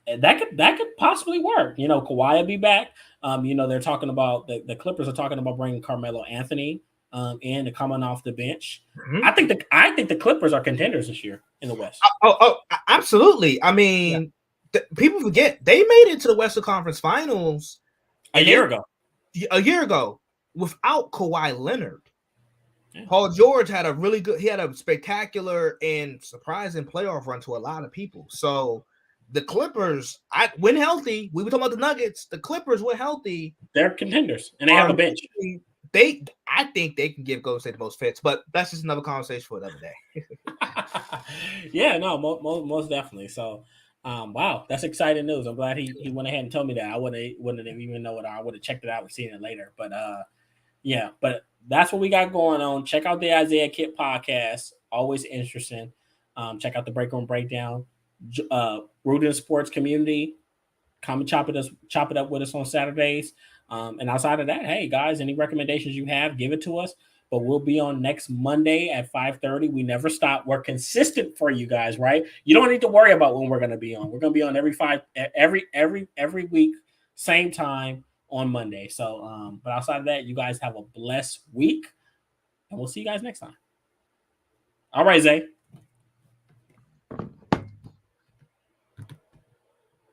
that could possibly work. Kawhi will be back. They're talking about the Clippers are talking about bringing Carmelo Anthony in and coming off the bench. Mhm. I think the Clippers are contenders this year in the West. Absolutely. I mean, people forget they made it to the Western Conference Finals a year ago without Kawhi Leonard. Yeah. Paul George had a spectacular and surprising playoff run to a lot of people. So the Clippers, when healthy, we were talking about the Nuggets. The Clippers were healthy. They're contenders, and they have a bench. I think they can give Golden State the most fits, but that's just another conversation for another day. Yeah, no, most definitely. So, wow, that's exciting news. I'm glad he went ahead and told me that. I wouldn't have even know it. I would have checked it out and seen it later. But yeah, but that's what we got going on. Check out the Isaiah Kit podcast. Always interesting. Check out the Break Room Breakdown. Rooted in sports community. Come and chop it up with us on Saturdays. And outside of that, hey guys, any recommendations you have, give it to us. But we'll be on next Monday at 5:30. We never stop. We're consistent for you guys, right? You don't need to worry about when we're going to be on. We're going to be on every week, same time on Monday. So, but outside of that, you guys have a blessed week, and we'll see you guys next time. All right, Zay.